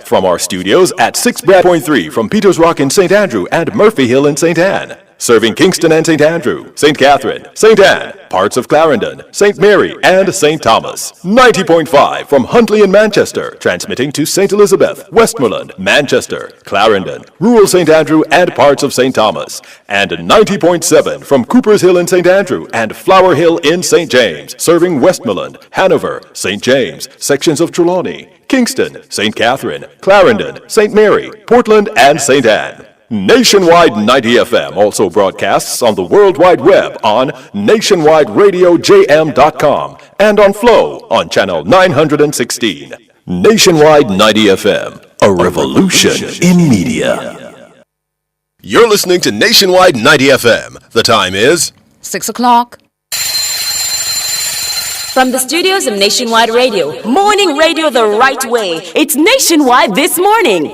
From our studios at 6.3 from Peters Rock in St. Andrew and Murphy Hill in St. Anne. Serving Kingston and St. Andrew, St. Catherine, St. Anne, parts of Clarendon, St. Mary, and St. Thomas. 90.5 from Huntley in Manchester, transmitting to St. Elizabeth, Westmoreland, Manchester, Clarendon, rural St. Andrew, and parts of St. Thomas. And 90.7 from Cooper's Hill in St. Andrew and Flower Hill in St. James, serving Westmoreland, Hanover, St. James, sections of Trelawney, Kingston, St. Catherine, Clarendon, St. Mary, Portland, and St. Anne. Nationwide 90 FM also broadcasts on the World Wide Web on nationwideradiojm.com and on Flow on channel 916. Nationwide 90 FM, a revolution in media. You're listening to Nationwide 90 FM. The time is 6 o'clock. From the studios of Nationwide Radio, morning radio the right way. It's Nationwide This Morning.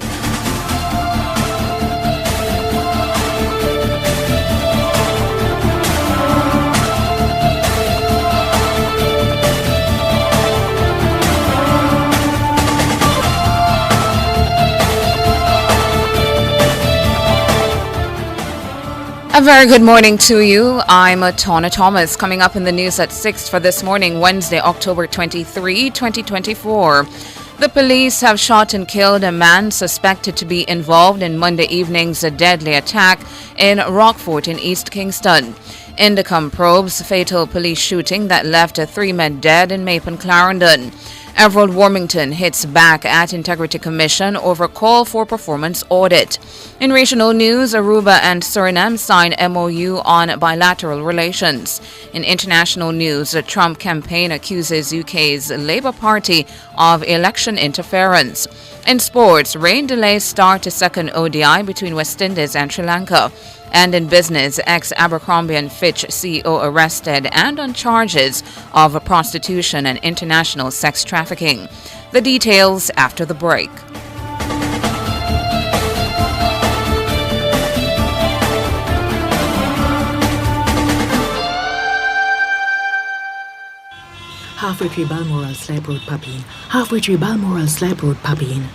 A very good morning to you. I'm Tona Thomas. Coming up in the news at 6 for this morning, Wednesday, October 23, 2024. The police have shot and killed a man suspected to be involved in Monday evening's deadly attack in Rockfort in East Kingston. INDCOM probes fatal police shooting that left 3 men dead in Maple Clarendon. Everald Warmington hits back at Integrity Commission over call for performance audit. In regional news, Aruba and Suriname sign MOU on bilateral relations. In international news, the Trump campaign accuses UK's Labour Party of election interference. In sports, rain delays start a second ODI between West Indies and Sri Lanka. And in business, ex-Abercrombie & Fitch CEO arrested and on charges of prostitution and international sex trafficking. The details after the break. Halfway through Balmoral, Slab Road, Papine. Halfway through Balmoral, Slab Road, Papine.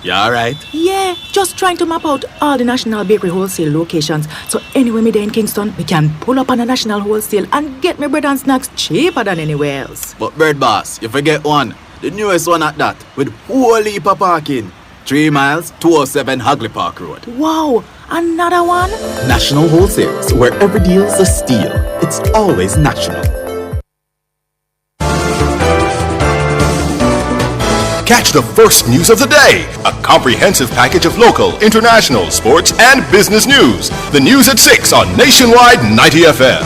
Yeah, alright. Yeah, just trying to map out all the National Bakery wholesale locations. So anywhere me there in Kingston, we can pull up on a National Wholesale and get me bread and snacks cheaper than anywhere else. But Bird Boss, you forget one. The newest one at that, with whole heap of parking. 3 miles, 207 Hagley Park Road. Wow, another one? National Wholesales, where every deal's a steal. It's always national. Catch the first news of the day. A comprehensive package of local, international, sports, and business news. The news at 6 on Nationwide 90 FM.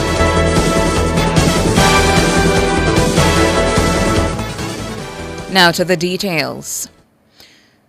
Now to the details.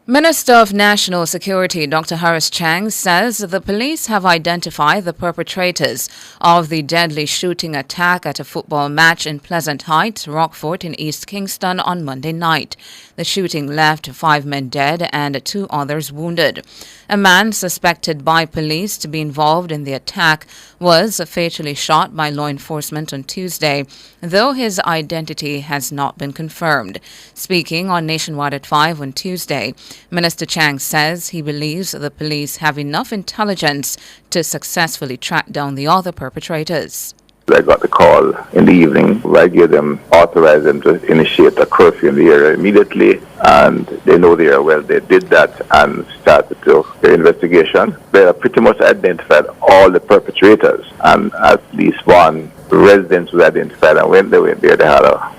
Minister of National Security Dr. Harris Chang says the police have identified the perpetrators of the deadly shooting attack at a football match in Pleasant Heights, Rockfort in East Kingston on Monday night. The shooting left 5 men dead and 2 others wounded. A man suspected by police to be involved in the attack was fatally shot by law enforcement on Tuesday, though his identity has not been confirmed. Speaking on Nationwide at 5 on Tuesday, Minister Chang says he believes the police have enough intelligence to successfully track down the other perpetrators. I got the call in the evening. I gave them, authorized them to initiate a curfew in the area immediately, and they know the area well. They did that and started their investigation. They have pretty much identified all the perpetrators, and at least one resident was identified, and when they went there, they had a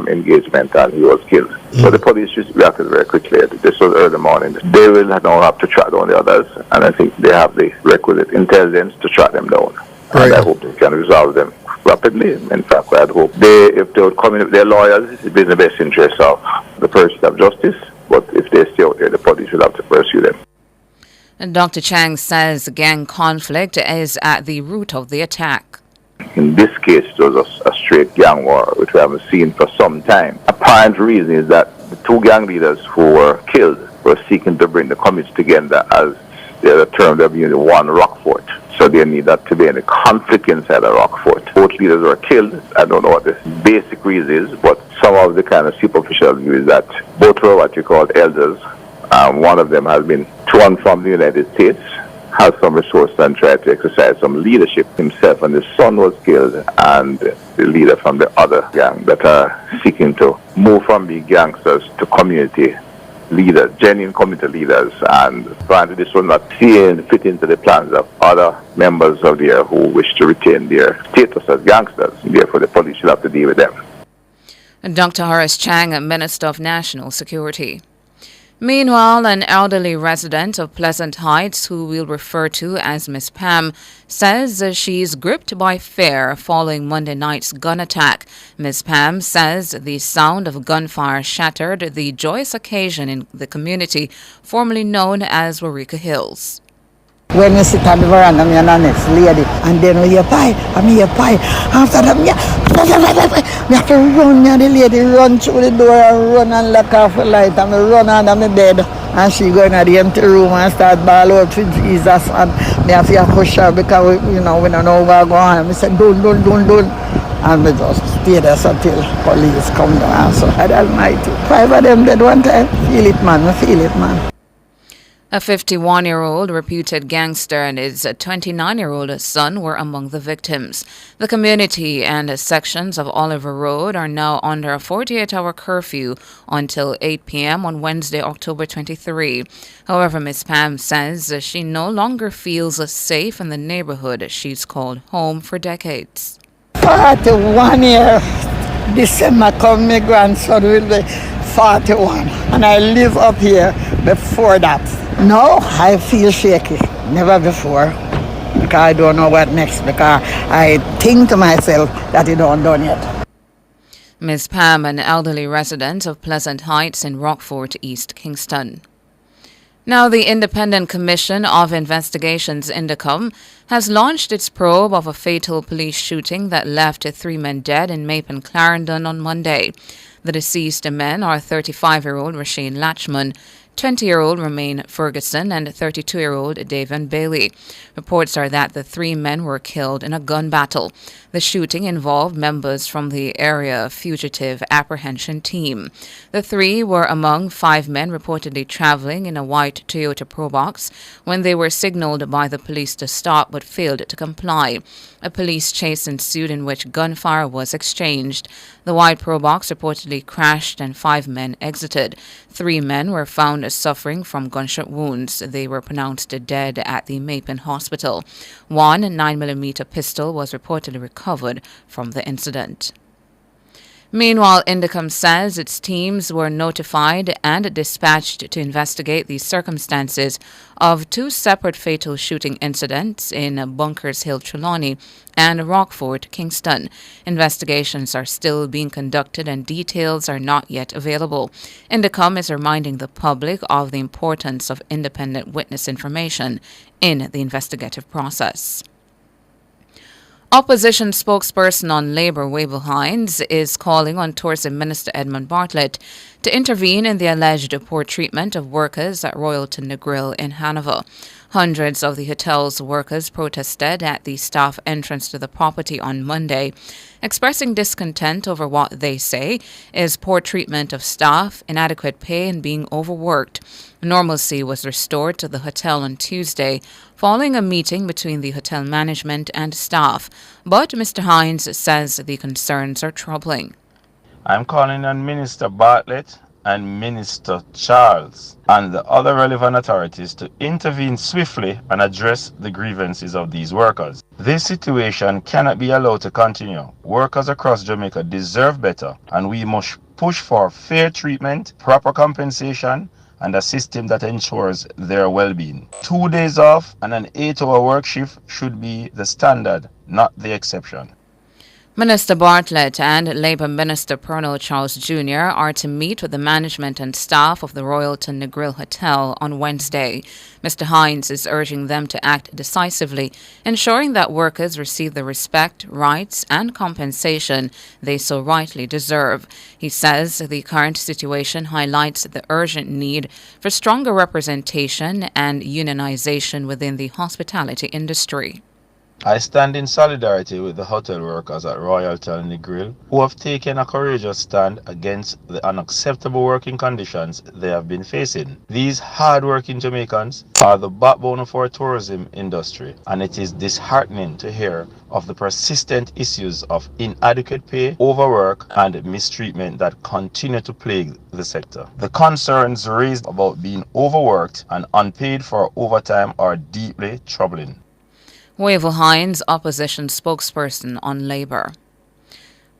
engagement, and he was killed. So the police just reacted very quickly. This was early morning. They will now have to track down the others, and I think they have the requisite intelligence to track them down. Right. And I hope they can resolve them rapidly. In fact, I hope if they would come in with their lawyers, it would be in the best interest of the pursuit of justice. But if they stay out there, the police will have to pursue them. And Dr. Chang says gang conflict is at the root of the attack. In this case, it was a straight gang war, which we haven't seen for some time. Apparent reason is that the 2 gang leaders who were killed were seeking to bring the community together, as the term they're using, one Rockfort. So they need that to be in a conflict inside of Rockfort. Both leaders were killed. I don't know what the basic reason is, but some of the kind of superficial view is that both were what you call elders One of them has been drawn from the United States, has some resources and tried to exercise some leadership himself, and his son was killed, and the leader from the other gang that are seeking to move from being gangsters to community leaders, genuine community leaders, and apparently this will not fit into the plans of other members of there who wish to retain their status as gangsters. Therefore, the police should have to deal with them. Dr. Horace Chang, Minister of National Security. Meanwhile, an elderly resident of Pleasant Heights, who we'll refer to as Miss Pam, says she's gripped by fear following Monday night's gun attack. Miss Pam says the sound of gunfire shattered the joyous occasion in the community formerly known as Waurika Hills. When we sit on the veranda, me and the next lady, and then we hear pie, and me hear pie. After that, me have to run, and the lady run through the door and run and lock off the light, and me run under my bed. And she go in the empty room and start bawl out for Jesus, and me have to push her because we don't know what's going on. Me say, don't. And we just stay there until police come down. So God Almighty, 5 of them dead one time. Feel it, man. A 51-year-old reputed gangster and his 29-year-old son were among the victims. The community and sections of Oliver Road are now under a 48-hour curfew until 8 p.m. on Wednesday, October 23. However, Ms. Pam says she no longer feels safe in the neighborhood she's called home for decades. 41 years. December come, my grandson will be 41. And I live up here before that. No, I feel shaky. Never before. Because I don't know what next. Because I think to myself that it don't done yet. Ms. Pam, an elderly resident of Pleasant Heights in Rockfort, East Kingston. Now, the Independent Commission of Investigations, INDCOM, has launched its probe of a fatal police shooting that left 3 men dead in Mapen, Clarendon on Monday. The deceased men are 35-year-old Rasheen Latchman, 20-year-old Romaine Ferguson, and 32-year-old Davan Bailey. Reports are that the 3 men were killed in a gun battle. The shooting involved members from the area fugitive apprehension team. The 3 were among 5 men reportedly traveling in a white Toyota Probox when they were signaled by the police to stop but failed to comply. A police chase ensued in which gunfire was exchanged. The white Probox reportedly crashed and 5 men exited. 3 men were found suffering from gunshot wounds. They were pronounced dead at the Mapen Hospital. One 9mm pistol was reportedly recovered from the incident. Meanwhile, INDCOM says its teams were notified and dispatched to investigate the circumstances of 2 separate fatal shooting incidents in Bunkers Hill, Trelawney, and Rockfort, Kingston. Investigations are still being conducted and details are not yet available. INDCOM is reminding the public of the importance of independent witness information in the investigative process. Opposition spokesperson on Labour, Wavell Hines, is calling on Tourism Minister Edmund Bartlett to intervene in the alleged poor treatment of workers at Royalton Negril in Hanover. Hundreds of the hotel's workers protested at the staff entrance to the property on Monday, expressing discontent over what they say is poor treatment of staff, inadequate pay, and being overworked. Normalcy was restored to the hotel on Tuesday following a meeting between the hotel management and staff, but Mr. Hines says the concerns are troubling. I'm calling on Minister Bartlett and Minister Charles and the other relevant authorities to intervene swiftly and address the grievances of these workers. This situation cannot be allowed to continue. Workers across Jamaica deserve better, and we must push for fair treatment, proper compensation, and a system that ensures their well-being. 2 days off and an 8-hour work shift should be the standard, not the exception. Minister Bartlett and Labour Minister Pernell Charles Jr. are to meet with the management and staff of the Royalton Negril Hotel on Wednesday. Mr. Hines is urging them to act decisively, ensuring that workers receive the respect, rights and compensation they so rightly deserve. He says the current situation highlights the urgent need for stronger representation and unionization within the hospitality industry. I stand in solidarity with the hotel workers at Royalton and the Grill who have taken a courageous stand against the unacceptable working conditions they have been facing. These hard-working Jamaicans are the backbone of our tourism industry, and it is disheartening to hear of the persistent issues of inadequate pay, overwork, and mistreatment that continue to plague the sector. The concerns raised about being overworked and unpaid for overtime are deeply troubling. Wavell Hines, opposition spokesperson on Labour.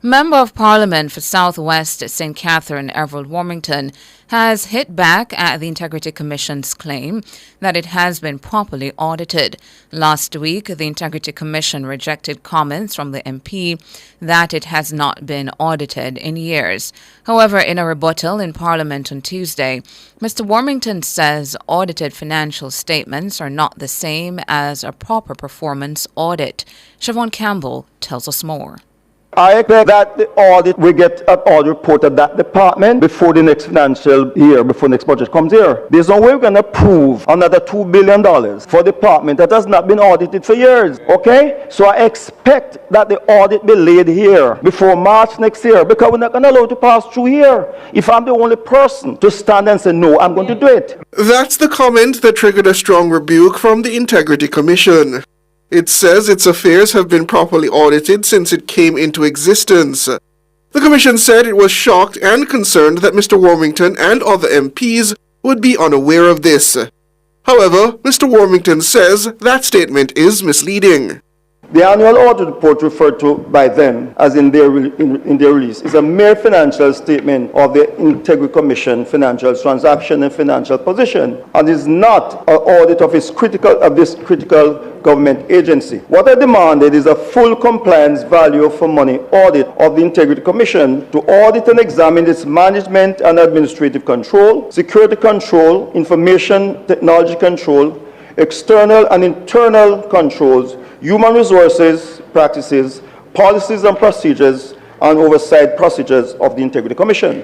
Member of Parliament for South West St. Catherine, Everald Warmington, has hit back at the Integrity Commission's claim that it has been properly audited. Last week, the Integrity Commission rejected comments from the MP that it has not been audited in years. However, in a rebuttal in Parliament on Tuesday, Mr. Warmington says audited financial statements are not the same as a proper performance audit. Siobhan Campbell tells us more. I expect that the audit will get an audit report of that department before the next financial year, before the next budget comes here. There's no way we're going to approve another $2 billion for a department that has not been audited for years, okay? So I expect that the audit be laid here before March next year, because we're not going to allow it to pass through here. If I'm the only person to stand and say, no, I'm going to do it. That's the comment that triggered a strong rebuke from the Integrity Commission. It says its affairs have been properly audited since it came into existence. The Commission said it was shocked and concerned that Mr. Warmington and other MPs would be unaware of this. However, Mr. Warmington says that statement is misleading. The annual audit report referred to by them, as in their release, is a mere financial statement of the Integrity Commission financial transaction and financial position, and is not an audit of this critical government agency. What I demanded is a full compliance value for money audit of the Integrity Commission to audit and examine its management and administrative control, security control, information technology control, external and internal controls, human resources practices, policies and procedures, and oversight procedures of the Integrity Commission.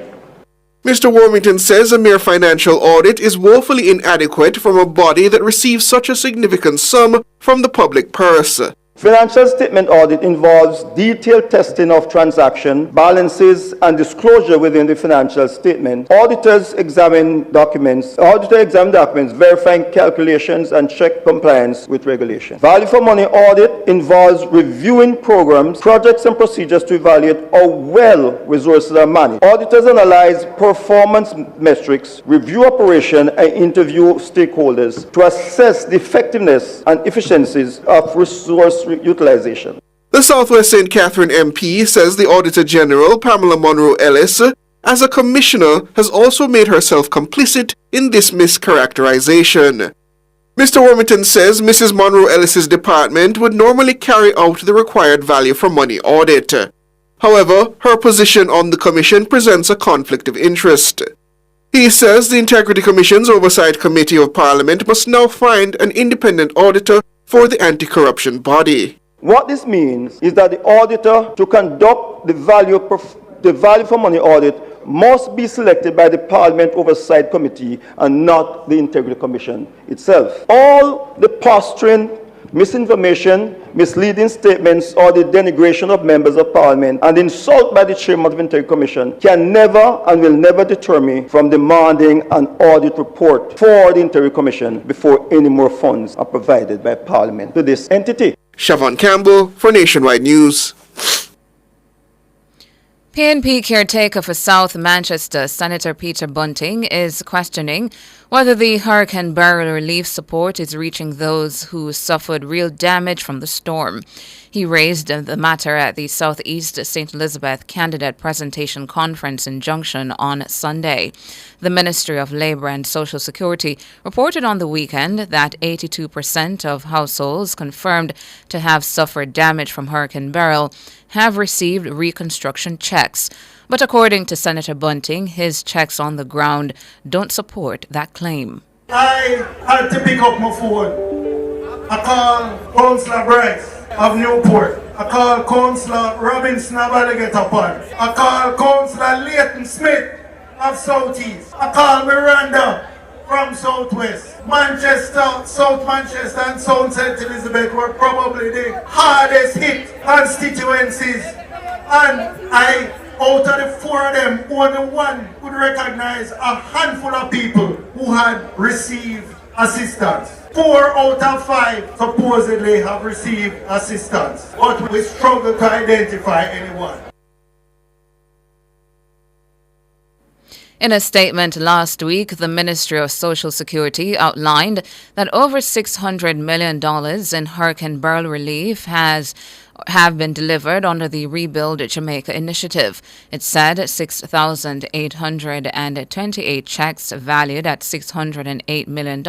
Mr. Warmington says a mere financial audit is woefully inadequate from a body that receives such a significant sum from the public purse. Financial statement audit involves detailed testing of transaction, balances, and disclosure within the financial statement. Auditors examine documents, verifying calculations, and check compliance with regulations. Value for money audit involves reviewing programs, projects, and procedures to evaluate how well resources are managed. Auditors analyze performance metrics, review operation, and interview stakeholders to assess the effectiveness and efficiencies of resource utilization. The Southwest St. Catherine MP says the Auditor General, Pamela Monroe Ellis, as a commissioner, has also made herself complicit in this mischaracterization. Mr. Warmington says Mrs. Monroe Ellis's department would normally carry out the required value for money audit. However, her position on the commission presents a conflict of interest. He says the Integrity Commission's Oversight Committee of Parliament must now find an independent auditor for the anti-corruption body. What this means is that the auditor to conduct the value for money audit must be selected by the Parliament Oversight Committee and not the Integrity Commission itself. All the posturing, misinformation, misleading statements, or the denigration of members of Parliament and insult by the Chairman of the Integrity Commission can never and will never deter me from demanding an audit report for the Integrity Commission before any more funds are provided by Parliament to this entity. Siobhan Campbell for Nationwide News. PNP caretaker for South Manchester, Senator Peter Bunting, is questioning whether the Hurricane Beryl relief support is reaching those who suffered real damage from the storm. He raised the matter at the Southeast St. Elizabeth Candidate Presentation Conference in Junction on Sunday. The Ministry of Labour and Social Security reported on the weekend that 82% of households confirmed to have suffered damage from Hurricane Beryl have received reconstruction checks. But according to Senator Bunting, his checks on the ground don't support that claim. I had to pick up my phone. I called Councillor Bryce of Newport. I called Councillor Robinson of Alligator Pond. I called Councillor Leighton Smith of Southeast. I called Miranda from Southwest. Manchester, South Manchester and South St. Elizabeth were probably the hardest hit constituencies. And out of the four of them, only one could recognize a handful of people who had received assistance. 4 out of 5 supposedly have received assistance, but we struggle to identify anyone. In a statement last week, the Ministry of Social Security outlined that over $600 million in Hurricane Beryl relief have been delivered under the Rebuild Jamaica initiative. It said 6,828 checks valued at $608 million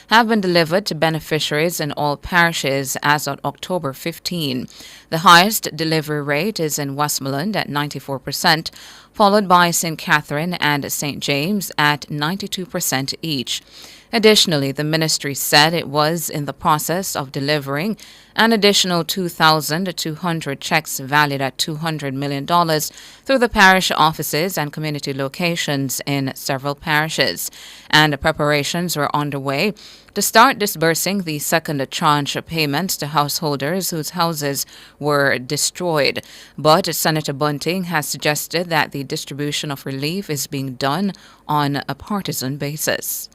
have been delivered to beneficiaries in all parishes as of October 15. The highest delivery rate is in Westmoreland at 94%, followed by St. Catherine and St. James at 92% each. Additionally, the ministry said it was in the process of delivering an additional 2,200 checks valued at $200 million through the parish offices and community locations in several parishes, and preparations were underway to start disbursing the second tranche of payments to householders whose houses were destroyed. But Senator Bunting has suggested that the distribution of relief is being done on a partisan basis.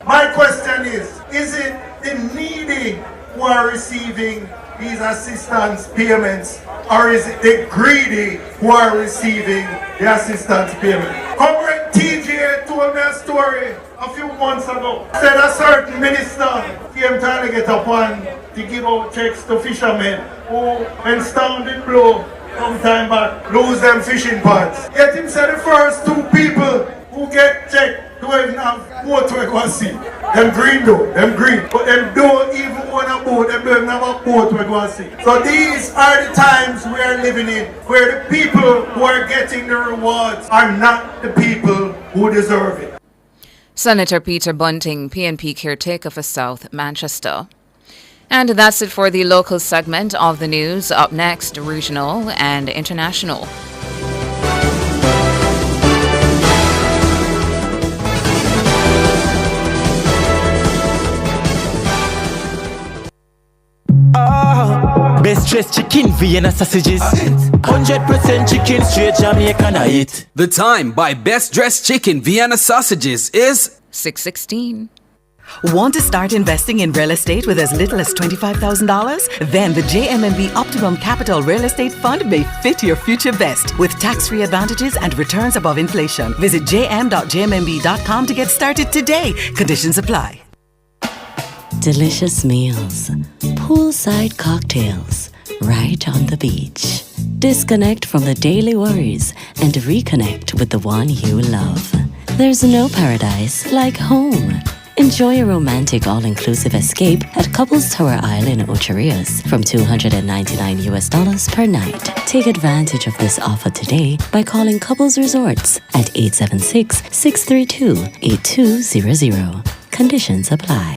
My question is it the needy who are receiving these assistance payments, or is it the greedy who are receiving the assistance payment? Comrade TJ told me a story a few months ago. Said a certain minister came trying to get upon to give out checks to fishermen who, when storm did blow some time back, lose them fishing pots. Yet him said the first 2 people who get checked don't even have boat to go see. Them green though, them green. But them don't even own a boat, them don't even have a boat to go see. So these are the times we are living in, where the people who are getting the rewards are not the people who deserve it. Senator Peter Bunting, PNP caretaker for South Manchester. And that's it for the local segment of the news. Up next, regional and international. Best dressed chicken, Vienna sausages. 100% chicken, straight Jamaican, I eat. The time by Best Dressed Chicken, Vienna sausages is 6:16. Want to start investing in real estate with as little as $25,000? Then the JMMB Optimum Capital Real Estate Fund may fit your future best with tax-free advantages and returns above inflation. Visit jm.jmmb.com to get started today. Conditions apply. Delicious meals, poolside cocktails, right on the beach. Disconnect from the daily worries and reconnect with the one you love. There's no paradise like home. Enjoy a romantic all-inclusive escape at Couples Tower Isle in Ocho Rios from $299 per night. Take advantage of this offer today by calling Couples Resorts at 876-632-8200. Conditions apply.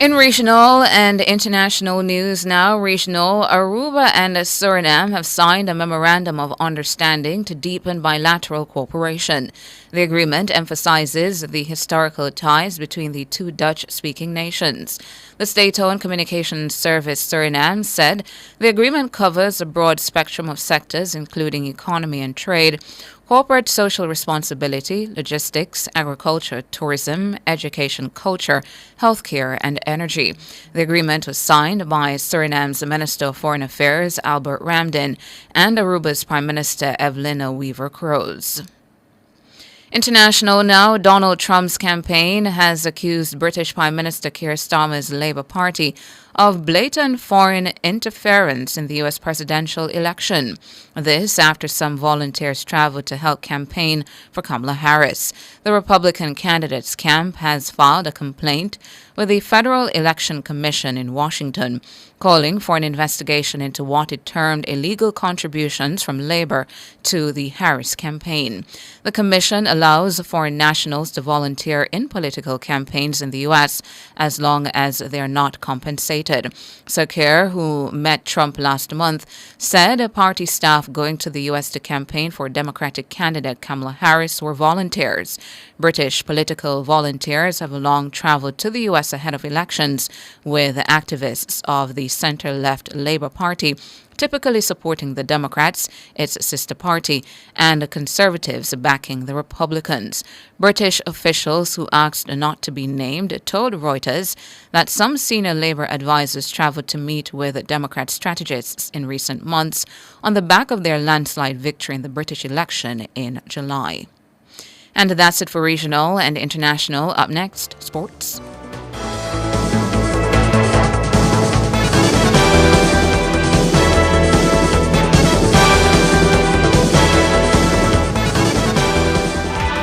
In regional and international news now, regional, Aruba and Suriname have signed a memorandum of understanding to deepen bilateral cooperation. The agreement emphasizes the historical ties between the two Dutch-speaking nations. The state-owned communications service Suriname said the agreement covers a broad spectrum of sectors, including economy and trade, corporate social responsibility, logistics, agriculture, tourism, education, culture, healthcare, and energy. The agreement was signed by Suriname's Minister of Foreign Affairs, Albert Ramden, and Aruba's Prime Minister, Evelina Weaver-Crowes. International now, Donald Trump's campaign has accused British Prime Minister Keir Starmer's Labour Party of blatant foreign interference in the U.S. presidential election. This after some volunteers traveled to help campaign for Kamala Harris. The Republican candidate's camp has filed a complaint with the Federal Election Commission in Washington, calling for an investigation into what it termed illegal contributions from labor to the Harris campaign. The commission allows foreign nationals to volunteer in political campaigns in the U.S. as long as they are not compensated. Sakir, who met Trump last month, said party staff going to the U.S. to campaign for Democratic candidate Kamala Harris were volunteers. British political volunteers have long traveled to the U.S. ahead of elections, with activists of the center-left Labour Party typically supporting the Democrats, its sister party, and conservatives backing the Republicans. British officials who asked not to be named told Reuters that some senior Labour advisors traveled to meet with Democrat strategists in recent months on the back of their landslide victory in the British election in July. And that's it for regional and international. Up next, sports.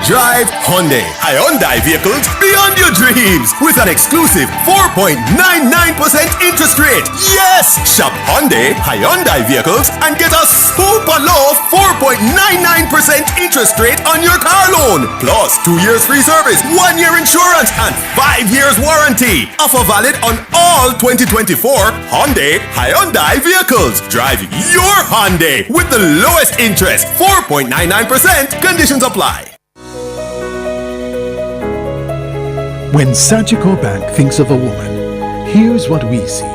Drive Hyundai vehicles beyond your dreams with an exclusive 4.99% interest rate. Yes! Shop Hyundai vehicles and get a super low 4.99% interest rate on your car loan. Plus 2 years free service, 1 year insurance, and 5 years warranty. Offer valid on all 2024 Hyundai vehicles. Drive your Hyundai with the lowest interest, 4.99%. Conditions apply. When Sagicor Bank thinks of a woman, here's what we see.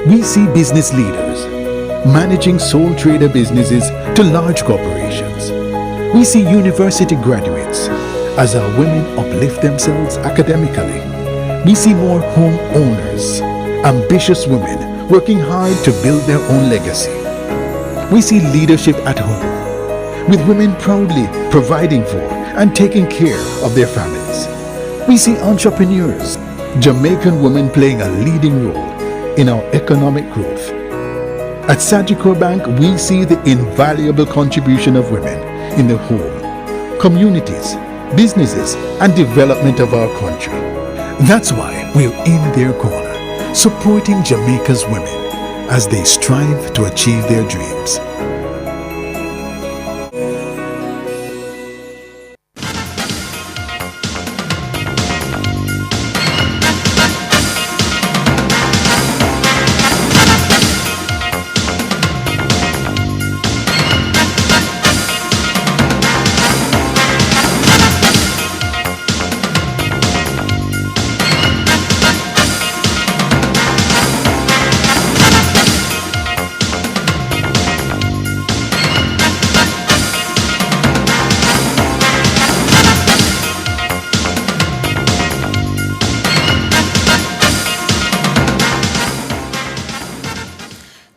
We see business leaders managing sole trader businesses to large corporations. We see university graduates as our women uplift themselves academically. We see more home owners, ambitious women working hard to build their own legacy. We see leadership at home, with women proudly providing for and taking care of their families. We see entrepreneurs, Jamaican women playing a leading role in our economic growth. At Sagicor Bank, we see the invaluable contribution of women in the home, communities, businesses, and development of our country. That's why we're in their corner, supporting Jamaica's women as they strive to achieve their dreams.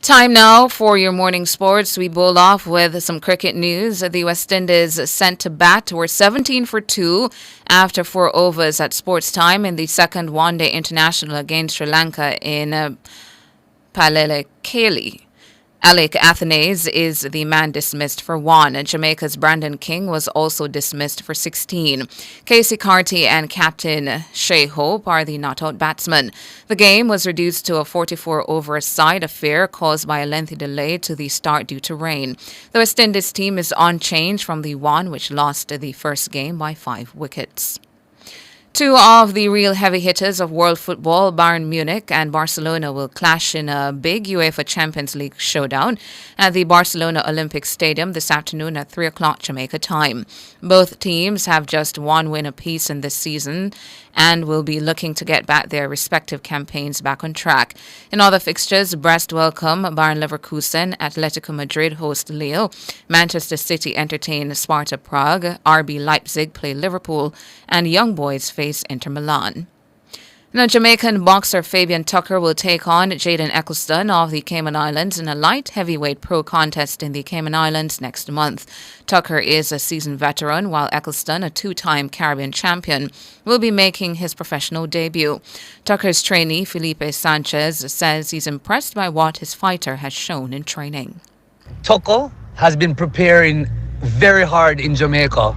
Time now for your morning sports. We bowl off with some cricket news. The West Indies sent to bat were 17 for 2 after 4 overs at sports time in the second one-day international against Sri Lanka in Palelekeli. Alec Athanaze is the man dismissed for 1. Jamaica's Brandon King was also dismissed for 16. Casey Carty and captain Shea Hope are the not-out batsmen. The game was reduced to a 44-over-side affair caused by a lengthy delay to the start due to rain. The West Indies team is unchanged from the one which lost the first game by 5 wickets. 2 of the real heavy hitters of world football, Bayern Munich and Barcelona, will clash in a big UEFA Champions League showdown at the Barcelona Olympic Stadium this afternoon at 3 o'clock Jamaica time. Both teams have just 1 win apiece in this season and will be looking to get back their respective campaigns back on track. In other fixtures, Brest welcome Bayern Leverkusen, Atletico Madrid host Lille, Manchester City entertain Sparta Prague, RB Leipzig play Liverpool, and Young Boys face Inter Milan. Now, Jamaican boxer Fabian Tucker will take on Jaden Eccleston of the Cayman Islands in a light heavyweight pro contest in the Cayman Islands next month. Tucker is a seasoned veteran, while Eccleston, a two-time Caribbean champion, will be making his professional debut. Tucker's trainee, Felipe Sanchez, says he's impressed by what his fighter has shown in training. Tucker has been preparing very hard in Jamaica,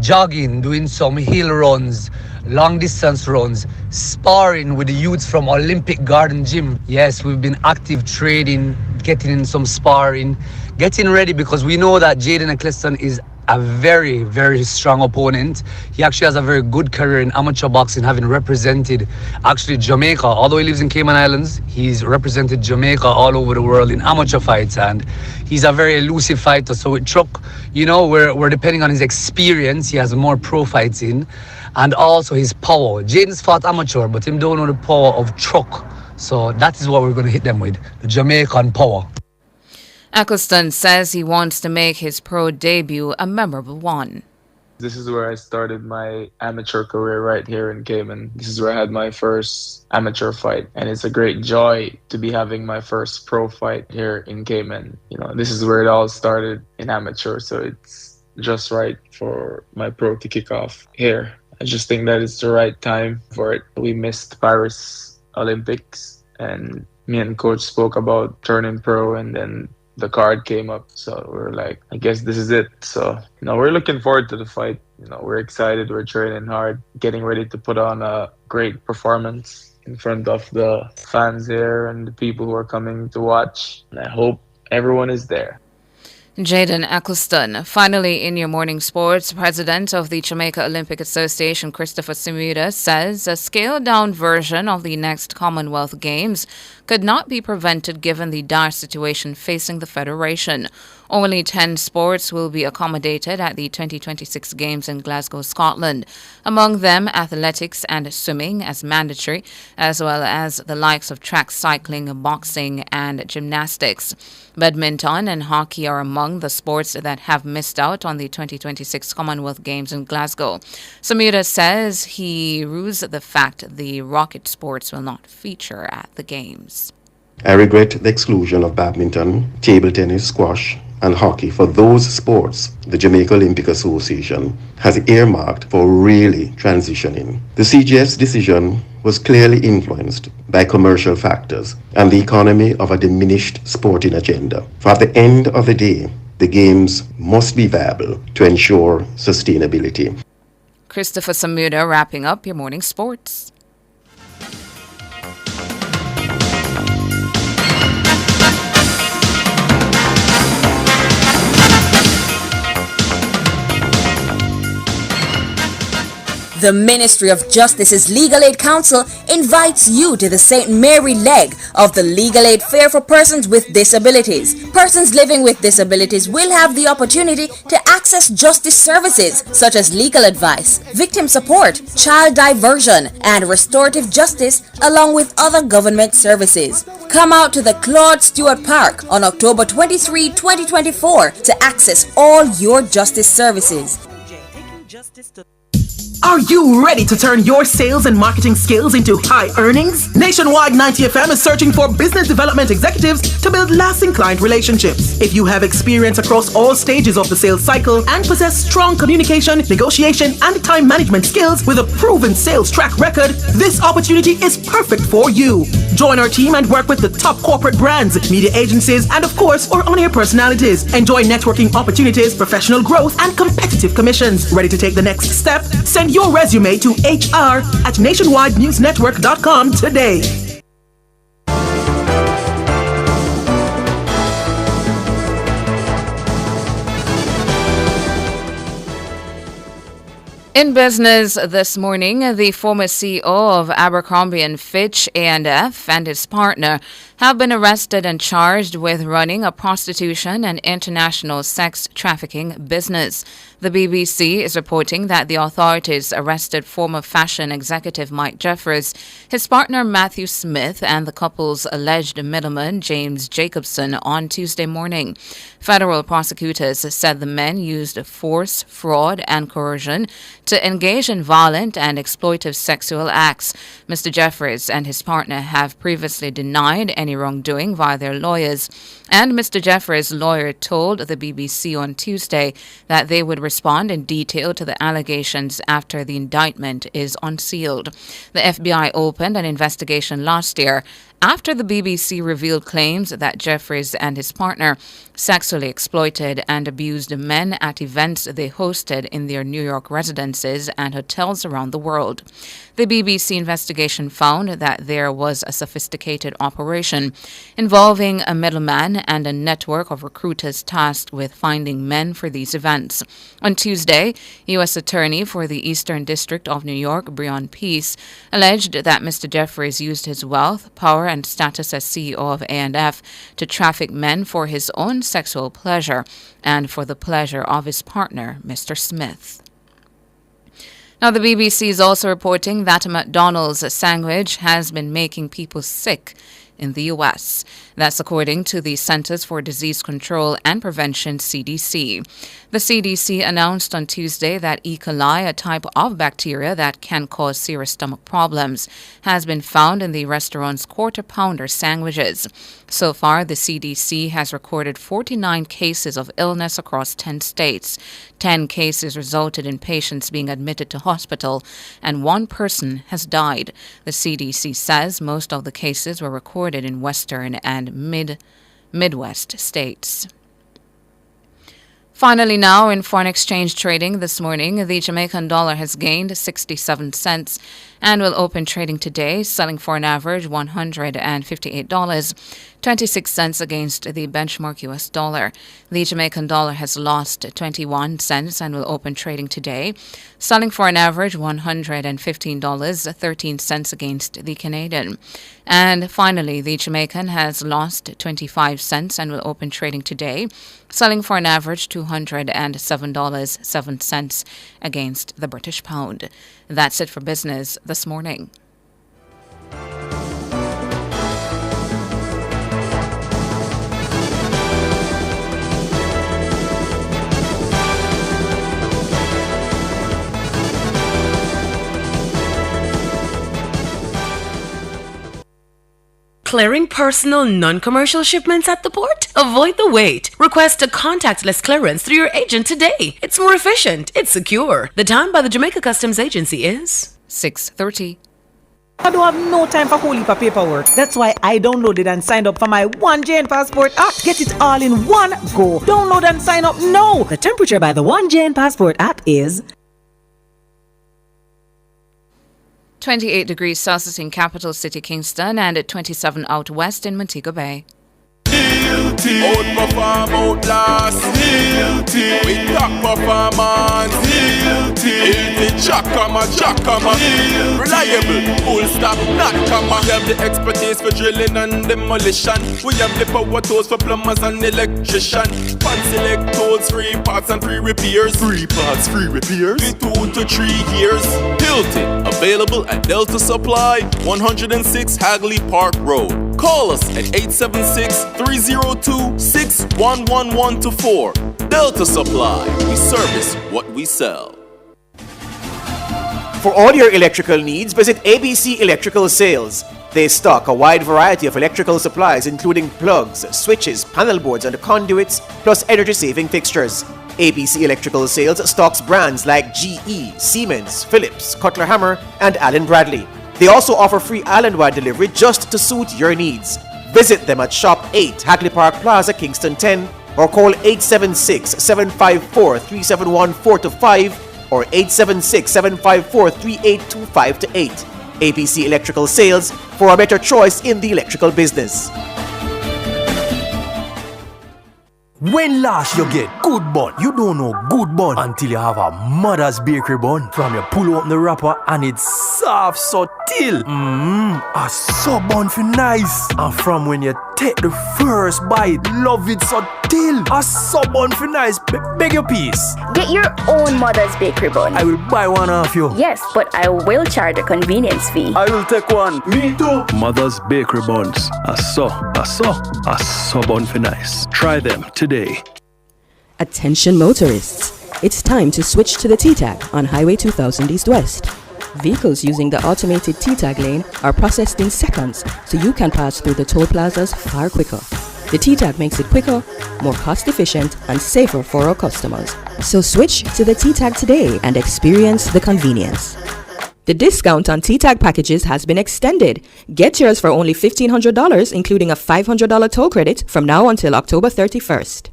jogging, doing some hill runs, long distance runs, sparring with the youths from Olympic Garden Gym. Yes, we've been active trading, getting in some sparring, getting ready because we know that Jaden Eccleston is a very, very strong opponent. He actually has a very good career in amateur boxing, having represented actually Jamaica. Although he lives in Cayman Islands, he's represented Jamaica all over the world in amateur fights, and he's a very elusive fighter. So with Truck, you know, we're depending on his experience. He has more pro fights in, and also his power. Jaden's fought amateur, but him don't know the power of Truck. So that is what we're going to hit them with, the Jamaican power. Eccleston says he wants to make his pro debut a memorable one. This is where I started my amateur career, right here in Cayman. This is where I had my first amateur fight, and it's a great joy to be having my first pro fight here in Cayman. You know, this is where it all started in amateur, so it's just right for my pro to kick off here. I just think that it's the right time for it. We missed Paris Olympics, and me and coach spoke about turning pro, and then the card came up, so we're like, I guess this is it. So, you know, we're looking forward to the fight. You know, we're excited, we're training hard, getting ready to put on a great performance in front of the fans here and the people who are coming to watch. And I hope everyone is there. Jaden Eccleston. Finally, in your morning sports, President of the Jamaica Olympic Association, Christopher Simuda, says a scaled-down version of the next Commonwealth Games could not be prevented given the dire situation facing the Federation. Only 10 sports will be accommodated at the 2026 Games in Glasgow, Scotland. Among them, athletics and swimming as mandatory, as well as the likes of track cycling, boxing, and gymnastics. Badminton and hockey are among the sports that have missed out on the 2026 Commonwealth Games in Glasgow. Samuda says he rues the fact the rocket sports will not feature at the Games. I regret the exclusion of badminton, table tennis, squash, and hockey. For those sports, the Jamaica Olympic Association has earmarked for really transitioning. The CGF's decision was clearly influenced by commercial factors and the economy of a diminished sporting agenda. For at the end of the day, the Games must be viable to ensure sustainability. Christopher Samuda wrapping up your morning sports. The Ministry of Justice's Legal Aid Council invites you to the St. Mary leg of the Legal Aid Fair for persons with disabilities. Persons living with disabilities will have the opportunity to access justice services such as legal advice, victim support, child diversion, and restorative justice, along with other government services. Come out to the Claude Stewart Park on October 23, 2024 to access all your justice services. Are you ready to turn your sales and marketing skills into high earnings? Nationwide 90FM is searching for business development executives to build lasting client relationships. If you have experience across all stages of the sales cycle and possess strong communication, negotiation, and time management skills with a proven sales track record, this opportunity is perfect for you. Join our team and work with the top corporate brands, media agencies, and of course, our on-air personalities. Enjoy networking opportunities, professional growth, and competitive commissions. Ready to take the next step? Send your resume to hr@nationwidenewsnetwork.com today. In business this morning, the former CEO of Abercrombie & Fitch A&F and his partner have been arrested and charged with running a prostitution and international sex trafficking business. The BBC is reporting that the authorities arrested former fashion executive Mike Jeffers, his partner Matthew Smith, and the couple's alleged middleman James Jacobson on Tuesday morning. Federal prosecutors said the men used force, fraud, and coercion to engage in violent and exploitive sexual acts. Mr. Jeffries and his partner have previously denied any wrongdoing via their lawyers, and Mr. Jeffries' lawyer told the BBC on Tuesday that they would respond in detail to the allegations after the indictment is unsealed. The FBI opened an investigation last year after the BBC revealed claims that Jeffries and his partner sexually exploited and abused men at events they hosted in their New York residences and hotels around the world. The BBC investigation found that there was a sophisticated operation involving a middleman and a network of recruiters tasked with finding men for these events. On Tuesday, U.S. Attorney for the Eastern District of New York, Breon Peace, alleged that Mr. Jeffries used his wealth, power, and status as CEO of A&F to traffic men for his own sexual pleasure and for the pleasure of his partner, Mr. Smith. Now, the BBC is also reporting that a McDonald's sandwich has been making people sick in the U.S. That's according to the Centers for Disease Control and Prevention, CDC. The CDC announced on Tuesday that E. coli, a type of bacteria that can cause serious stomach problems, has been found in the restaurant's quarter-pounder sandwiches. So far, the CDC has recorded 49 cases of illness across 10 states. 10 cases resulted in patients being admitted to hospital, and 1 person has died. The CDC says most of the cases were recorded in western and Midwest states. Finally now, in foreign exchange trading this morning, the Jamaican dollar has gained 67 cents and will open trading today, selling for an average $158.26 against the benchmark U.S. dollar. The Jamaican dollar has lost 21 cents and will open trading today, selling for an average $115.13 against the Canadian. And finally, the Jamaican has lost 25 cents and will open trading today, selling for an average $207.07 against the British pound. That's it for business this morning. Clearing personal, non-commercial shipments at the port? Avoid the wait. Request a contactless clearance through your agent today. It's more efficient. It's secure. The time by the Jamaica Customs Agency is 6:30. I don't have no time for whole heap of paperwork. That's why I downloaded and signed up for my One Jane Passport app. Get it all in one go. Download and sign up now. The temperature by the One Jane Passport app is 28 degrees Celsius in capital city Kingston and at 27 out west in Montego Bay. Outperform, outlast. With top performance. Jackama. Reliable, full stop, not comma. We have the expertise for drilling and demolition. We have the power tools for plumbers and electricians. Fancy select tools, free parts and free repairs. 3 to 3 years. Hilton, available at Delta Supply, 106 Hagley Park Road. Call us at 876-302-61124. Delta Supply. We service what we sell. For all your electrical needs, visit ABC Electrical Sales. They stock a wide variety of electrical supplies including plugs, switches, panel boards and conduits, plus energy-saving fixtures. ABC Electrical Sales stocks brands like GE, Siemens, Philips, Cutler Hammer and Allen Bradley. They also offer free island-wide delivery just to suit your needs. Visit them at Shop 8, Hagley Park Plaza, Kingston 10, or call 876-754-3714-5 or 876-754-3825-8. ABC Electrical Sales, for a better choice in the electrical business. When last you get good bun, you don't know good bun until you have a mother's bakery bun. From you pull open the wrapper and it's soft so till. A so bun for nice. And from when you take the first bite, love it so till. A so bun for nice. Beg your piece. Get your own mother's bakery bun. I will buy one off you. Yes, but I will charge a convenience fee. I will take one. Me too. Mother's Bakery Buns. A so bun for nice. Try them today. Attention motorists. It's time to switch to the T-Tag on Highway 2000 East-West. Vehicles using the automated T-Tag lane are processed in seconds, so you can pass through the toll plazas far quicker. The T-Tag makes it quicker, more cost-efficient, and safer for our customers. So switch to the T-Tag today and experience the convenience. The discount on T-Tag packages has been extended. Get yours for only $1,500, including a $500 toll credit from now until October 31st.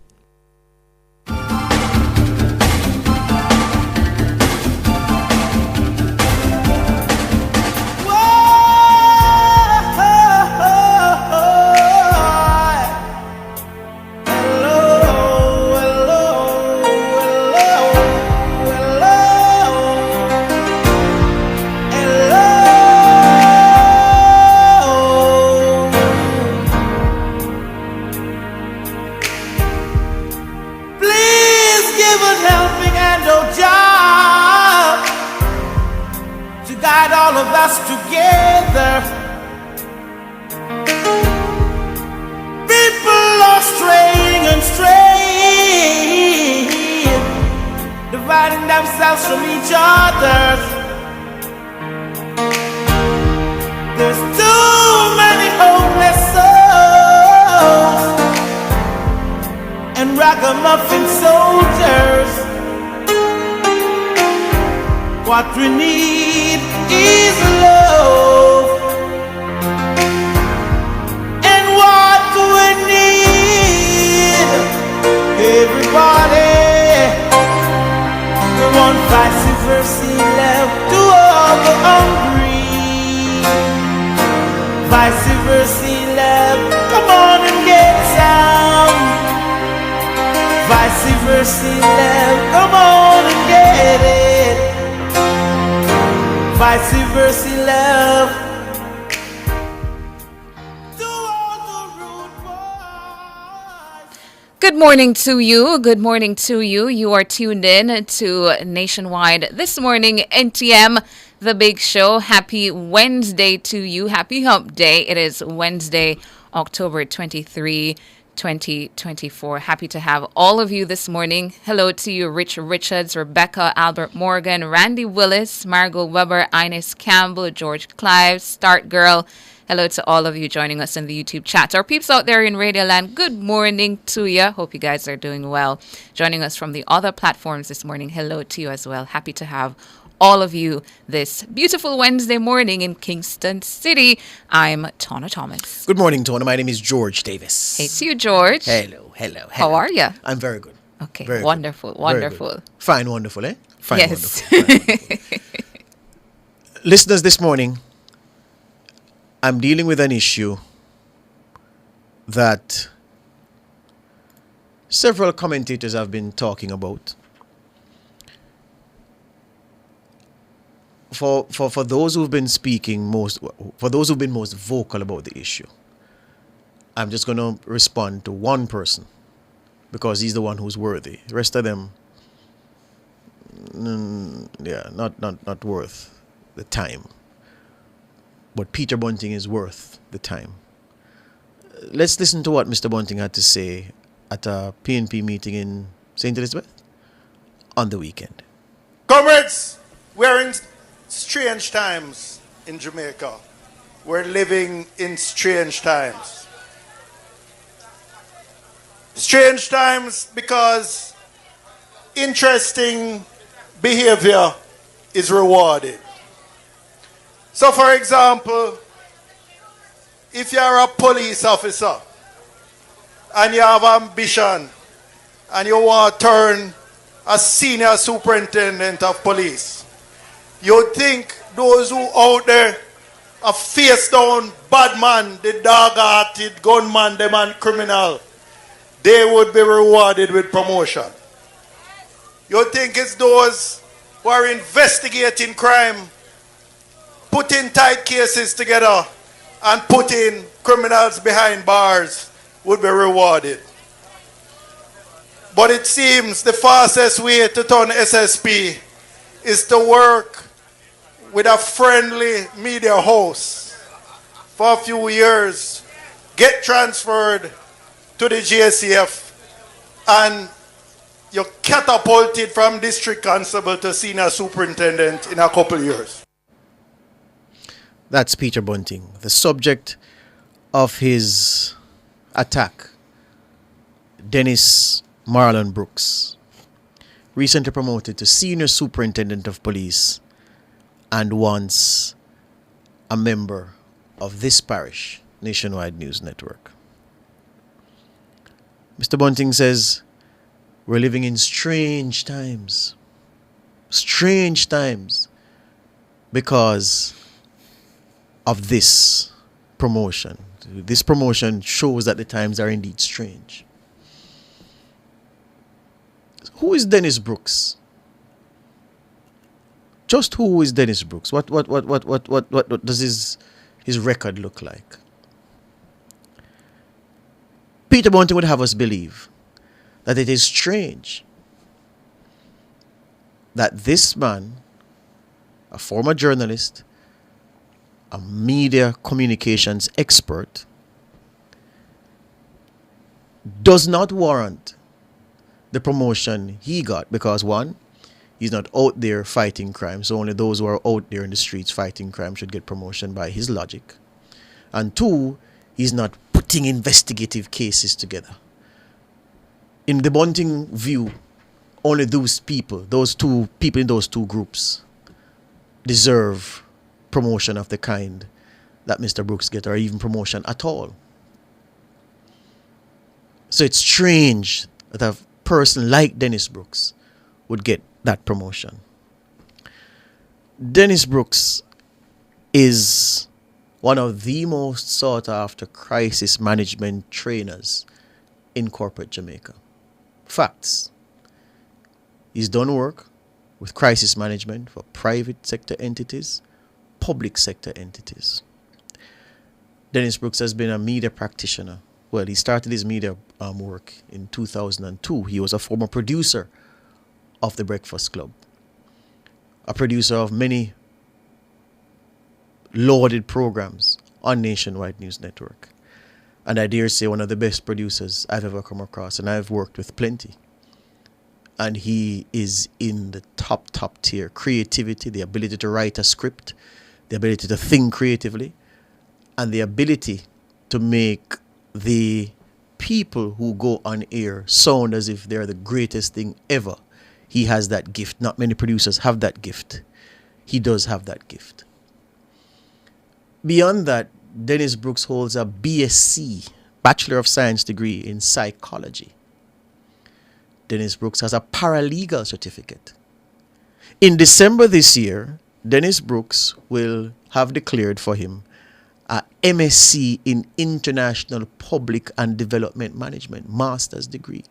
All of us together. People are straying and straying, dividing themselves from each other. There's too many hopeless souls and ragamuffin soldiers. What we need is love. And what we need, everybody, we want vice versa love to all the hungry. Vice versa love, come on and get some. Vice versa love, come on and get it. Vice versa love. Good morning to you. Good morning to you. You are tuned in to Nationwide this morning, NTM, The Big Show. Happy Wednesday to you. Happy Hump Day. It is Wednesday, October 23, 2024. Happy to have all of you this morning. Hello to you, Rich Richards, Rebecca, Albert Morgan, Randy Willis, Margot Weber, Ines Campbell, George Clive, Start Girl. Hello to all of you joining us in the YouTube chat. Our peeps out there in Radio Land, good morning to you. Hope you guys are doing well. Joining us from the other platforms this morning, hello to you as well. Happy to have all of you this beautiful Wednesday morning in Kingston City. I'm Tonna Thomas. Good morning, Tonna. My name is George Davis. Hey to you, George. Hello, hello, hello. How are you? I'm very good. Okay, very wonderful, good. wonderful. Very good. Fine, wonderful, eh? Fine, yes. wonderful. Fine, wonderful. Listeners, this morning, I'm dealing with an issue that several commentators have been talking about. For those who've been those who've been most vocal about the issue, I'm just going to respond to one person because he's the one who's worthy. The rest of them, not worth the time. But Peter Bunting is worth the time. Let's listen to what Mr. Bunting had to say at a PNP meeting in St. Elizabeth on the weekend. Comrades, we're in strange times in Jamaica. We're living in strange times. Strange times because interesting behavior is rewarded. So, for example, if you're a police officer and you have ambition and you want to turn a senior superintendent of police, you think those who out there are face down bad man, the dog-hearted gunman, the man criminal, they would be rewarded with promotion. You think it's those who are investigating crime, putting tight cases together and putting criminals behind bars would be rewarded. But it seems the fastest way to turn SSP is to work with a friendly media host for a few years, get transferred to the GSCF, and you're catapulted from district constable to senior superintendent in a couple of years. That's Peter Bunting, the subject of his attack, Dennis Marlon Brooks, recently promoted to senior superintendent of police and once a member of this parish nationwide news network. Mr. Bunting says, we're living in strange times. Strange times because of this promotion. This promotion shows that the times are indeed strange. Who is Dennis Brooks? Just who is Dennis Brooks? What does his record look like? Peter Bunting would have us believe that it is strange that this man, a former journalist, a media communications expert, does not warrant the promotion he got because, one, he's not out there fighting crime, so only those who are out there in the streets fighting crime should get promotion by his logic. And two, he's not putting investigative cases together. In the Bunting view, only those two people in those two groups deserve promotion of the kind that Mr. Brooks get, or even promotion at all. So it's strange that a person like Dennis Brooks would get that promotion. Dennis Brooks is one of the most sought after crisis management trainers in corporate Jamaica. Facts. He's done work with crisis management for private sector entities, public sector entities. Dennis Brooks has been a media practitioner. Well, he started his media work in 2002. He was a former producer of The Breakfast Club, a producer of many lauded programs on Nationwide News Network. And I dare say one of the best producers I've ever come across, and I've worked with plenty. And he is in the top tier. Creativity, the ability to write a script, the ability to think creatively, and the ability to make the people who go on air sound as if they're the greatest thing ever. He has that gift. Not many producers have that gift. He does have that gift. Beyond that, Dennis Brooks holds a BSc, Bachelor of Science degree in psychology. Dennis Brooks has a paralegal certificate. In December this year, Dennis Brooks will have declared for him a MSc in International Public and Development Management, master's degree.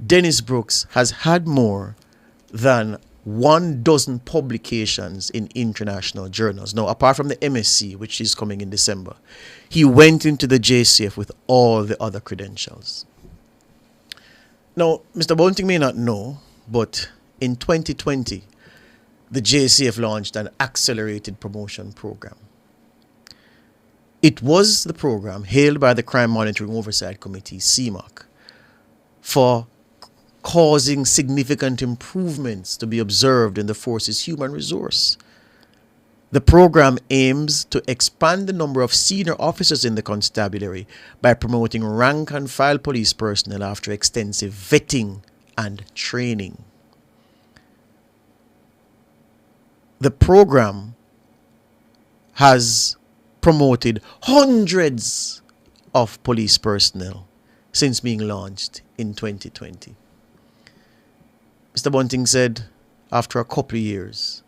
Dennis Brooks has had more than 12 publications in international journals. Now, apart from the MSc, which is coming in December, he went into the JCF with all the other credentials. Now, Mr. Bunting may not know, but in 2020, the JCF launched an accelerated promotion program. It was the program hailed by the Crime Monitoring Oversight Committee, CMOC, for causing significant improvements to be observed in the force's human resource. The program aims to expand the number of senior officers in the constabulary by promoting rank and file police personnel after extensive vetting and training. The program has promoted hundreds of police personnel since being launched in 2020. Mr. Bunting said after a couple of years,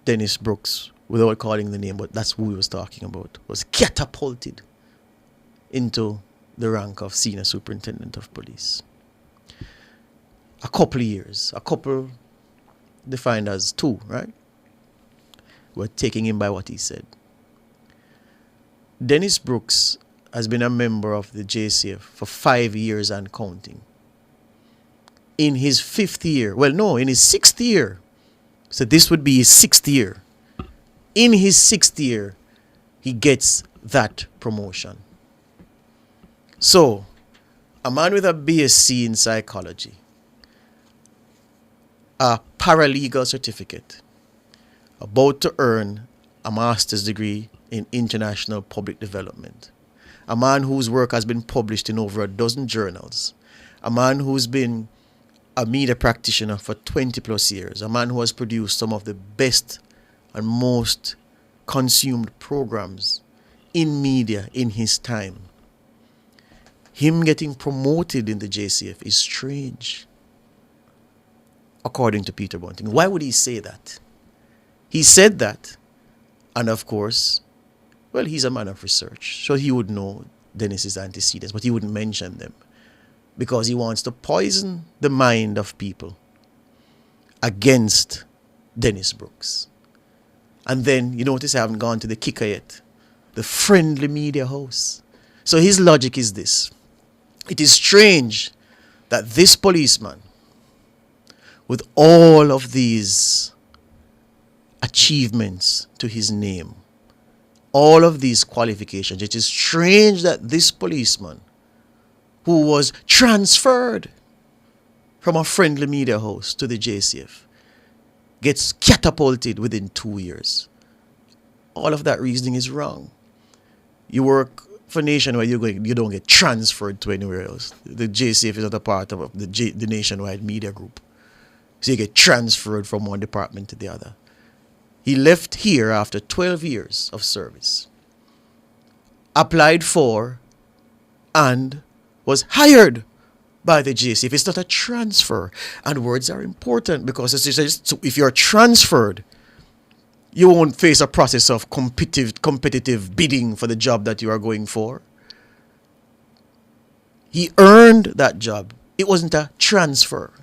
Dennis Brooks, without calling the name, but that's who he was talking about, was catapulted into the rank of Senior Superintendent of Police. A couple of years, a couple defined as 2, right? We're taking him by what he said. Dennis Brooks has been a member of the JCF for 5 years and counting. In his 5th year, in his 6th year, so this would be his 6th year. In his 6th year, he gets that promotion. So, A man with a BSc in psychology, a paralegal certificate, about to earn a master's degree in international public development. A man whose work has been published in over a dozen journals. A man who's been a media practitioner for 20 plus years. A man who has produced some of the best and most consumed programs in media in his time. Him getting promoted in the JCF is strange, according to Peter Bunting. Why would he say that? He said that, and of course, well, he's a man of research, so he would know Dennis's antecedents, but he wouldn't mention them because he wants to poison the mind of people against Dennis Brooks. And then, you notice I haven't gone to the kicker yet, the friendly media house. So his logic is this. It is strange that this policeman, with all of these achievements to his name, all of these qualifications, it is strange that this policeman, who was transferred from a friendly media house to the JCF, gets catapulted within 2 years. All of that reasoning is wrong. You work for Nationwide, you don't get transferred to anywhere else. The JCF is not a part of the Nationwide media group. So you get transferred from one department to the other. He left here after 12 years of service, applied for, and was hired by the JCF. It's not a transfer. And words are important because if you're transferred, you won't face a process of competitive bidding for the job that you are going for. He earned that job. It wasn't a transfer.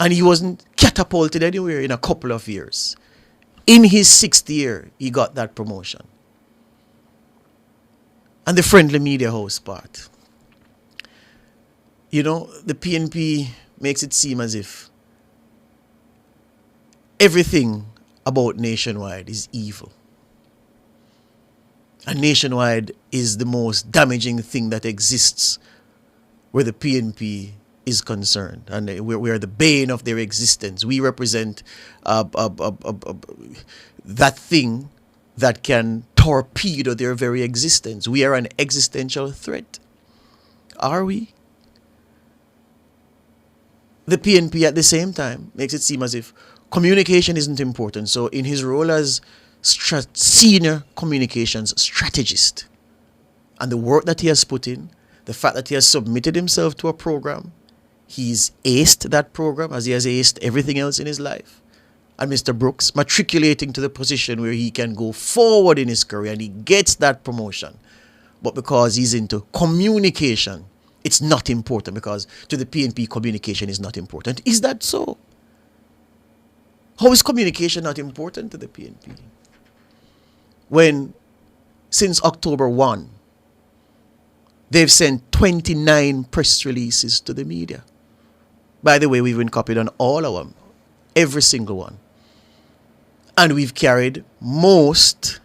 And he wasn't catapulted anywhere in a couple of years. In his 6th year, he got that promotion. And the friendly media house part. You know, the PNP makes it seem as if everything about Nationwide is evil. And Nationwide is the most damaging thing that exists where the PNP is concerned, and we're the bane of their existence. We represent that thing that can torpedo their very existence. We are an existential threat. Are we? The PNP at the same time makes it seem as if communication isn't important. So in his role as senior communications strategist, and the work that he has put in, the fact that he has submitted himself to a program, he's aced that program as he has aced everything else in his life. And Mr. Brooks matriculating to the position where he can go forward in his career and he gets that promotion. But because he's into communication, it's not important, because to the PNP, communication is not important. Is that so? How is communication not important to the PNP? When, since October 1, they've sent 29 press releases to the media. By the way, we've been copied on all of them, every single one. And we've carried most,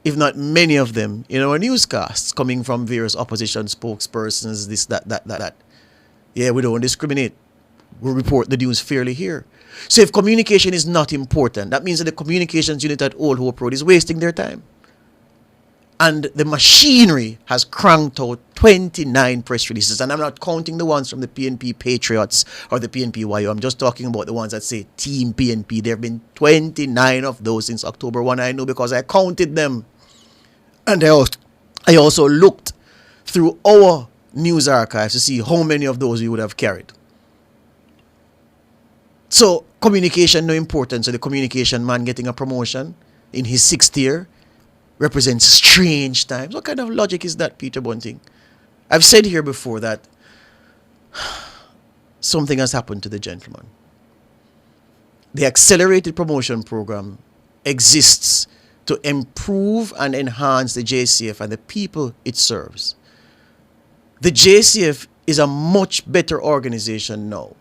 if not many of them, in our newscasts, coming from various opposition spokespersons, this, that. Yeah, we don't discriminate. We report the news fairly here. So if communication is not important, that means that the communications unit at Old Hope Road is wasting their time. And the machinery has cranked out 29 press releases. And I'm not counting the ones from the PNP Patriots or the PNP YO. I'm just talking about the ones that say Team PNP. There have been 29 of those since October 1. I know because I counted them. And I also looked through our news archives to see how many of those we would have carried. So communication, no importance. So the communication man getting a promotion in his 6th year represents strange times. What kind of logic is that, Peter Bunting? I've said here before that something has happened to the gentleman. The accelerated promotion program exists to improve and enhance the JCF and the people it serves. The JCF is a much better organization now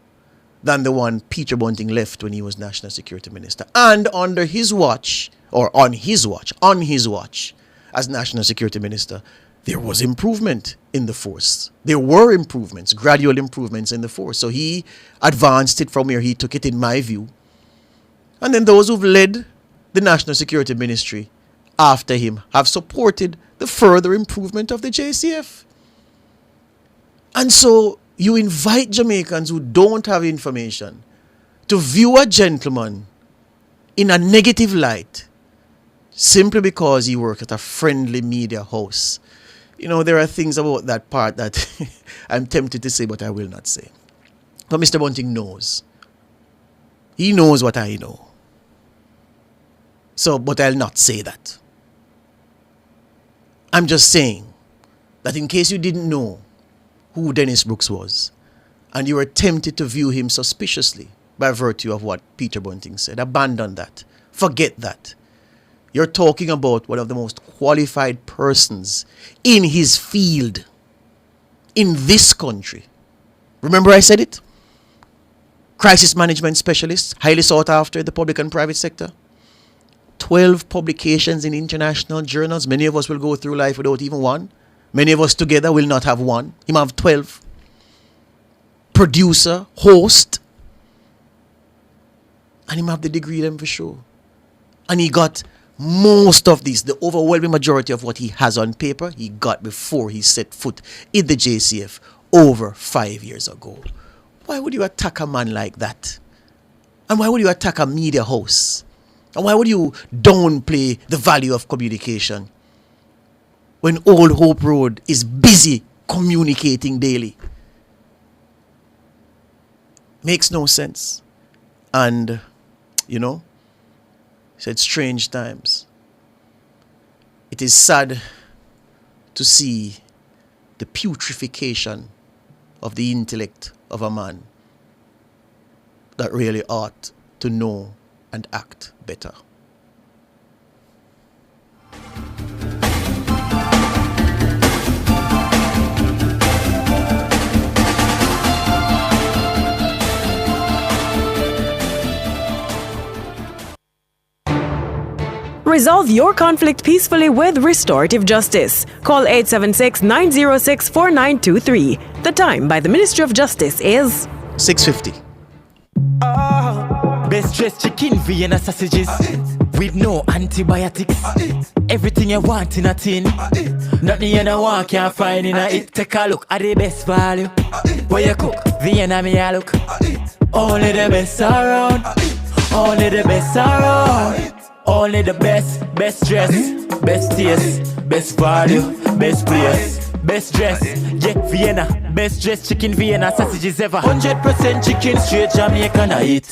than the one Peter Bunting left when he was National Security Minister. And under his watch, or on his watch, as National Security Minister, there was improvement in the force. There were improvements, gradual improvements in the force. So he advanced it from where he took it, in my view. And then those who've led the National Security Ministry after him have supported the further improvement of the JCF. And so you invite Jamaicans who don't have information to view a gentleman in a negative light simply because he works at a friendly media house. You know, there are things about that part that I'm tempted to say, but I will not say. But Mr. Bunting knows. He knows what I know. So, but I'll not say that. I'm just saying that in case you didn't know who Dennis Brooks was, and you were tempted to view him suspiciously by virtue of what Peter Bunting said, abandon that. Forget that. You're talking about one of the most qualified persons in his field in this country. Remember I said it? Crisis management specialist, highly sought after in the public and private sector. 12 publications in international journals. Many of us will go through life without even one. Many of us together will not have one. Him have 12. Producer, host. And him have the degree them for sure. And he got most of these, the overwhelming majority of what he has on paper, he got before he set foot in the JCF over 5 years ago. Why would you attack a man like that? And why would you attack a media house? And why would you downplay the value of communication when Old Hope Road is busy communicating daily? Makes no sense. And, you know, said strange times. It is sad to see the putrefaction of the intellect of a man that really ought to know and act better. Resolve your conflict peacefully with restorative justice. Call 876-906-4923. The time by the Ministry of Justice is 6:50. Best dressed chicken Vienna sausages with no antibiotics. Everything you want in a tin. Nothing you don't want can't find in a it. Take a look at the best value. Where you cook Vienna me a look. Only the best around. Only the best around. Only the best dress, best taste, best value, best place, best dress. Yeah, Vienna, best dressed chicken Vienna sausages ever. 100% chicken straight Jamaican I eat.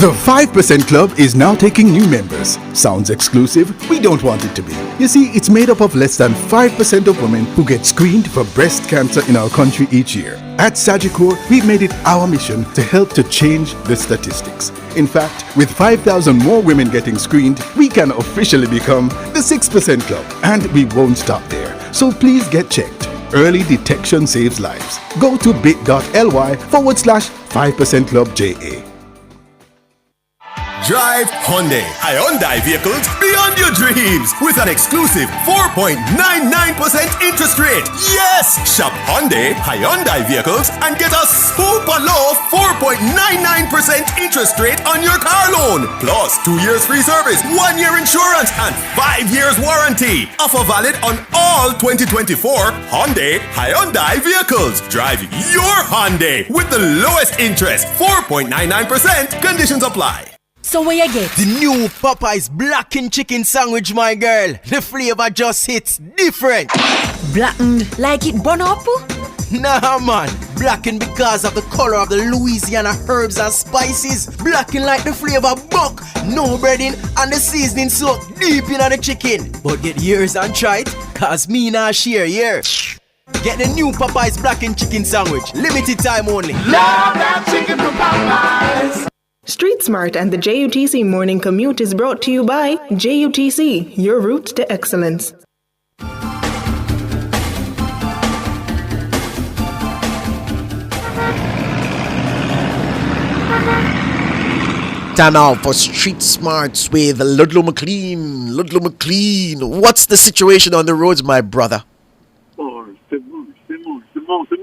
The 5% Club is now taking new members. Sounds exclusive? We don't want it to be. You see, it's made up of less than 5% of women who get screened for breast cancer in our country each year. At Sagicor, we've made it our mission to help to change the statistics. In fact, with 5,000 more women getting screened, we can officially become the 6% Club. And we won't stop there. So please get checked. Early detection saves lives. Go to bit.ly/5% Club JA. Drive Hyundai. Hyundai vehicles beyond your dreams with an exclusive 4.99% interest rate. Yes! Shop Hyundai vehicles and get a super low 4.99% interest rate on your car loan. Plus 2 years free service, 1 year insurance, and 5 years warranty. Offer valid on all 2024 Hyundai vehicles. Drive your Hyundai with the lowest interest, 4.99%. Conditions apply. So where you get? The new Popeye's blackened chicken sandwich, my girl. The flavor just hits different. blackened like it burn up? Nah, man. Blackened because of the color of the Louisiana herbs and spices. Blackened like the flavor buck. No breading and the seasoning soaked deep in the chicken. But get yours and try it, cause me nah share here. Get the new Popeye's blackened chicken sandwich. Limited time only. Love that chicken from Popeyes. Street Smart and the JUTC Morning Commute is brought to you by JUTC, your route to excellence. Time out for Street Smarts with Ludlow McLean. Ludlow McLean, what's the situation on the roads, my brother?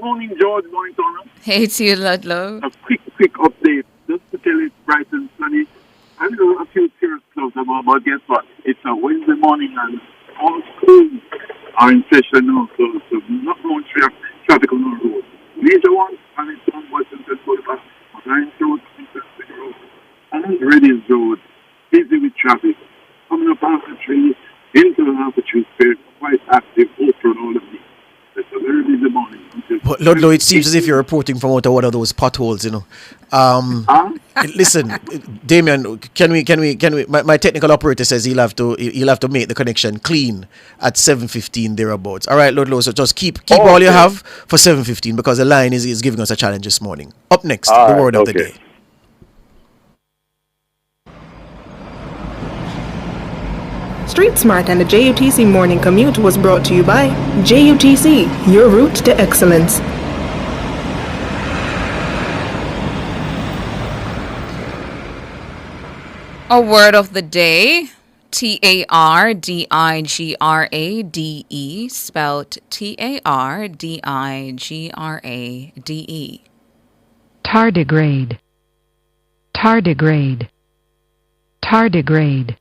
morning, George. Morning, Tona. Hey to you, Ludlow. A quick update. Just to tell you, it's bright and sunny. I know a few serious clouds about, but guess what? It's a Wednesday morning and all schools are in session now, so not much traffic on the road. Major ones, and it's on Western Central Park, Line Road, Road, and Reddings Road, busy with traffic. Coming up after 3, into after 3 Spirit, quite active, open all of these. It's a very busy morning. But Ludlow, it seems as if you're reporting from out of one of those potholes, you know. Listen, Damien, can we? My technical operator says he'll have to make the connection clean at 7:15 thereabouts. All right, Ludlow. So just keep all you have for 7:15 because the line is giving us a challenge this morning. Up next, the word of the day. Street Smart and the JUTC Morning Commute was brought to you by JUTC, your route to excellence. A word of the day, tardigrade, spelled tardigrade. Tardigrade. Tardigrade. Tardigrade.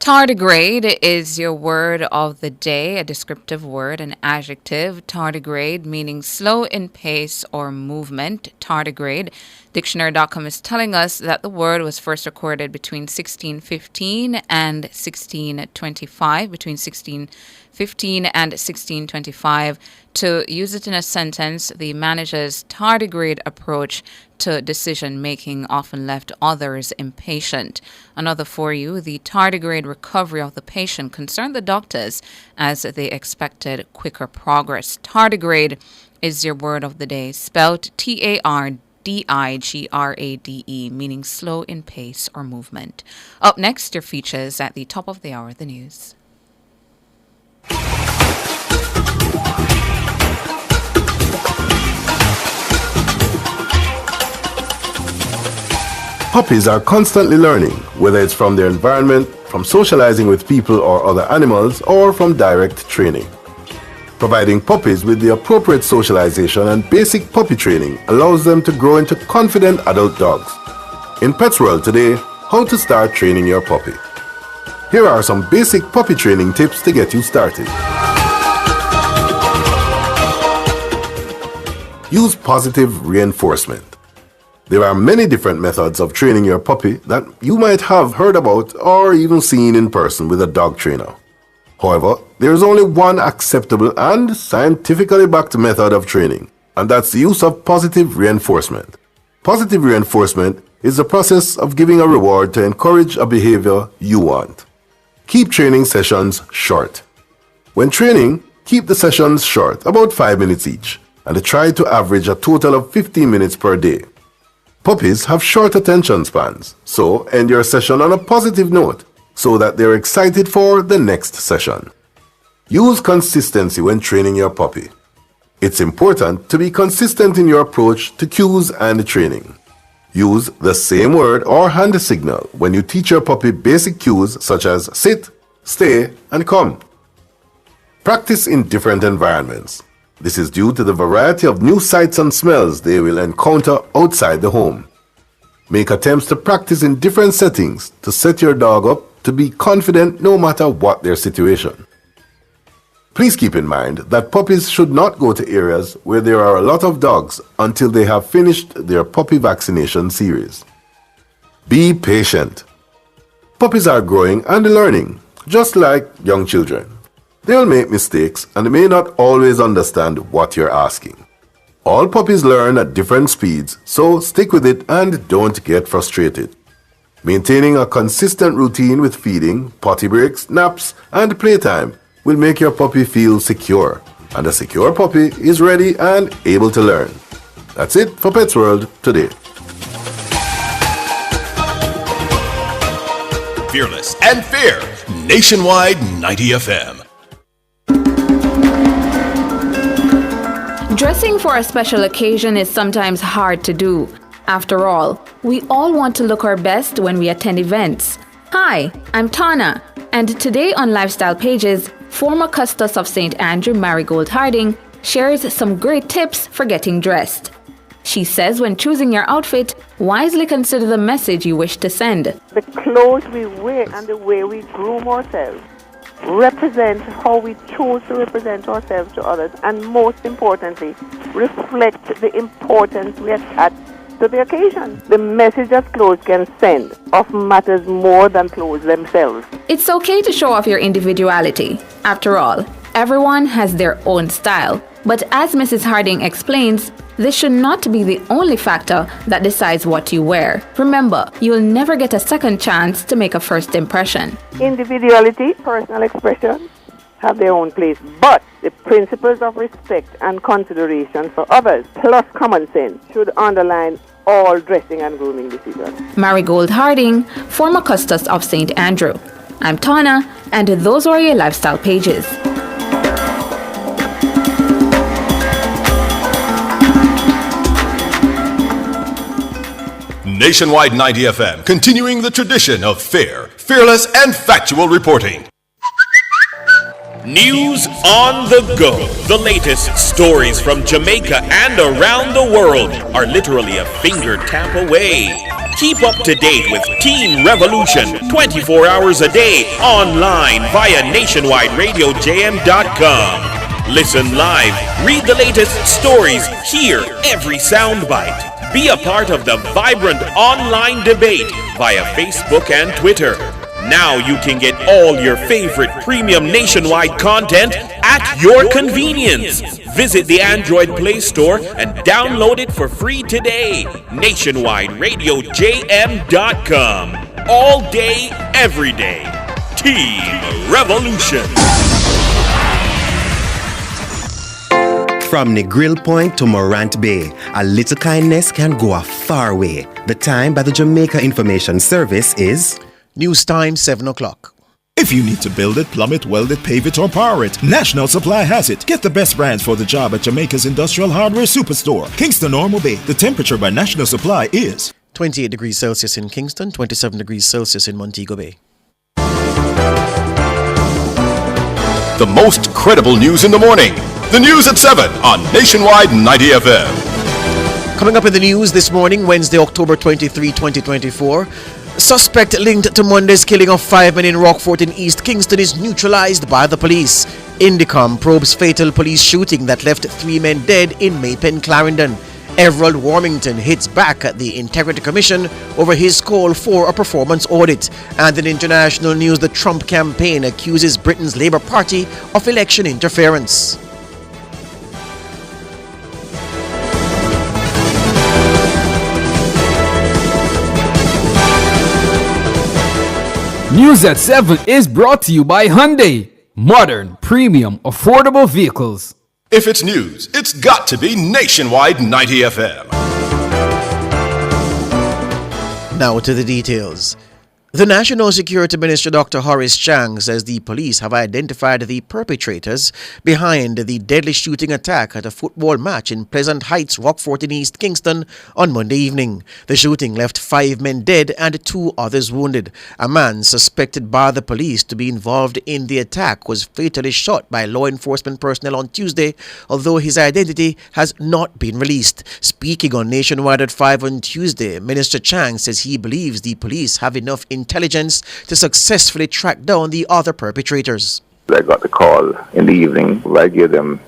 Tardigrade is your word of the day, a descriptive word, an adjective. Tardigrade meaning slow in pace or movement. Tardigrade. Dictionary.com is telling us that the word was first recorded between 1615 and 1625, between 1615 and 1625. To use it in a sentence, the manager's tardigrade approach to decision-making often left others impatient. Another for you, the tardigrade recovery of the patient concerned the doctors as they expected quicker progress. Tardigrade is your word of the day, spelled tardigrade, meaning slow in pace or movement. Up next, your features at the top of the hour, the news. Puppies are constantly learning, whether it's from their environment, from socializing with people or other animals, or from direct training. Providing puppies with the appropriate socialization and basic puppy training allows them to grow into confident adult dogs. In Pets World today, how to start training your puppy. Here are some basic puppy training tips to get you started. Use positive reinforcement. There are many different methods of training your puppy that you might have heard about or even seen in person with a dog trainer. However, there is only one acceptable and scientifically backed method of training, and that's the use of positive reinforcement. Positive reinforcement is the process of giving a reward to encourage a behavior you want. Keep training sessions short. When training, keep the sessions short, about 5 minutes each, and try to average a total of 15 minutes per day. Puppies have short attention spans, so end your session on a positive note so that they're excited for the next session. Use consistency when training your puppy. It's important to be consistent in your approach to cues and training. Use the same word or hand signal when you teach your puppy basic cues such as sit, stay, and come. Practice in different environments. This is due to the variety of new sights and smells they will encounter outside the home. Make attempts to practice in different settings to set your dog up to be confident no matter what their situation. Please keep in mind that puppies should not go to areas where there are a lot of dogs until they have finished their puppy vaccination series. Be patient. Puppies are growing and learning, just like young children. They'll make mistakes and they may not always understand what you're asking. All puppies learn at different speeds, so stick with it and don't get frustrated. Maintaining a consistent routine with feeding, potty breaks, naps, and playtime will make your puppy feel secure, and a secure puppy is ready and able to learn. That's it for Pets World today. Fearless and fair, nationwide 90 FM. Dressing for a special occasion is sometimes hard to do. After all, we all want to look our best when we attend events. Hi, I'm Tana, and today on Lifestyle Pages, former Custos of St. Andrew Marigold Harding shares some great tips for getting dressed. She says when choosing your outfit, wisely consider the message you wish to send. The clothes we wear and the way we groom ourselves represent how we choose to represent ourselves to others, and most importantly, reflect the importance we attach to the occasion. The message that clothes can send often matters more than clothes themselves. It's okay to show off your individuality. After all, everyone has their own style. But as Mrs. Harding explains, this should not be the only factor that decides what you wear. Remember, you will never get a second chance to make a first impression. Individuality, personal expression have their own place, but the principles of respect and consideration for others, plus common sense, should underline all dressing and grooming decisions. Marigold Harding, former Custos of St. Andrew. I'm Tana, and those are your lifestyle pages. Nationwide 90 FM, continuing the tradition of fair, fearless, and factual reporting. News on the go. The latest stories from Jamaica and around the world are literally a finger tap away. Keep up to date with Teen Revolution 24 hours a day online via nationwideradiojm.com. Listen live, read the latest stories, hear every soundbite. Be a part of the vibrant online debate via Facebook and Twitter. Now you can get all your favorite premium nationwide content at your convenience. Visit the Android Play Store and download it for free today. NationwideRadioJM.com. All day, every day. Team Revolution. From Negril Point to Morant Bay, a little kindness can go a far way. The time by the Jamaica Information Service is... News time, 7 o'clock. If you need to build it, plumb it, weld it, pave it, or power it, National Supply has it. Get the best brands for the job at Jamaica's Industrial Hardware Superstore, Kingston Normal Bay. The temperature by National Supply is 28 degrees Celsius in Kingston, 27 degrees Celsius in Montego Bay. The most credible news in the morning. The news at 7 on Nationwide 90 FM. Coming up in the news this morning, Wednesday, October 23, 2024. Suspect linked to Monday's killing of 5 men in Rockfort in East Kingston is neutralized by the police. INDCOM probes fatal police shooting that left 3 men dead in Maypen, Clarendon. Everald Warmington hits back at the Integrity Commission over his call for a performance audit. And in international news, the Trump campaign accuses Britain's Labour Party of election interference. News at 7 is brought to you by Hyundai. Modern, premium, affordable vehicles. If it's news, it's got to be Nationwide 90 FM. Now to the details. The National Security Minister Dr. Horace Chang says the police have identified the perpetrators behind the deadly shooting attack at a football match in Pleasant Heights, Rockfort in East Kingston on Monday evening. The shooting left 5 men dead and 2 others wounded. A man suspected by the police to be involved in the attack was fatally shot by law enforcement personnel on Tuesday, although his identity has not been released. Speaking on Nationwide at 5 on Tuesday, Minister Chang says he believes the police have enough intelligence to successfully track down the other perpetrators. I got the call in the evening. I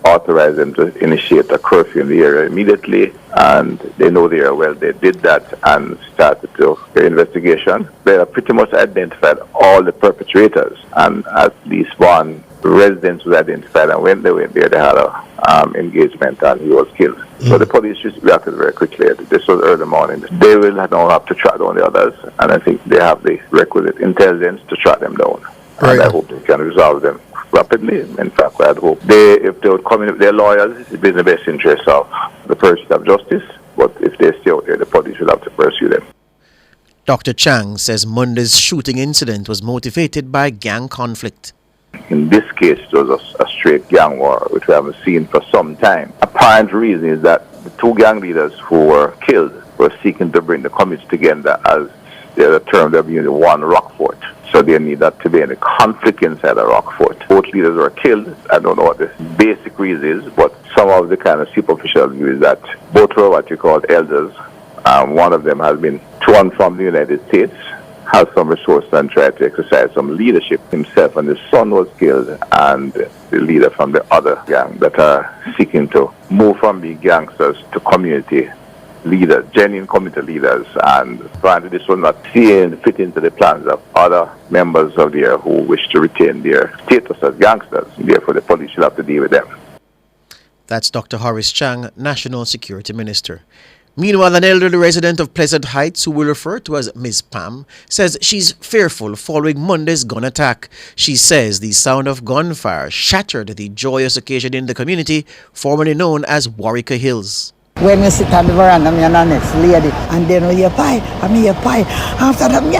authorized them to initiate a curfew in the area immediately, and they know the area well. They did that and started their investigation. They have pretty much identified all the perpetrators, and at least one resident was identified, and when they went there, they had a engagement, and he was killed. So the police just reacted very quickly. This was early morning. They will now have to track down the others, and I think they have the requisite intelligence to track them down. And I hope they can resolve them rapidly. In fact, I hope if they would come in with their lawyers, it would be in the best interest of the pursuit of justice. But if they stay out there, the police will have to pursue them. Dr. Chang says Monday's shooting incident was motivated by gang conflict. In this case, it was a straight gang war, which we haven't seen for some time. Apparent reason is that the 2 gang leaders who were killed were seeking to bring the community together, as the term they're using, one Rockfort. So there need not to be any conflict inside of Rockfort. Both leaders were killed. I don't know what the basic reason is, but some of the kind of superficial view is that both were what you call elders. One of them has been to and from the United States, has some resources and tried to exercise some leadership himself, and his son was killed, and the leader from the other gang that are seeking to move from being gangsters to community leaders, genuine community leaders, and apparently this will not fit into the plans of other members of there who wish to retain their status as gangsters. Therefore, the police should have to deal with them. That's Dr. Horace Chang, National Security Minister. Meanwhile, an elderly resident of Pleasant Heights, who we'll refer to as Ms. Pam, says she's fearful following Monday's gun attack. She says the sound of gunfire shattered the joyous occasion in the community, formerly known as Warwicker Hills. When we sit on the veranda, me and the next lady, and then we hear pie, and me hear pie. After that, me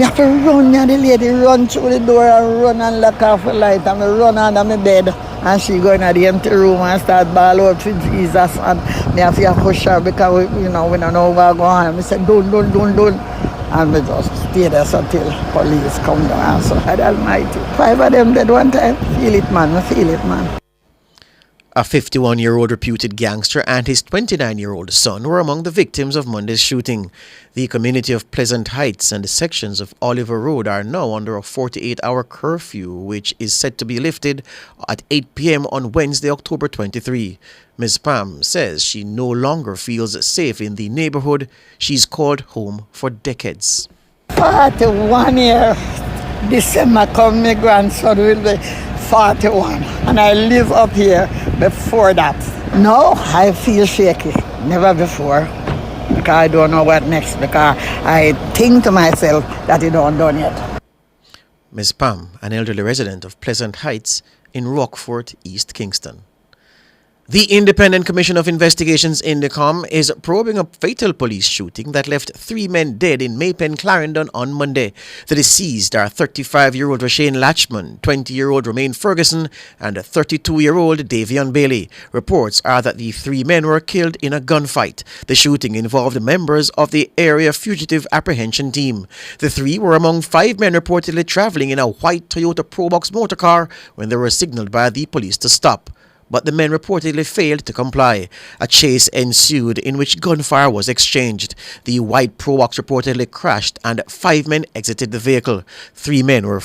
have to run, and the lady run through the door and run and lock off the light, and me run under my bed. And she go in the empty room and start bawl out for Jesus, and me have to push her because we don't know what's going on. Me say, don't. And we just stay there until police come down. So, God Almighty. 5 of them dead one time. Feel it, man. A 51-year-old reputed gangster and his 29-year-old son were among the victims of Monday's shooting. The community of Pleasant Heights and the sections of Oliver Road are now under a 48-hour curfew, which is set to be lifted at 8 p.m. on Wednesday, October 23. Ms. Pam says she no longer feels safe in the neighborhood she's called home for decades. 41 years. December come, my grandson will be 41, and I live up here before that. No, I feel shaky. Never before. Because I don't know what next, because I think to myself that it don't done yet. Ms. Pam, an elderly resident of Pleasant Heights in Rockfort, East Kingston. The Independent Commission of Investigations, INDCOM, is probing a fatal police shooting that left 3 men dead in Maypen, Clarendon on Monday. The deceased are 35-year-old Rashane Latchman, 20-year-old Romaine Ferguson, and 32-year-old Davion Bailey. Reports are that the 3 men were killed in a gunfight. The shooting involved members of the area fugitive apprehension team. The 3 were among 5 men reportedly traveling in a white Toyota Probox motorcar when they were signaled by the police to stop. But the men reportedly failed to comply. A chase ensued in which gunfire was exchanged. The white Probox reportedly crashed and 5 men exited the vehicle. 3 men were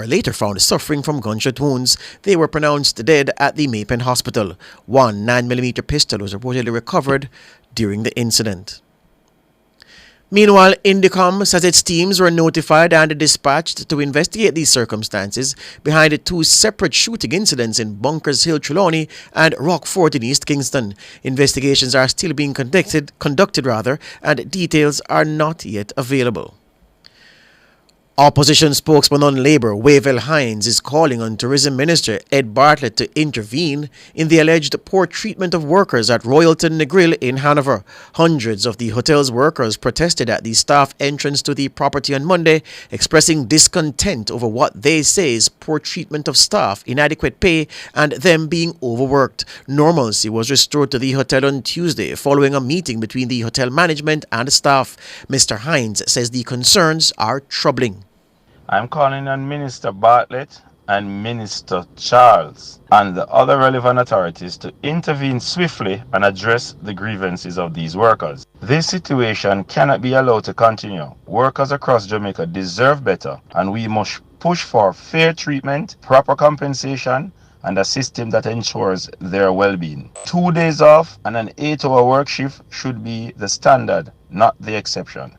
later found suffering from gunshot wounds. They were pronounced dead at the Maypen Hospital. 1 9mm pistol was reportedly recovered during the incident. Meanwhile, INDCOM says its teams were notified and dispatched to investigate these circumstances behind the 2 separate shooting incidents in Bunkers Hill, Trelawney and Rockfort in East Kingston. Investigations are still being conducted, and details are not yet available. Opposition spokesman on Labour, Wavell Hines, is calling on Tourism Minister Ed Bartlett to intervene in the alleged poor treatment of workers at Royalton Grill in Hanover. Hundreds of the hotel's workers protested at the staff entrance to the property on Monday, expressing discontent over what they say is poor treatment of staff, inadequate pay, and them being overworked. Normalcy was restored to the hotel on Tuesday following a meeting between the hotel management and staff. Mr. Hines says the concerns are troubling. I'm calling on Minister Bartlett and Minister Charles and the other relevant authorities to intervene swiftly and address the grievances of these workers. This situation cannot be allowed to continue. Workers across Jamaica deserve better, and we must push for fair treatment, proper compensation, and a system that ensures their well-being. 2 days off and an 8-hour work shift should be the standard, not the exception.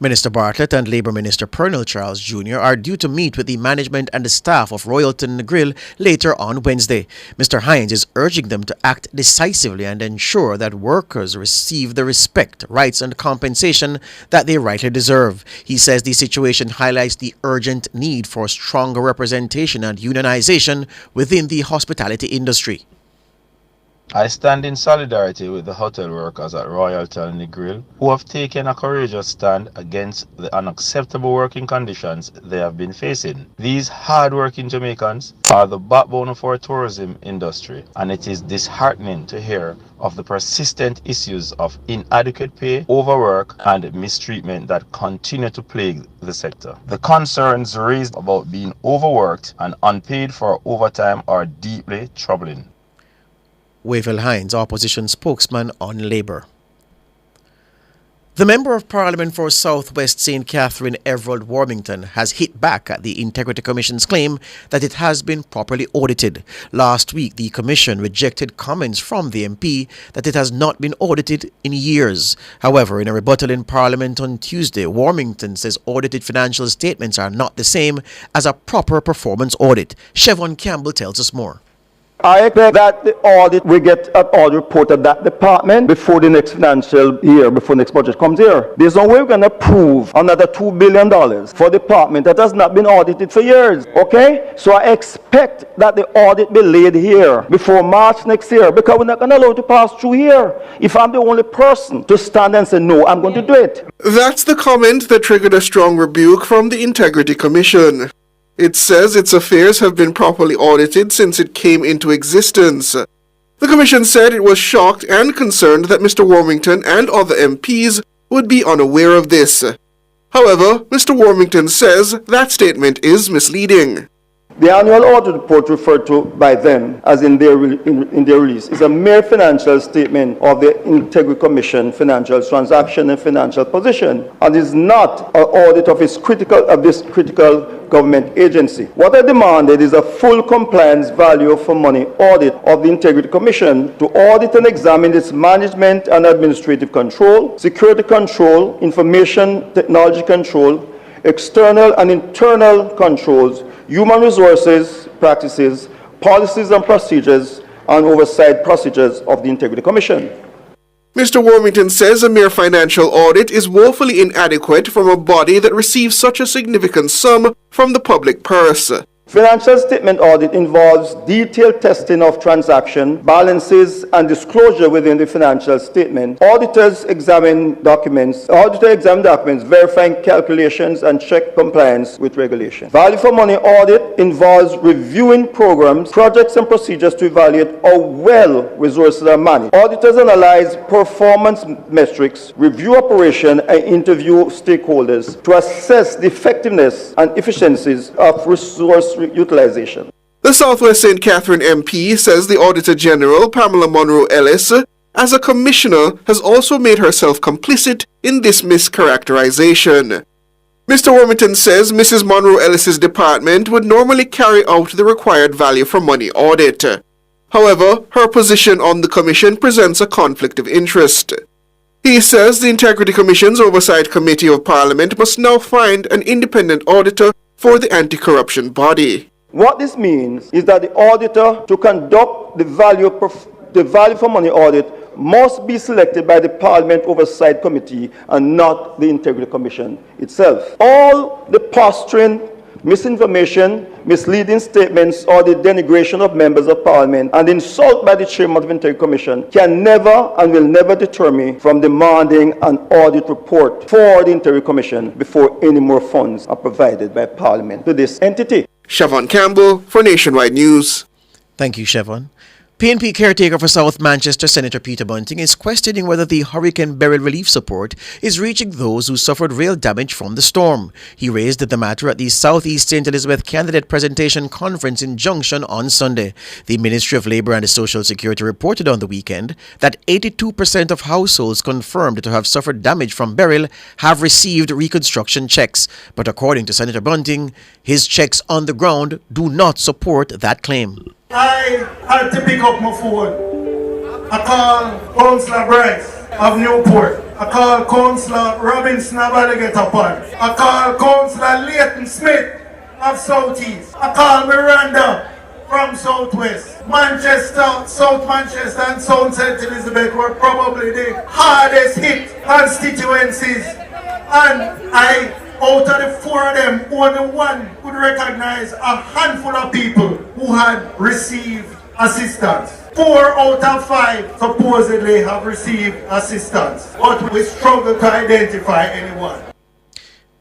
Minister Bartlett and Labour Minister Pernell Charles Jr. are due to meet with the management and the staff of Royalton Grill later on Wednesday. Mr. Hines is urging them to act decisively and ensure that workers receive the respect, rights and compensation that they rightly deserve. He says the situation highlights the urgent need for stronger representation and unionization within the hospitality industry. I stand in solidarity with the hotel workers at Royalton and the Grill who have taken a courageous stand against the unacceptable working conditions they have been facing. These hard-working Jamaicans are the backbone of our tourism industry, and it is disheartening to hear of the persistent issues of inadequate pay, overwork, and mistreatment that continue to plague the sector. The concerns raised about being overworked and unpaid for overtime are deeply troubling. Wavell Hines, opposition spokesman on Labour. The Member of Parliament for South West St. Catherine, Everald Warmington, has hit back at the Integrity Commission's claim that it has been properly audited. Last week, the Commission rejected comments from the MP that it has not been audited in years. However, in a rebuttal in Parliament on Tuesday, Warmington says audited financial statements are not the same as a proper performance audit. Siobhan Campbell tells us more. I expect that the audit will get an audit report of that department before the next financial year, before next budget comes here. There's no way we're going to approve another $2 billion for a department that has not been audited for years. Okay? So I expect that the audit be laid here before March next year, because we're not going to allow it to pass through here. If I'm the only person to stand and say, no, I'm going to do it. That's the comment that triggered a strong rebuke from the Integrity Commission. It says its affairs have been properly audited since it came into existence. The Commission said it was shocked and concerned that Mr. Warmington and other MPs would be unaware of this. However, Mr. Warmington says that statement is misleading. The annual audit report referred to by them as in their release is a mere financial statement of the Integrity Commission financial transaction and financial position, and is not an audit of this critical government agency. What I demanded is a full compliance value for money audit of the Integrity Commission to audit and examine its management and administrative control, security control, information technology control, external and internal controls, human resources practices, policies and procedures, and oversight procedures of the Integrity Commission. Mr. Warmington says a mere financial audit is woefully inadequate from a body that receives such a significant sum from the public purse. Financial statement audit involves detailed testing of transaction, balances, and disclosure within the financial statement. Auditors examine documents, verifying calculations, and check compliance with regulation. Value for money audit involves reviewing programs, projects, and procedures to evaluate how well resources are managed. Auditors analyze performance metrics, review operation, and interview stakeholders to assess the effectiveness and efficiencies of resource utilization. The Southwest St. Catherine MP says the Auditor General, Pamela Monroe Ellis, as a commissioner, has also made herself complicit in this mischaracterization. Mr. Warmington says Mrs. Monroe Ellis's department would normally carry out the required value for money audit. However, her position on the commission presents a conflict of interest. He says the Integrity Commission's Oversight Committee of Parliament must now find an independent auditor for the anti-corruption body. What this means is that the auditor to conduct the value for money audit must be selected by the Parliament Oversight Committee and not the Integrity Commission itself. All the posturing, misinformation, misleading statements, or the denigration of members of Parliament and insult by the Chairman of the Integrity Commission can never and will never deter me from demanding an audit report for the Integrity Commission before any more funds are provided by Parliament to this entity. Siobhan Campbell for Nationwide News. Thank you, Siobhan. PNP caretaker for South Manchester, Senator Peter Bunting, is questioning whether the Hurricane Beryl relief support is reaching those who suffered real damage from the storm. He raised the matter at the Southeast St. Elizabeth Candidate Presentation Conference in Junction on Sunday. The Ministry of Labour and Social Security reported on the weekend that 82% of households confirmed to have suffered damage from Beryl have received reconstruction checks. But according to Senator Bunting, his checks on the ground do not support that claim. I had to pick up my phone. I called Councillor Bryce of Newport. I called Councillor Robinson of Alligator Pond. I called Councillor Leighton Smith of Southeast. I called Miranda from Southwest. Manchester, South Manchester and South St. Elizabeth were probably the hardest hit constituencies. And out of the four of them, only one could recognize a handful of people who had received assistance. 4 out of 5 supposedly have received assistance, but we struggle to identify anyone.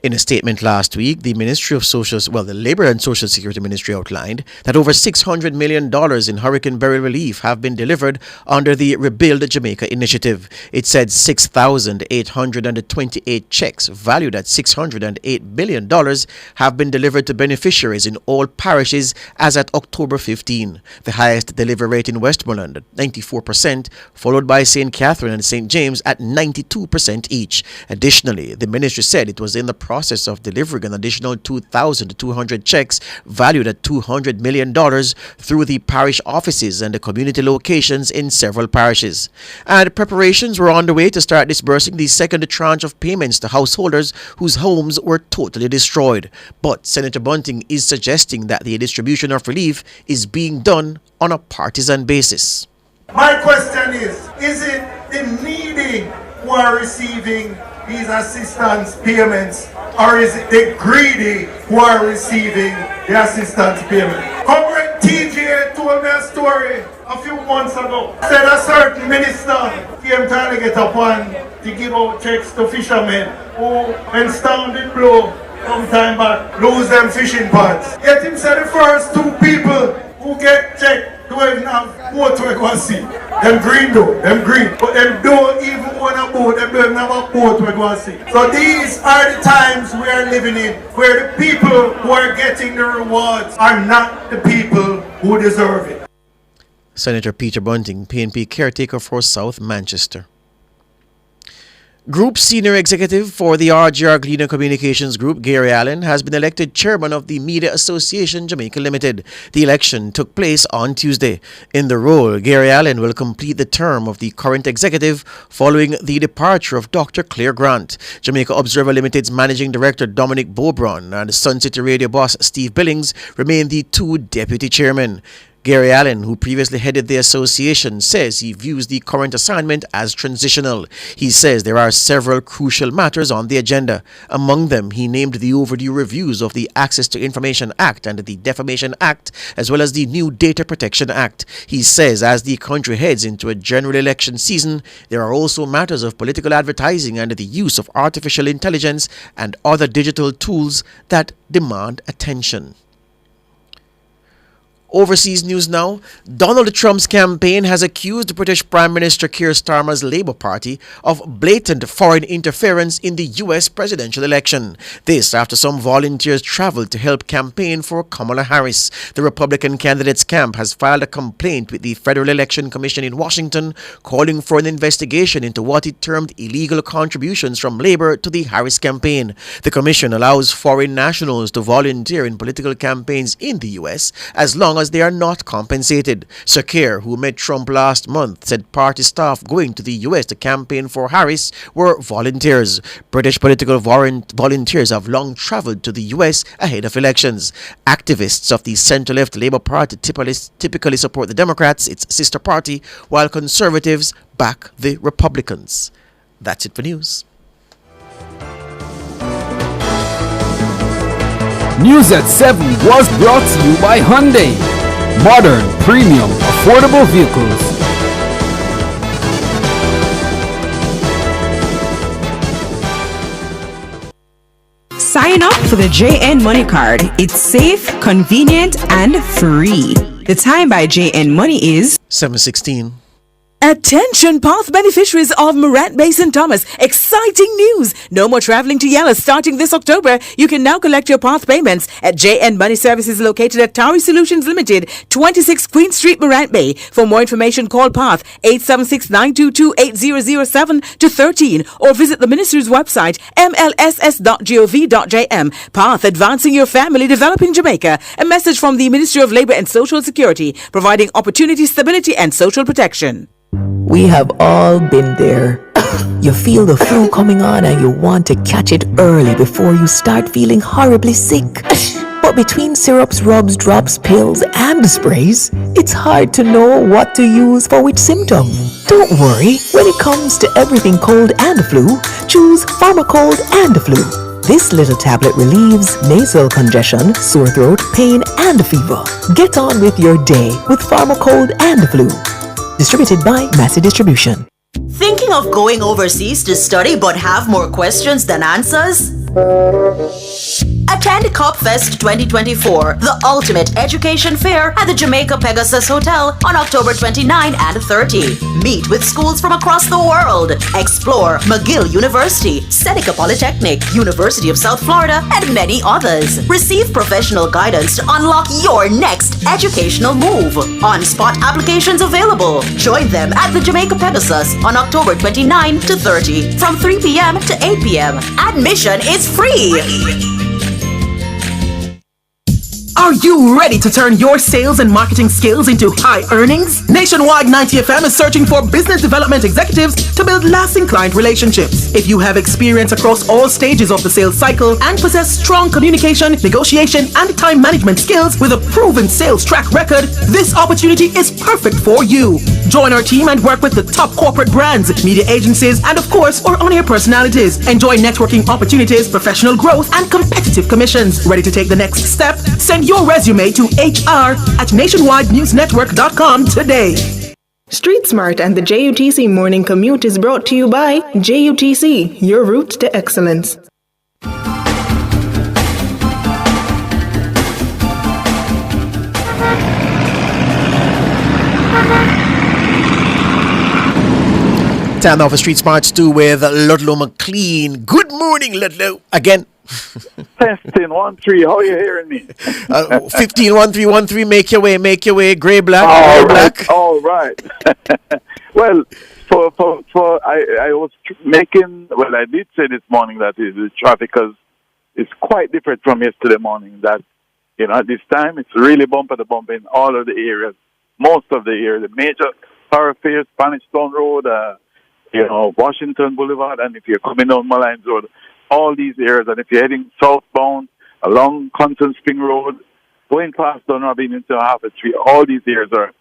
In a statement last week, the Labor and Social Security Ministry outlined that over $600 million in hurricane burial relief have been delivered under the Rebuild Jamaica initiative. It said 6,828 checks valued at $608 billion have been delivered to beneficiaries in all parishes as at October 15, the highest delivery rate in Westmoreland at 94%, followed by St. Catherine and St. James at 92% each. Additionally, the ministry said it was in the process of delivering an additional 2,200 checks valued at $200 million through the parish offices and the community locations in several parishes. And preparations were underway to start disbursing the second tranche of payments to householders whose homes were totally destroyed. But Senator Bunting is suggesting that the distribution of relief is being done on a partisan basis. My question is it the needy who are receiving these assistance payments, or is it the greedy who are receiving the assistance payment? Comrade TJ told me a story a few months ago. Said a certain minister came trying to get upon to give out checks to fishermen who, when storm did blow, some time back, lose them fishing pots. Yet him said the first 2 people who get checked don't even have boat to go and see. Them green though, them green. But them don't even own a boat, them don't even have a boat to go and see. So these are the times we are living in, where the people who are getting the rewards are not the people who deserve it. Senator Peter Bunting, PNP caretaker for South Manchester. Group Senior Executive for the RGR Gleaner Communications Group, Gary Allen, has been elected Chairman of the Media Association Jamaica Limited. The election took place on Tuesday. In the role, Gary Allen will complete the term of the current executive following the departure of Dr. Claire Grant. Jamaica Observer Limited's Managing Director Dominic Bobron and Sun City Radio boss Steve Billings remain the 2 deputy chairmen. Gary Allen, who previously headed the association, says he views the current assignment as transitional. He says there are several crucial matters on the agenda. Among them, he named the overdue reviews of the Access to Information Act and the Defamation Act, as well as the new Data Protection Act. He says as the country heads into a general election season, there are also matters of political advertising and the use of artificial intelligence and other digital tools that demand attention. Overseas news now. Donald Trump's campaign has accused British Prime Minister Keir Starmer's Labour Party of blatant foreign interference in the US presidential election. This after some volunteers traveled to help campaign for Kamala Harris. The Republican candidate's camp has filed a complaint with the Federal Election Commission in Washington, calling for an investigation into what it termed illegal contributions from Labour to the Harris campaign. The commission allows foreign nationals to volunteer in political campaigns in the US as long as they are not compensated. Sir Keir, who met Trump last month, said party staff going to the US to campaign for Harris were volunteers. British political volunteers have long travelled to the US ahead of elections. Activists of the centre-left Labour Party typically support the Democrats, its sister party, while Conservatives back the Republicans. That's it for news. News at 7 was brought to you by Hyundai. Modern, premium, affordable vehicles. Sign up for the JN Money Card. It's safe, convenient, and free. The time by JN Money is 7:16. Attention Path beneficiaries of Morant Bay St. Thomas. Exciting news! No more traveling to Yellow. Starting this October, you can now collect your Path payments at JN Money Services located at Tower Solutions Limited, 26 Queen Street, Morant Bay. For more information, call Path 876-922-8007 to 13 or visit the Ministry's website mlss.gov.jm. Path, advancing your family, developing Jamaica. A message from the Ministry of Labour and Social Security, providing opportunity, stability and social protection. We have all been there. You feel the flu coming on and you want to catch it early before you start feeling horribly sick. But between syrups, rubs, drops, pills, and sprays, it's hard to know what to use for which symptom. Don't worry, when it comes to everything cold and flu, choose Pharmacold and Flu. This little tablet relieves nasal congestion, sore throat, pain, and fever. Get on with your day with Pharmacold and Flu. Distributed by Massey Distribution. Thinking of going overseas to study but have more questions than answers? Attend COPFest 2024, the ultimate education fair at the Jamaica Pegasus Hotel on October 29 and 30. Meet with schools from across the world. Explore McGill University, Seneca Polytechnic, University of South Florida, and many others. Receive professional guidance to unlock your next educational move. On-spot applications available. Join them at the Jamaica Pegasus on October 29 to 30 from 3 p.m. to 8 p.m. Admission is free. Are you ready to turn your sales and marketing skills into high earnings? Nationwide 90FM is searching for business development executives to build lasting client relationships. If you have experience across all stages of the sales cycle and possess strong communication, negotiation, and time management skills with a proven sales track record, this opportunity is perfect for you. Join our team and work with the top corporate brands, media agencies, and of course, our on-air personalities. Enjoy networking opportunities, professional growth, and competitive commissions. Ready to take the next step? Send your resume to hr@nationwidenewsnetwork.com today. Street Smart and the JUTC Morning Commute is brought to you by JUTC, your route to excellence. Time now for Street Smarts 2 with Ludlow McLean. Good morning, Ludlow. Again. Testing 1-3. How are you hearing me? 15-1-3-1-3. Make your way. Gray black. All right. Well, I was making. Well, I did say this morning that the traffic is quite different from yesterday morning. That at this time it's really bumper to bumper in all of the areas, most of the areas, the major thoroughfares, Spanish Town Road, Washington Boulevard, and if you're coming down Malines Road, all these areas. And if you're heading southbound along Constant Spring Road, going past Dunrobin into Harvard-Tree, all these areas are.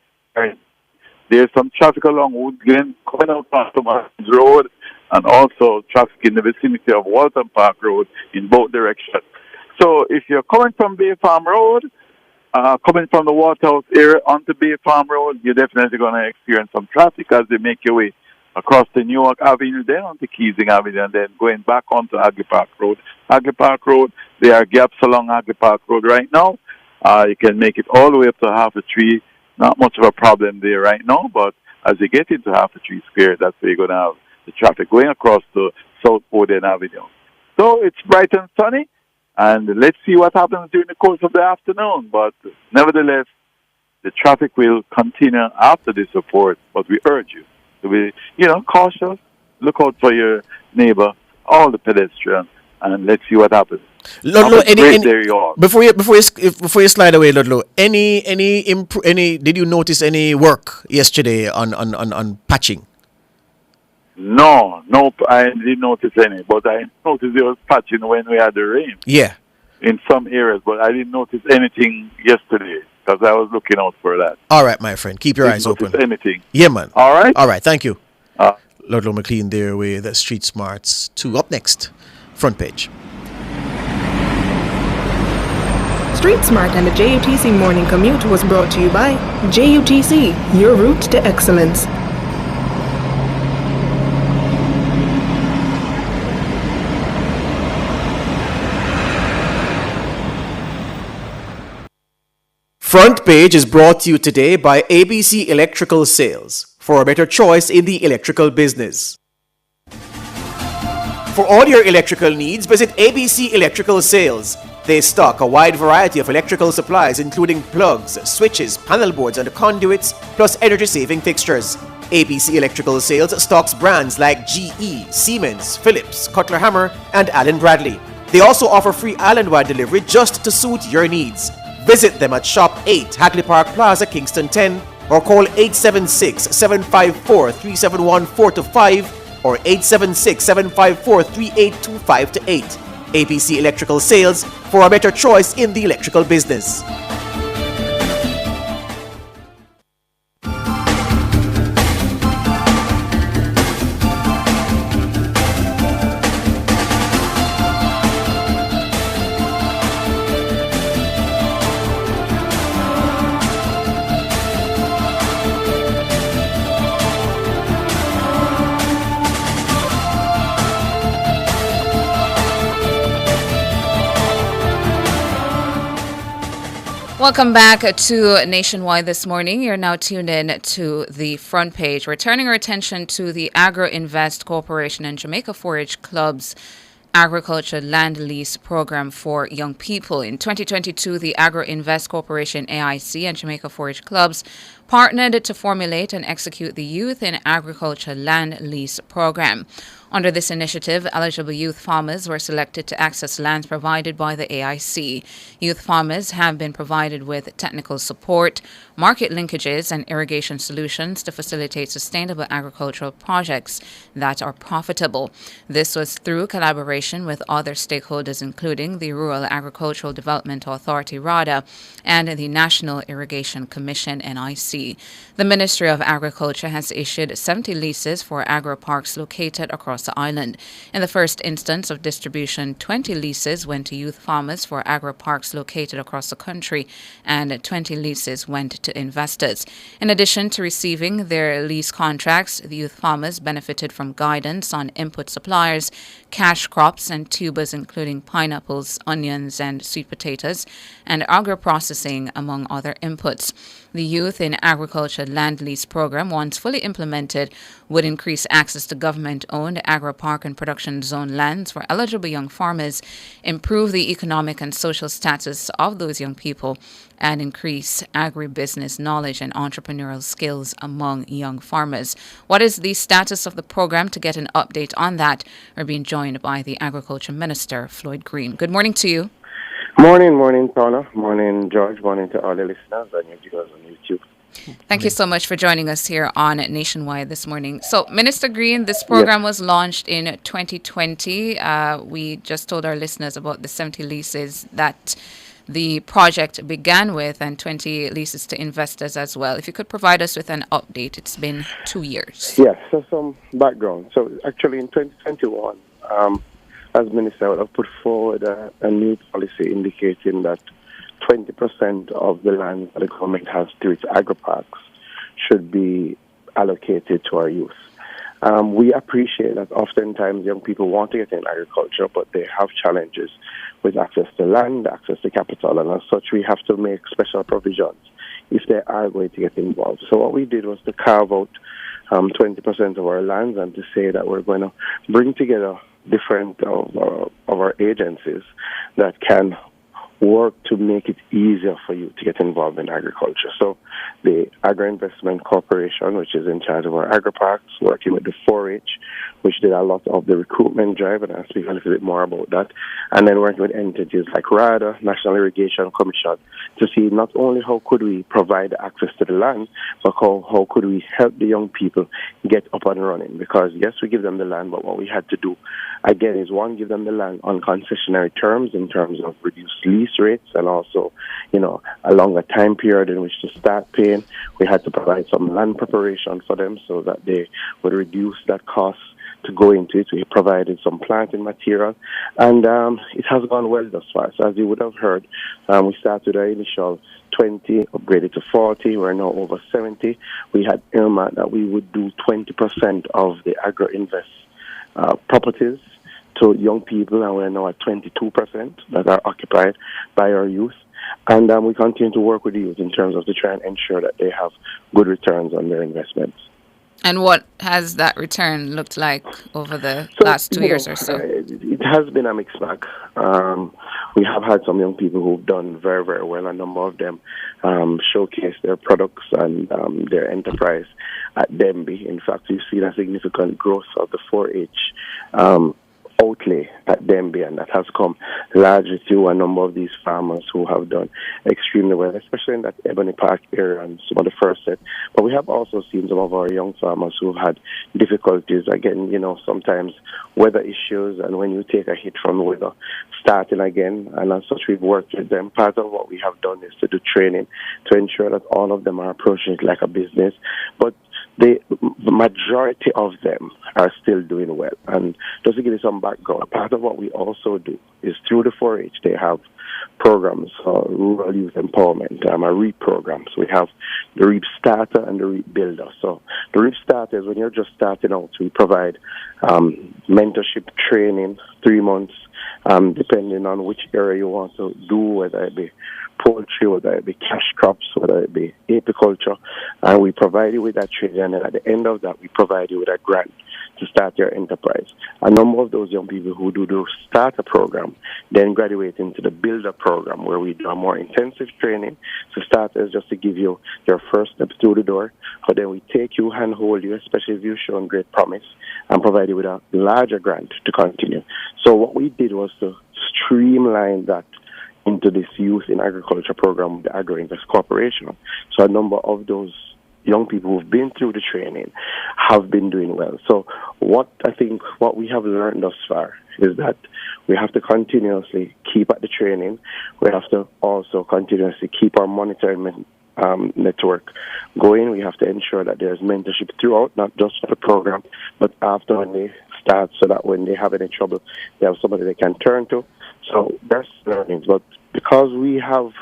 There's some traffic along Wood Glen coming out past Malines Road, and also traffic in the vicinity of Walton Park Road in both directions. So if you're coming from Bay Farm Road, coming from the Waterhouse area onto Bay Farm Road, you're definitely going to experience some traffic as they make your way across the Newark Avenue, then onto Keysing Avenue, and then going back onto Hagley Park Road. Hagley Park Road, there are gaps along Hagley Park Road right now. You can make it all the way up to Harvard-Tree. Not much of a problem there right now, but as you get into Harvard-Tree Square, that's where you're going to have the traffic going across to South Borden Avenue. So it's bright and sunny, and let's see what happens during the course of the afternoon. But nevertheless, the traffic will continue after this report, but we urge you to be, cautious, look out for your neighbor, all the pedestrians, and let's see what happens. Ludlow, before you slide away, Ludlow, did you notice any work yesterday on patching? No, I didn't notice any, but I noticed there was patching when we had the rain. Yeah. In some areas, but I didn't notice anything yesterday because I was looking out for that. All right, my friend, keep your eyes open. Anything? Yeah, man. All right, thank you. Ludlow McLean there with the Street Smarts 2. Up next, front page. Street Smart and the JUTC Morning Commute was brought to you by JUTC, your route to excellence. Front page is brought to you today by ABC Electrical Sales, for a better choice in the electrical business. For all your electrical needs, visit ABC Electrical Sales. They stock a wide variety of electrical supplies including plugs, switches, panel boards and conduits, plus energy-saving fixtures. ABC Electrical Sales stocks brands like GE, Siemens, Philips, Cutler Hammer and Allen Bradley. They also offer free island-wide delivery just to suit your needs. Visit them at Shop 8, Hagley Park Plaza, Kingston 10, or call 876-754-3714-5 or 876-754-3825-8. ABC Electrical Sales, for a better choice in the electrical business. Welcome back to Nationwide this morning. You're now tuned in to the front page. We're turning our attention to the Agro Invest Corporation and Jamaica Forage Club's agriculture land lease program for young people. In 2022, the Agro Invest Corporation AIC and Jamaica Forage Clubs partnered to formulate and execute the Youth in Agriculture Land Lease program. Under this initiative, eligible youth farmers were selected to access lands provided by the AIC. Youth farmers have been provided with technical support, market linkages, and irrigation solutions to facilitate sustainable agricultural projects that are profitable. This was through collaboration with other stakeholders, including the Rural Agricultural Development Authority, RADA, and the National Irrigation Commission, NIC. The Ministry of Agriculture has issued 70 leases for agro-parks located across the island. In the first instance of distribution, 20 leases went to youth farmers for agro-parks located across the country, and 20 leases went to investors. In addition to receiving their lease contracts, the youth farmers benefited from guidance on input suppliers, cash crops and tubers including pineapples, onions and sweet potatoes, and agro-processing, among other inputs. The Youth in Agriculture Land Lease program, once fully implemented, would increase access to government-owned agro-park and production zone lands for eligible young farmers, improve the economic and social status of those young people, and increase agribusiness knowledge and entrepreneurial skills among young farmers. What is the status of the program? To get an update on that, we're being joined by the Agriculture Minister, Floyd Green. Good morning to you. Morning, Paula. Morning, George. Morning to all the listeners and your viewers on YouTube. Thank you so much for joining us here on Nationwide this morning. So, Minister Green, this program was launched in 2020. We just told our listeners about the 70 leases that the project began with and 20 leases to investors as well. If you could provide us with an update, it's been 2 years. Yes, so some background. So actually in 2021, as Minister, I would have put forward a new policy indicating that 20% of the land that the government has through its agri-parks should be allocated to our youth. We appreciate that oftentimes young people want to get in agriculture, but they have challenges with access to land, access to capital, and as such we have to make special provisions if they are going to get involved. So what we did was to carve out 20% of our lands and to say that we're going to bring together different of our agencies that can work to make it easier for you to get involved in agriculture. So the Agro-Investment Corporation, which is in charge of our agri-parks, working with the 4-H, which did a lot of the recruitment drive, and I'll speak a little bit more about that, and then working with entities like RADA, National Irrigation Commission, to see not only how could we provide access to the land, but how could we help the young people get up and running. Because yes, we give them the land, but what we had to do, again, is one, give them the land on concessionary terms in terms of reduced lease rates and also, a longer time period in which to start paying. We had to provide some land preparation for them so that they would reduce that cost to go into it. We provided some planting material, and it has gone well thus far. So as you would have heard, we started our initial 20, upgraded to 40. We're now over 70. We had earmarked that we would do 20% of the agro-invest properties to young people, and we're now at 22% that are occupied by our youth. And we continue to work with the youth in terms of to try and ensure that they have good returns on their investments. And what has that return looked like over the last 2 years or so? It has been a mixed bag. We have had some young people who've done very, very well. A number of them showcase their products and their enterprise at Denby. In fact, we've seen a significant growth of the 4-H outlay at Denby, and that has come largely through a number of these farmers who have done extremely well, especially in that Ebony Park area and some of the first set. But we have also seen some of our young farmers who have had difficulties, again, sometimes weather issues, and when you take a hit from the weather, starting again, and as such we've worked with them. Part of what we have done is to do training to ensure that all of them are approaching it like a business, but the majority of them are still doing well. And just to give you some background, part of what we also do is through the 4-H, they have programs for rural youth empowerment, a REAP program. So we have the REAP Starter and the REAP Builder. So the REAP Starter is when you're just starting out, we provide mentorship training, 3 months, depending on which area you want to do, whether it be poultry, whether it be cash crops, whether it be apiculture, and we provide you with that training, and then at the end of that, we provide you with a grant to start your enterprise. A number of those young people who do the starter program then graduate into the builder program, where we do a more intensive training. So starters, just to give you your first step through the door, but then we take you, handhold you, especially if you've shown great promise, and provide you with a larger grant to continue. So what we did was to streamline that into this youth in agriculture program with the Agro Invest Corporation. So a number of those young people who've been through the training have been doing well. So what we have learned thus far is that we have to continuously keep at the training. We have to also continuously keep our monitoring network going. We have to ensure that there's mentorship throughout, not just for the program, but after when they start, so that when they have any trouble, they have somebody they can turn to. So there's learnings. But because we have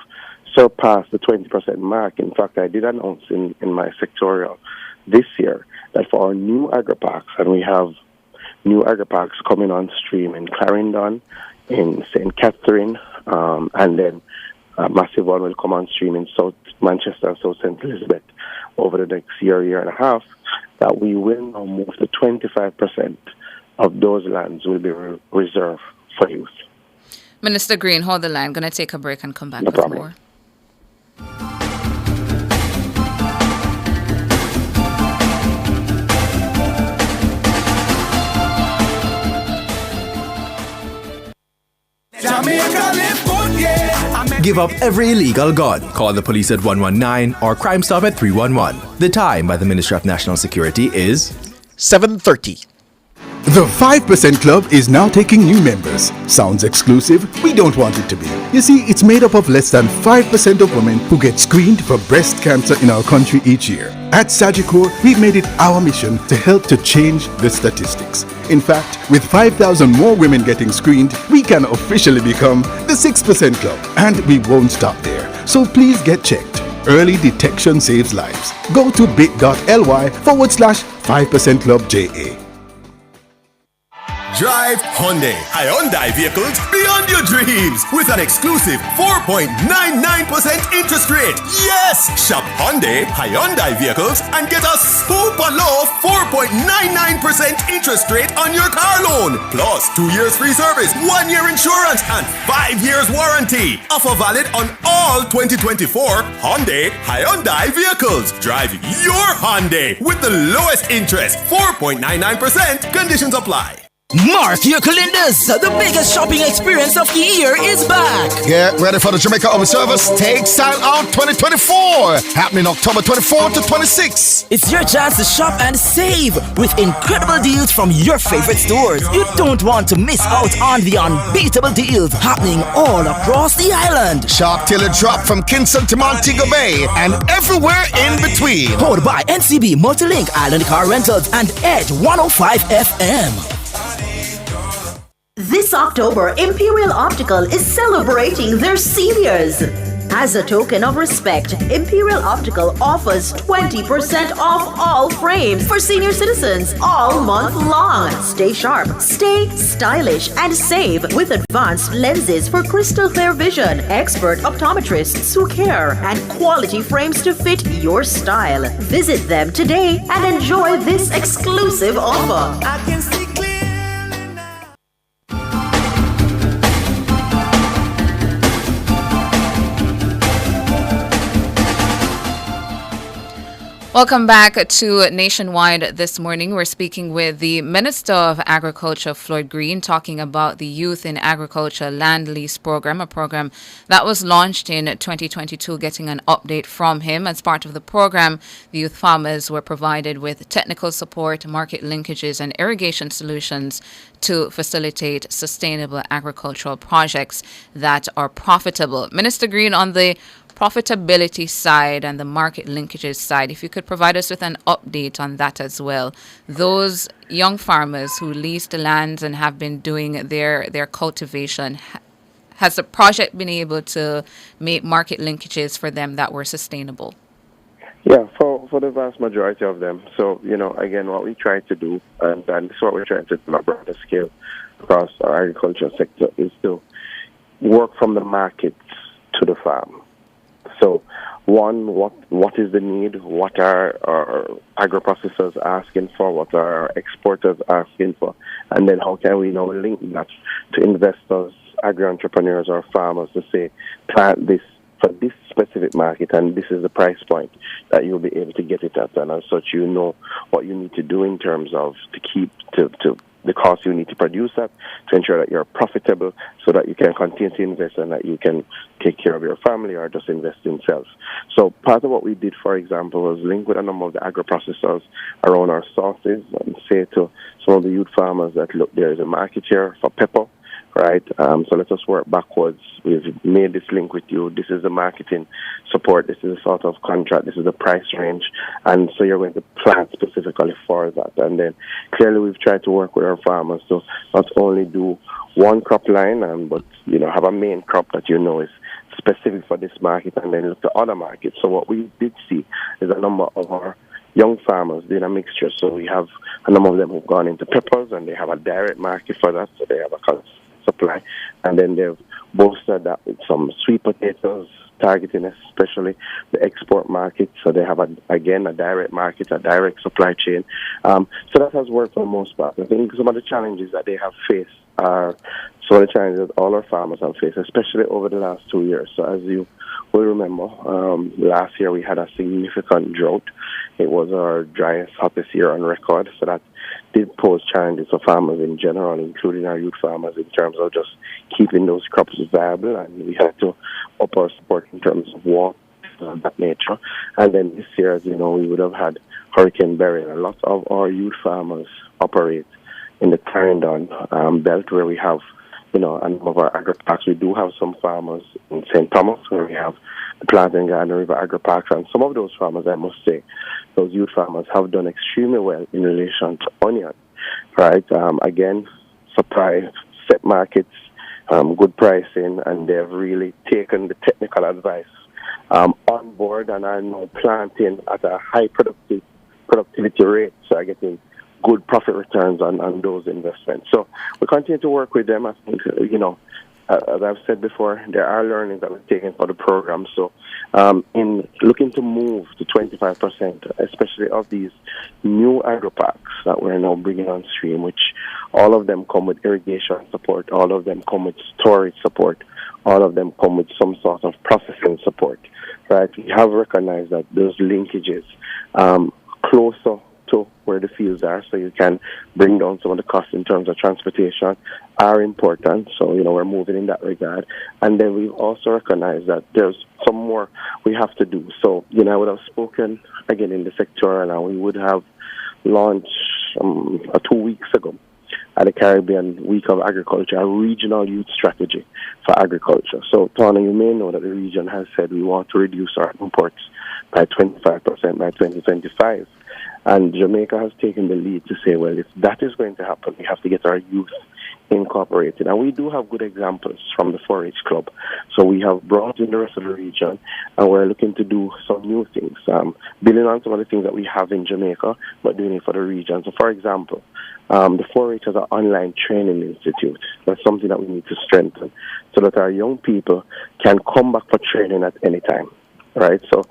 surpassed the 20% mark, in fact, I did announce in my sectorial this year that for our new agri-parks, and we have new agri-parks coming on stream in Clarendon, in St. Catherine, and then a massive one will come on stream in South Manchester and South St. Elizabeth over the next year and a half, that we will now move to 25% of those lands will be reserved for youth. Minister Green, hold the line. Going to take a break and come back No with problem. more. Give up every illegal gun. Call the police at 119 or Crime Stop at 311. The time by the Ministry of National Security is 7:30. The 5% Club is now taking new members. Sounds exclusive? We don't want it to be. You see, it's made up of less than 5% of women who get screened for breast cancer in our country each year. At Sagicor, we've made it our mission to help to change the statistics. In fact, with 5,000 more women getting screened, we can officially become the 6% Club. And we won't stop there. So please get checked. Early detection saves lives. Go to bit.ly/5% Club JA. Drive Hyundai vehicles beyond your dreams with an exclusive 4.99% interest rate. Yes! Shop Hyundai vehicles and get a super low 4.99% interest rate on your car loan. Plus 2 years free service, 1 year insurance, and 5 years warranty. Offer valid on all 2024 Hyundai vehicles. Drive your Hyundai with the lowest interest, 4.99%. Conditions apply. Mark your calendars! The biggest shopping experience of the year is back! Get ready for the Jamaica Open Service Take Style Out 2024, happening October 24 to 26. It's your chance to shop and save with incredible deals from your favorite stores. You don't want to miss out on the unbeatable deals happening all across the island. Shop till it drop from Kingston to Montego Bay and everywhere in between. Powered by NCB, Multilink, Island Car Rentals, and Edge 105 FM. This October, Imperial Optical is celebrating their seniors. As a token of respect, Imperial Optical offers 20% off all frames for senior citizens all month long. Stay sharp, stay stylish, and save with advanced lenses for crystal clear vision, expert optometrists who care, and quality frames to fit your style. Visit them today and enjoy this exclusive offer. I can see clearly. Welcome back to Nationwide this morning. We're speaking with the Minister of Agriculture, Floyd Green, talking about the Youth in Agriculture Land Lease Program, a program that was launched in 2022, getting an update from him. As part of the program, the youth farmers were provided with technical support, market linkages, and irrigation solutions to facilitate sustainable agricultural projects that are profitable. Minister Green, on the profitability side and the market linkages side, if you could provide us with an update on that as well. Those young farmers who lease the lands and have been doing their cultivation, has the project been able to make market linkages for them that were sustainable? Yeah, for the vast majority of them. So, again, what we try to do, and this is what we're trying to do on a broader scale, across our agriculture sector is to work from the markets to the farm. So, one, what is the need? What are our agro-processors asking for? What are our exporters asking for? And then how can we now link that to investors, agri-entrepreneurs, or farmers to say, plant this for this specific market, and this is the price point that you'll be able to get it at, and as such, you know what you need to do in terms of to keep to the cost you need to produce that to ensure that you're profitable, so that you can continue to invest and that you can take care of your family or just invest in self. So part of what we did, for example, was link with a number of the agro-processors around our sources and say to some of the youth farmers that, look, there is a market here for pepper, right? So let us work backwards. We've made this link with you. This is the marketing support. This is the sort of contract. This is the price range. And so you're going to plan specifically for that. And then clearly we've tried to work with our farmers to not only do one crop line, but, have a main crop that is specific for this market, and then look to other markets. So what we did see is a number of our young farmers doing a mixture. So we have a number of them who've gone into peppers, and they have a direct market for that. So they have a supply, and then they've bolstered that with some sweet potatoes, targeting especially the export market. So they have a direct market, a direct supply chain. So that has worked for the most part. I think some of the challenges that they have faced are some of the challenges that all our farmers have faced, especially over the last 2 years. So as you will remember, last year we had a significant drought. It was our driest, hottest year on record. So that did pose challenges for farmers in general, including our youth farmers, in terms of just keeping those crops viable. And we had to up our support in terms of water of that nature. And then this year, as you know, we would have had Hurricane Beryl. A lot of our youth farmers operate in the Clarendon belt, where we have, a number of our agri-parks. We do have some farmers in St. Thomas, where we have the Plantain Garden River agri-parks, and some of those farmers, I must say, those youth farmers have done extremely well in relation to onion, right? Again, supply, set markets, good pricing, and they've really taken the technical advice on board and are now planting at a high productivity rate, so are getting good profit returns on those investments. So we continue to work with them. I think, as I've said before, there are learnings that we're taking for the program. So in looking to move to 25%, especially of these new agri-parks that we're now bringing on stream, which all of them come with irrigation support, all of them come with storage support, all of them come with some sort of processing support, right? We have recognized that those linkages closer to where the fields are, so you can bring down some of the costs in terms of transportation, are important. So, we're moving in that regard. And then we've also recognized that there's some more we have to do. So, I would have spoken again in the sector, and we would have launched 2 weeks ago at the Caribbean Week of Agriculture, a regional youth strategy for agriculture. So, Tana, you may know that the region has said we want to reduce our imports by 25% by 2025. And Jamaica has taken the lead to say, well, if that is going to happen, we have to get our youth incorporated. And we do have good examples from the 4-H Club. So we have brought in the rest of the region, and we're looking to do some new things, building on some of the things that we have in Jamaica, but doing it for the region. So, for example, the 4-H has an online training institute. That's something that we need to strengthen so that our young people can come back for training at any time, right? So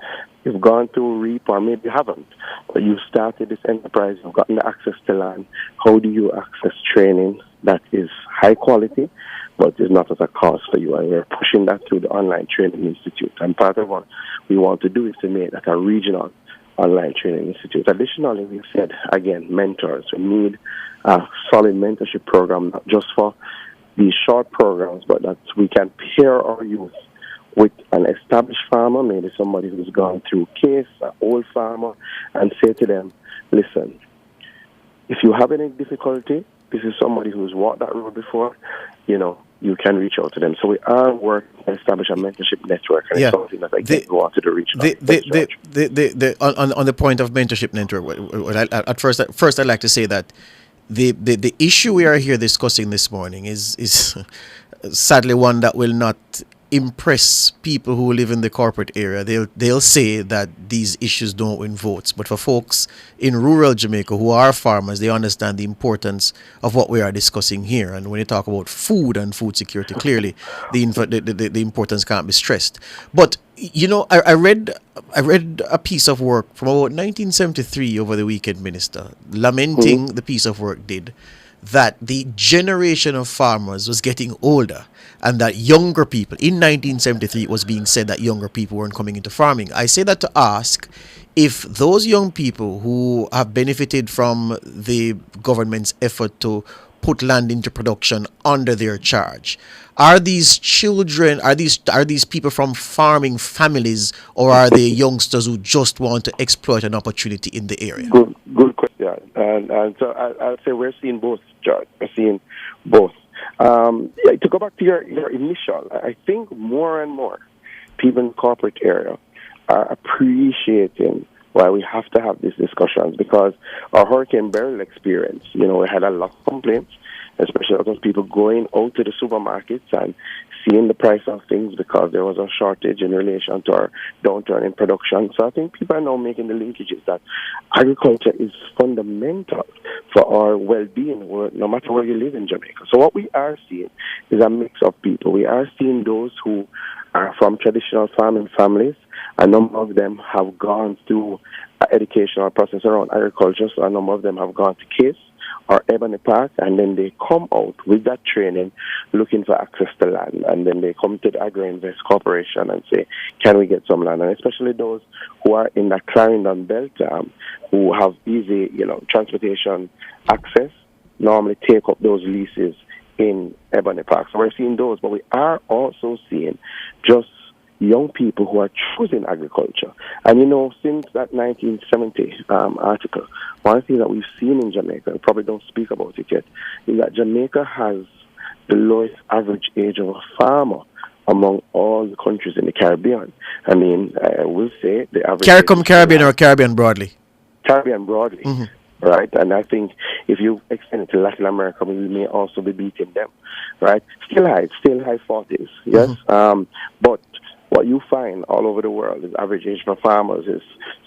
you've gone through REAP, or maybe you haven't, but you started this enterprise, you've gotten the access to land. How do you access training that is high quality, but is not at a cost for you? And we're pushing that through the Online Training Institute. And part of what we want to do is to make that a regional online training institute. Additionally, we've said, again, mentors. We need a solid mentorship program, not just for these short programs, but that we can pair our youth with an established farmer, maybe somebody who's gone through case, an old farmer, and say to them, listen, if you have any difficulty, this is somebody who's walked that road before, you can reach out to them. So we are working to establish a mentorship network, and it's something that we wanted to reach out. On the point of mentorship network, first I'd like to say that the issue we are here discussing this morning is sadly one that will not impress people who live in the corporate area, they'll say that these issues don't win votes. But for folks in rural Jamaica who are farmers, they understand the importance of what we are discussing here. And when you talk about food and food security, clearly the importance can't be stressed. But you know, I read a piece of work from about 1973 over the weekend, Minister, lamenting the piece of work did that the generation of farmers was getting older and that younger people, in 1973 it was being said that younger people weren't coming into farming. I say that to ask if those young people who have benefited from the government's effort to put land into production under their charge, are these children, are these people from farming families, or are they youngsters who just want to exploit an opportunity in the area? Good question. And so I'll say we're seeing both, George. We're seeing both. To go back to your initial, I think more and more people in the corporate area are appreciating why we have to have these discussions, because our Hurricane Beryl experience, we had a lot of complaints, especially of people going out to the supermarkets and seeing the price of things because there was a shortage in relation to our downturn in production. So I think people are now making the linkages that agriculture is fundamental for our well-being, no matter where you live in Jamaica. So what we are seeing is a mix of people. We are seeing those who are from traditional farming families. A number of them have gone through an educational process around agriculture, so a number of them have gone to CASE or Ebony Park, and then they come out with that training looking for access to land, and then they come to the Agro-Invest Corporation and say, can we get some land? And especially those who are in the Clarendon belt, who have easy, transportation access, normally take up those leases in Ebony Park. So we're seeing those, but we are also seeing just young people who are choosing agriculture. And since that 1970 article, one thing that we've seen in Jamaica, we probably don't speak about it yet, is that Jamaica has the lowest average age of a farmer among all the countries in the Caribbean. I mean, I will say the average... Caribbean or Caribbean broadly? Caribbean broadly. Mm-hmm. Right? And I think if you extend it to Latin America, we may also be beating them. Right? Still high 40s. Yes? Mm-hmm. But what you find all over the world is average age for farmers is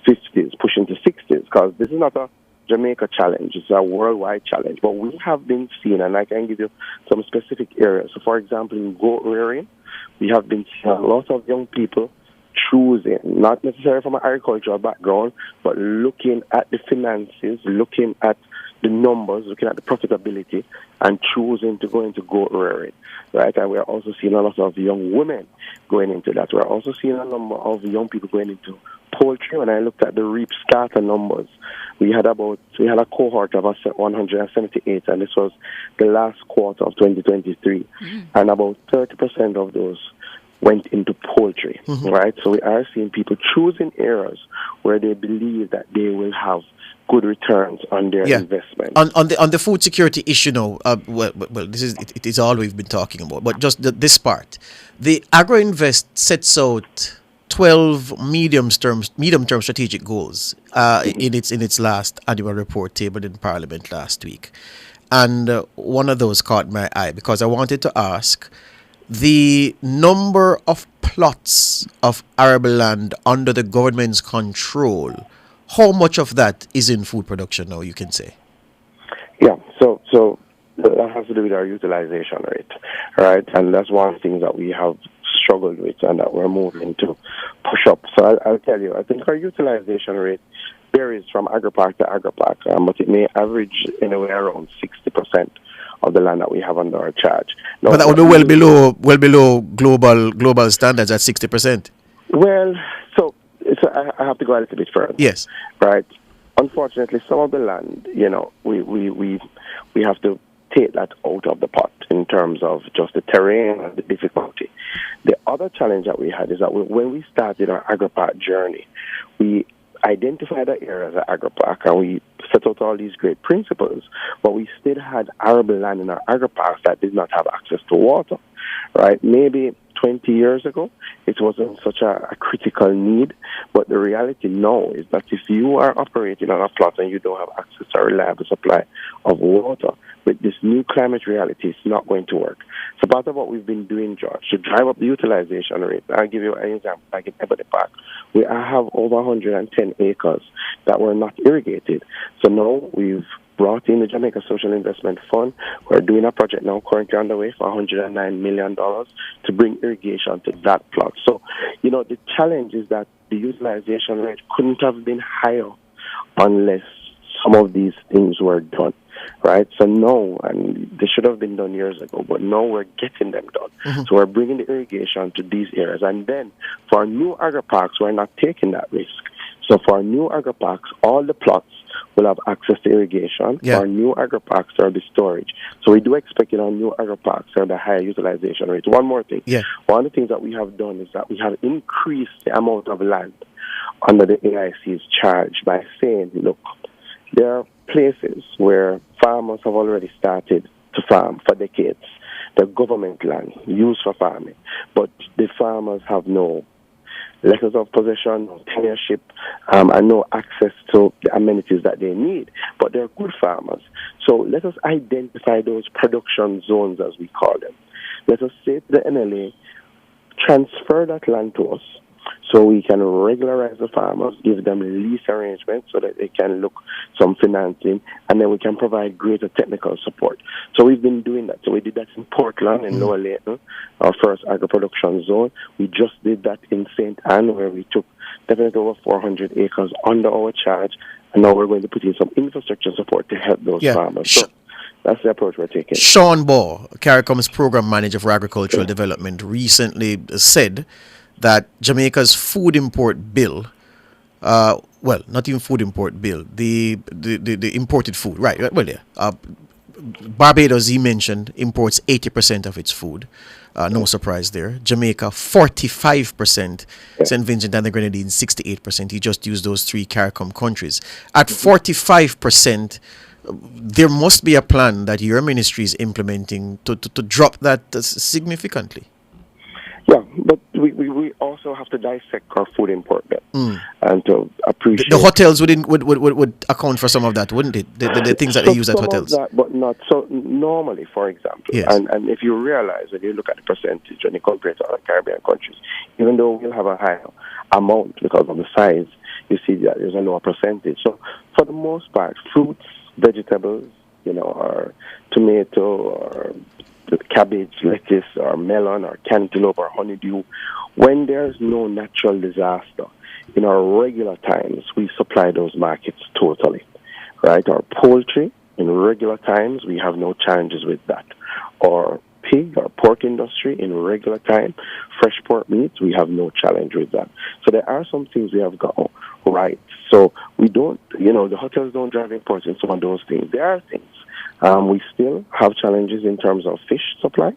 50s, pushing to 60s, because this is not a Jamaica challenge, it's a worldwide challenge. But we have been seeing, and I can give you some specific areas. So, for example, in goat rearing, we have been seeing a lot of young people choosing, not necessarily from an agricultural background, but looking at the finances, looking at the numbers, looking at the profitability, and choosing to go into goat rearing, right? And we're also seeing a lot of young women going into that. We're also seeing a number of young people going into poultry. When I looked at the REAP starter numbers, we had a cohort of 178, and this was the last quarter of 2023, and about 30% of those went into poultry, right? So we are seeing people choosing areas where they believe that they will have good returns on their investment. On the food security issue now, it is all we've been talking about, but just this part. The Agro-Invest sets out 12 medium-term strategic goals in its last annual report tabled in Parliament last week. And one of those caught my eye because I wanted to ask the number of plots of arable land under the government's control. How much of that is in food production now, you can say? Yeah, so that has to do with our utilization rate, right? And that's one thing that we have struggled with and that we're moving to push up. So I'll tell you, I think our utilization rate varies from agri-park to agri-park, but it may average anywhere around 60% of the land that we have under our charge. Now, but that would be well below global standards at 60%. Well, so I have to go a little bit further. Yes. Right. Unfortunately, some of the land, we have to take that out of the pot in terms of just the terrain and the difficulty. The other challenge that we had is that when we started our agri-park journey, we identified the areas of agri-park and we set out all these great principles, but we still had arable land in our agri-parks that did not have access to water, right? Maybe 20 years ago, it wasn't such a critical need. But the reality now is that if you are operating on a plot and you don't have access to a reliable supply of water, with this new climate reality, it's not going to work. So part of what we've been doing, George, to drive up the utilization rate, I'll give you an example. Like in Ebony Park, we have over 110 acres that were not irrigated. So now we've brought in the Jamaica Social Investment Fund. We're doing a project now currently underway for $109 million to bring irrigation to that plot. So, the challenge is that the utilization rate couldn't have been higher unless some of these things were done. Right? So no, and they should have been done years ago, but now we're getting them done. Mm-hmm. So we're bringing the irrigation to these areas. And then for our new agri-parks, we're not taking that risk. So for our new agri-parks, all the plots will have access to irrigation. Yeah. For our new agri-parks, there will be storage. So we do expect in our new agri-parks there will be higher utilization rates. One more thing. Yeah. One of the things that we have done is that we have increased the amount of land under the AIC's charge by saying, look, there are places where farmers have already started to farm for decades. The government land used for farming, but the farmers have no letters of possession, no tenureship, and no access to the amenities that they need. But they're good farmers. So let us identify those production zones, as we call them. Let us say to the NLA, transfer that land to us, so we can regularize the farmers, give them lease arrangements so that they can look some financing, and then we can provide greater technical support. So we've been doing that. So we did that in Portland, in Lower Layton, our first agri-production zone. We just did that in St. Anne, where we took definitely over 400 acres under our charge, and now we're going to put in some infrastructure support to help those farmers. So that's the approach we're taking. Sean Baugh, CARICOM's Program Manager for Agricultural Development, recently said that Jamaica's food import bill, well, not even food import bill, the imported food, right, well, yeah. Barbados, he mentioned, imports 80% of its food. No surprise there. Jamaica, 45%. St. Vincent and the Grenadines, 68%. He just used those three CARICOM countries. At 45%, there must be a plan that your ministry is implementing to drop that significantly. Yeah, but we also have to dissect our food import bill and to appreciate. The hotels would account for some of that, wouldn't it? The things that they use at hotels. Of that, but not so. Normally, for example, yes. and if you realize when you look at the percentage when you compare to other Caribbean countries, even though we'll have a higher amount because of the size, you see that there's a lower percentage. So for the most part, fruits, vegetables, or tomato or cabbage, lettuce, or melon, or cantaloupe, or honeydew, when there's no natural disaster, in our regular times, we supply those markets totally, right? Our poultry, in regular times, we have no challenges with that. Our pig or pork industry, in regular time, fresh pork meats, we have no challenge with that. So there are some things we have got right. So we don't, the hotels don't drive imports in some of those things. There are things. We still have challenges in terms of fish supply,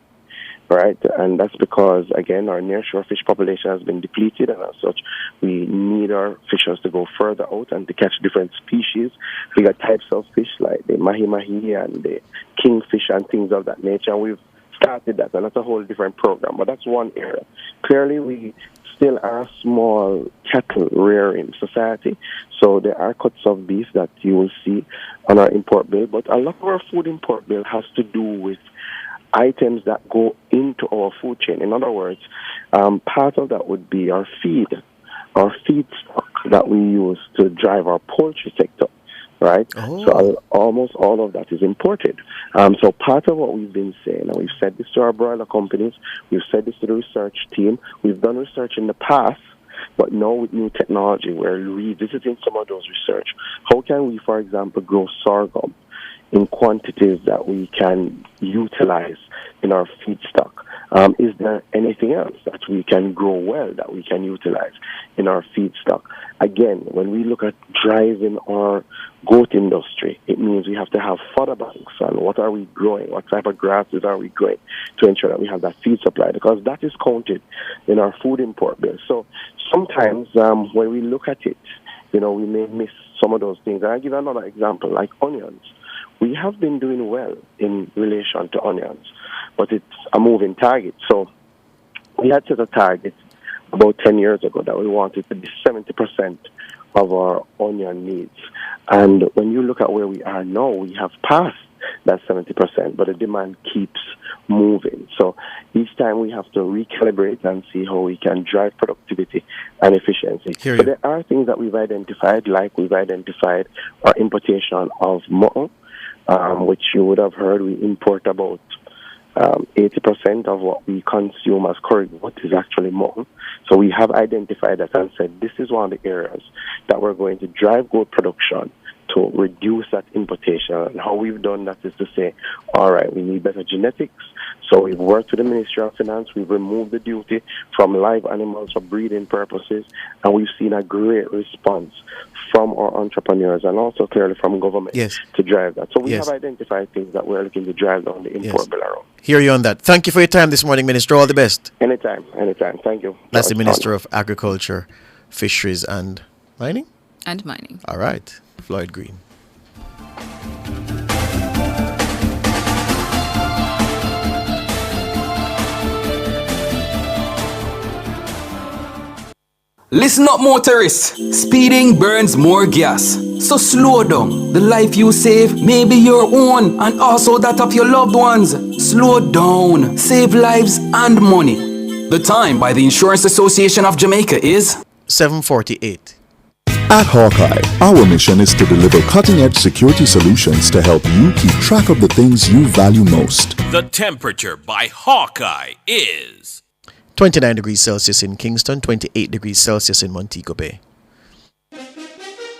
right? And that's because, again, our nearshore fish population has been depleted, and as such, we need our fishers to go further out and to catch different species. We got types of fish like the mahi-mahi and the kingfish and things of that nature, and we've started that, and that's a whole different program, but that's one area. Clearly, we still are a small cattle rearing society, so there are cuts of beef that you will see on our import bill, but a lot of our food import bill has to do with items that go into our food chain. In other words, part of that would be our feedstock that we use to drive our poultry sector, right? Oh. So almost all of that is imported. So part of what we've been saying, and we've said this to our broiler companies, we've said this to the research team, we've done research in the past, but now with new technology, we're revisiting some of those research. How can we, for example, grow sorghum in quantities that we can utilize in our feedstock? Is there anything else that we can grow well that we can utilize in our feedstock? Again, when we look at driving our goat industry, it means we have to have fodder banks on what are we growing, what type of grasses are we growing to ensure that we have that feed supply, because that is counted in our food import bill. So sometimes when we look at it, we may miss some of those things. And I'll give another example, like onions. We have been doing well in relation to onions, but it's a moving target. So We had set a target about 10 years ago that we wanted to be 70% of our onion needs. And when you look at where we are now, we have passed that 70%, but the demand keeps moving. So each time we have to recalibrate and see how we can drive productivity and efficiency. But there are things that we've identified, like we've identified our importation of mutton, which you would have heard we import about 80% of what we consume as curry goat is actually mutton. So we have identified that and said this is one of the areas that we're going to drive goat production to reduce that importation. And how we've done that is to say, all right, we need better genetics. So we've worked with the Ministry of Finance. We've removed the duty from live animals for breeding purposes. And we've seen a great response from our entrepreneurs and also clearly from government to drive that. So we have identified things that we're looking to drive down the import bill around. Hear you on that. Thank you for your time this morning, Minister. All the best. Anytime. Thank you. That's the Minister of Agriculture, Fisheries and Mining? And Mining. All right. Floyd Green. Listen up, motorists. Speeding burns more gas. So slow down. The life you save may be your own and also that of your loved ones. Slow down. Save lives and money. The time by the Insurance Association of Jamaica is 7:48. At Hawkeye, our mission is to deliver cutting-edge security solutions to help you keep track of the things you value most. The temperature by Hawkeye is 29 degrees Celsius in Kingston, 28 degrees Celsius in Montego Bay.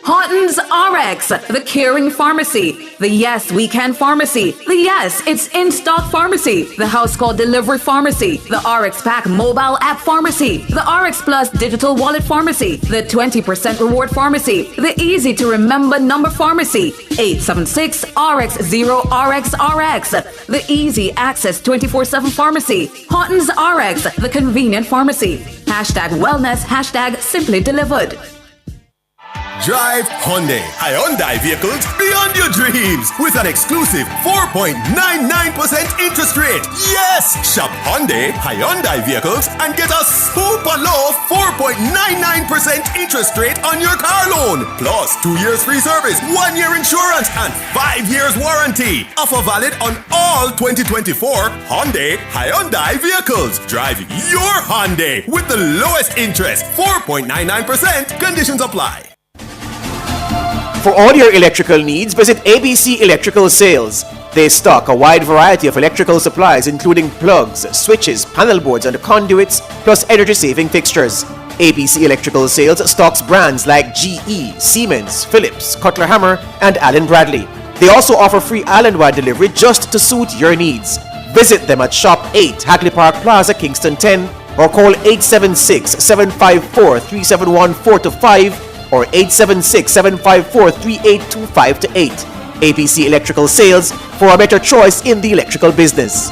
Horton's RX, the caring pharmacy. The Yes We Can pharmacy. The Yes It's in stock pharmacy. The house call delivery pharmacy. The RX Pack mobile app pharmacy. The RX Plus digital wallet pharmacy. The 20% reward pharmacy. The easy to remember number pharmacy. 876 RX0 RXRX. The easy access 24/7 pharmacy. Horton's RX, the convenient pharmacy. Hashtag wellness, hashtag simply delivered. Drive Hyundai vehicles beyond your dreams with an exclusive 4.99% interest rate. Yes! Shop Hyundai vehicles and get a super low 4.99% interest rate on your car loan. Plus 2 years free service, 1 year insurance, and 5 years warranty. Offer valid on all 2024 Hyundai vehicles. Drive your Hyundai with the lowest interest, 4.99%. Conditions apply. For all your electrical needs, visit ABC Electrical Sales. They stock a wide variety of electrical supplies including plugs, switches, panel boards and conduits, plus energy-saving fixtures. ABC Electrical Sales stocks brands like GE, Siemens, Philips, Cutler Hammer and Allen Bradley. They also offer free island-wide delivery just to suit your needs. Visit them at Shop 8, Hagley Park Plaza, Kingston 10 or call 876-754-3714-5 or 876-754-3825-8. ABC Electrical Sales for a better choice in the electrical business.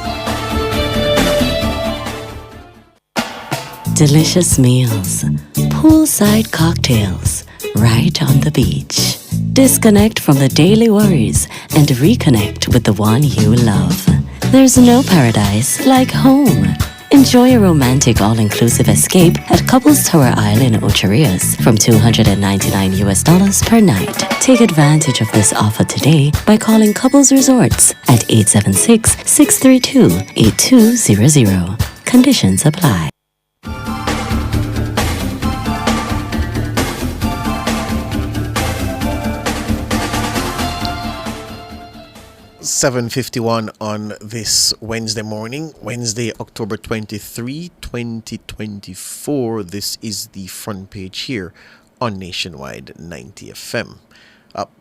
Delicious meals, poolside cocktails, right on the beach. Disconnect from the daily worries and reconnect with the one you love. There's no paradise like home. Enjoy a romantic all-inclusive escape at Couples Tower Isle in Ocherias from $299 per night. Take advantage of this offer today by calling Couples Resorts at 876-632-8200. Conditions apply. 7:51 on this Wednesday morning, Wednesday, October 23, 2024. This is the front page here on Nationwide 90 FM.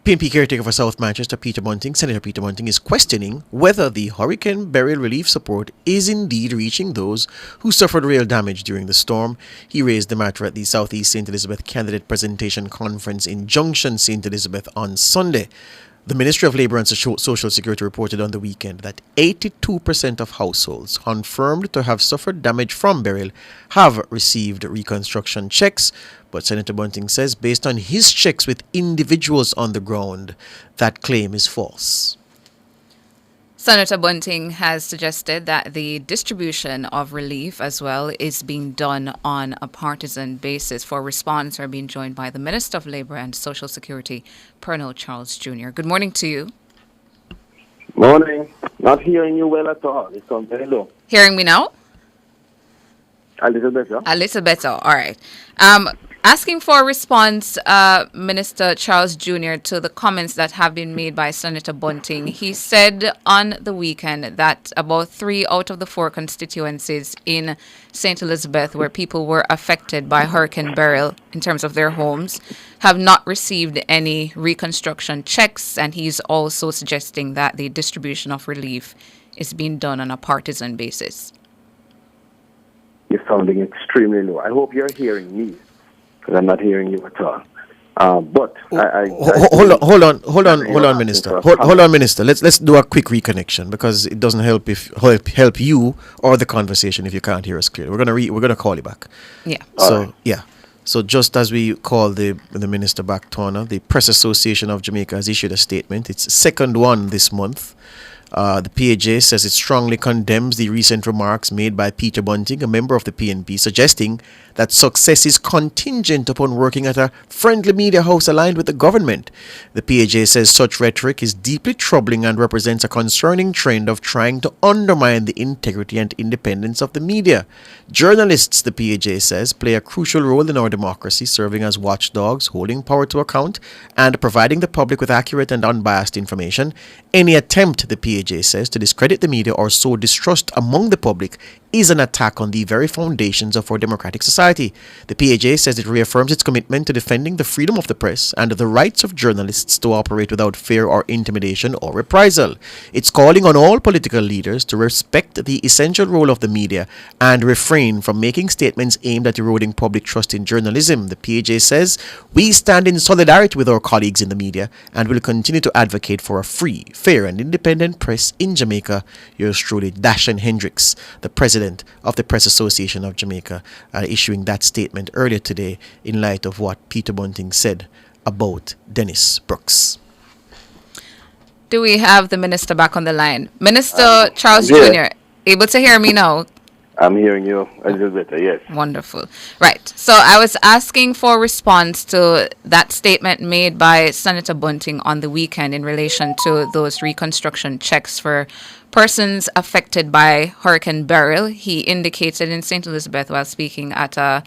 PNP caretaker for South Manchester, Senator Peter Bunting, is questioning whether the Hurricane Beryl relief support is indeed reaching those who suffered real damage during the storm. He raised the matter at the Southeast St. Elizabeth Candidate Presentation Conference in Junction, St. Elizabeth on Sunday. The Ministry of Labour and Social Security reported on the weekend that 82% of households confirmed to have suffered damage from Beryl have received reconstruction checks. But Senator Bunting says based on his checks with individuals on the ground, that claim is false. Senator Bunting has suggested that the distribution of relief as well is being done on a partisan basis. For response, we're being joined by the Minister of Labour and Social Security, Colonel Charles Jr. Good morning to you. Morning. Not hearing you well at all. It sounds very low. Hearing me now? A little better. A little better. All right. Asking for a response, Minister Charles Jr., to the comments that have been made by Senator Bunting. He said on the weekend that about 3 out of the 4 constituencies in St. Elizabeth where people were affected by Hurricane Beryl in terms of their homes have not received any reconstruction checks, and he's also suggesting that the distribution of relief is being done on a partisan basis. You're sounding extremely low. I hope you're hearing me, because I'm not hearing you at all. But hold on, Minister. Hold on, Minister. Let's do a quick reconnection, because it doesn't help help you or the conversation if you can't hear us clearly. We're gonna call you back. Yeah. So just as we call the minister back, Twana, the Press Association of Jamaica has issued a statement. It's second one this month. The PAJ says it strongly condemns the recent remarks made by Peter Bunting, a member of the PNP, suggesting that success is contingent upon working at a friendly media house aligned with the government. The PAJ says such rhetoric is deeply troubling and represents a concerning trend of trying to undermine the integrity and independence of the media. Journalists, the PAJ says, play a crucial role in our democracy, serving as watchdogs, holding power to account, and providing the public with accurate and unbiased information. Any attempt, the PAJ says, to discredit the media or sow distrust among the public is an attack on the very foundations of our democratic society. The PAJ says it reaffirms its commitment to defending the freedom of the press and the rights of journalists to operate without fear or intimidation or reprisal. It's calling on all political leaders to respect the essential role of the media and refrain from making statements aimed at eroding public trust in journalism. The PAJ says, we stand in solidarity with our colleagues in the media and will continue to advocate for a free, fair and independent press in Jamaica. Yours truly, Dashan Hendricks, the president of the Press Association of Jamaica, issuing that statement earlier today in light of what Peter Bunting said about Dennis Brooks. Do we have the minister back on the line? Minister Charles Jr., able to hear me now? I'm hearing you a little better, yes. Wonderful. Right. So I was asking for a response to that statement made by Senator Bunting on the weekend in relation to those reconstruction checks for persons affected by Hurricane Beryl. He indicated in St. Elizabeth while speaking at a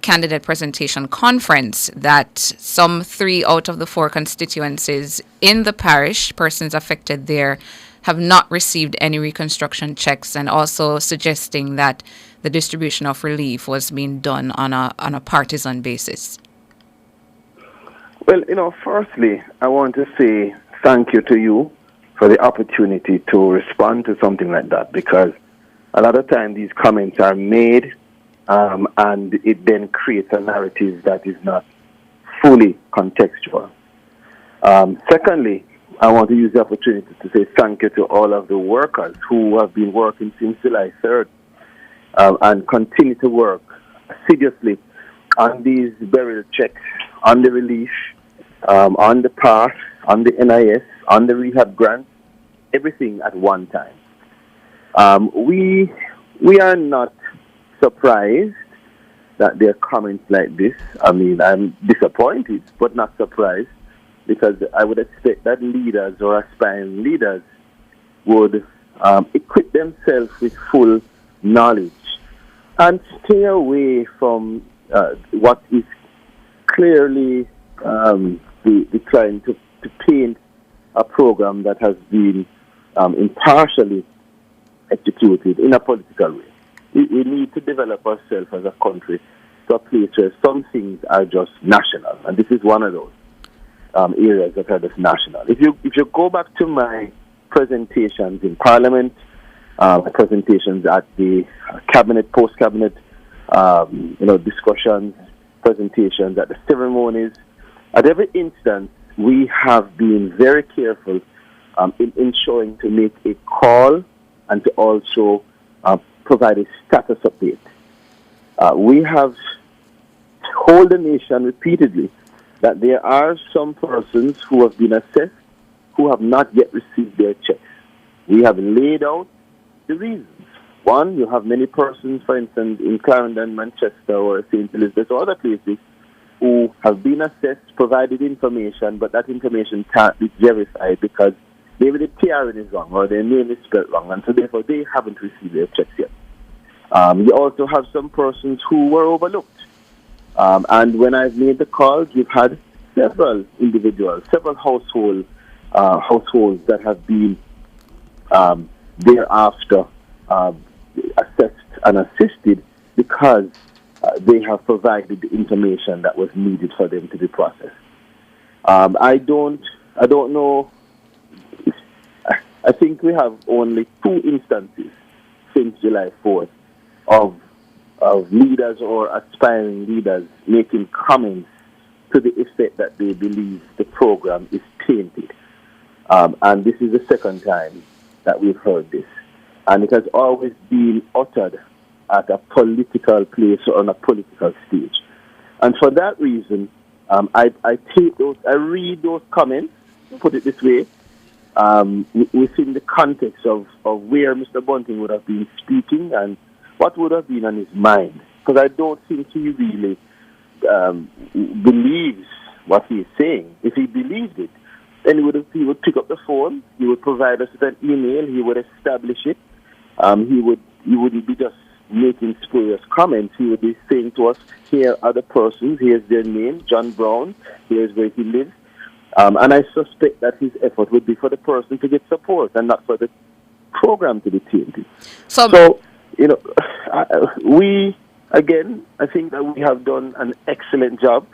candidate presentation conference that some 3 out of the 4 constituencies in the parish, persons affected there, have not received any reconstruction checks, and also suggesting that the distribution of relief was being done on a partisan basis. Well, firstly, I want to say thank you to you for the opportunity to respond to something like that, because a lot of times these comments are made and it then creates a narrative that is not fully contextual. Secondly, I want to use the opportunity to say thank you to all of the workers who have been working since July 3rd and continue to work assiduously on these burial checks, on the relief, on the path, on the NIS, on the rehab grants, everything at one time. We are not surprised that there are comments like this. I mean, I'm disappointed, but not surprised, because I would expect that leaders or aspiring leaders would equip themselves with full knowledge and stay away from what is clearly trying to paint a program that has been impartially executed in a political way. We need to develop ourselves as a country to a place where some things are just national, and this is one of those areas that are just national. If you go back to my presentations in Parliament, presentations at the cabinet, post-cabinet, discussions, presentations at the ceremonies, at every instance, we have been very careful in ensuring to make a call and to also provide a status update. We have told the nation repeatedly that there are some persons who have been assessed who have not yet received their checks. We have laid out the reasons. One, you have many persons, for instance, in Clarendon, Manchester, or St. Elizabeth, or other places, who have been assessed, provided information, but that information can't be verified because maybe the PRN is wrong or their name is spelled wrong, and so therefore they haven't received their checks yet. You also have some persons who were overlooked. And when I've made the calls, we've had several individuals, several households that have been thereafter assessed and assisted because they have provided the information that was needed for them to be processed. I don't know. I think we have only 2 instances since July 4th of leaders or aspiring leaders making comments to the effect that they believe the program is tainted. And this is the second time that we've heard this. And it has always been uttered at a political place or on a political stage. And for that reason, I read those comments, put it this way, within the context of where Mr. Bunting would have been speaking and what would have been on his mind. Because I don't think he really believes what he is saying. If he believed it, then he would pick up the phone, he would provide us with an email, he would establish it. He wouldn't be just making spurious comments. He would be saying to us, here are the persons, here's their name, John Brown, here's where he lives. And I suspect that his effort would be for the person to get support and not for the program to be tainted. So you know, I think that we have done an excellent job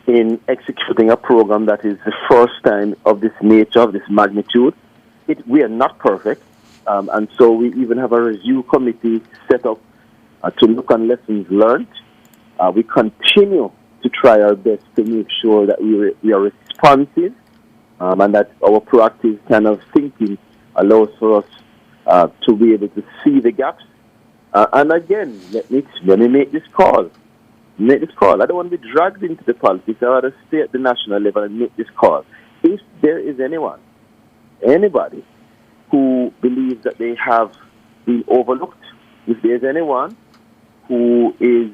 in executing a program that is the first time of this nature, of this magnitude. We are not perfect, and so we even have a review committee set up to look on lessons learned. We continue to try our best to make sure that we are responsive and that our proactive kind of thinking allows for us to be able to see the gaps. And again, let me make this call. I don't want to be dragged into the politics. I want to stay at the national level and make this call. If there is anybody who believes that they have been overlooked, if there's anyone who is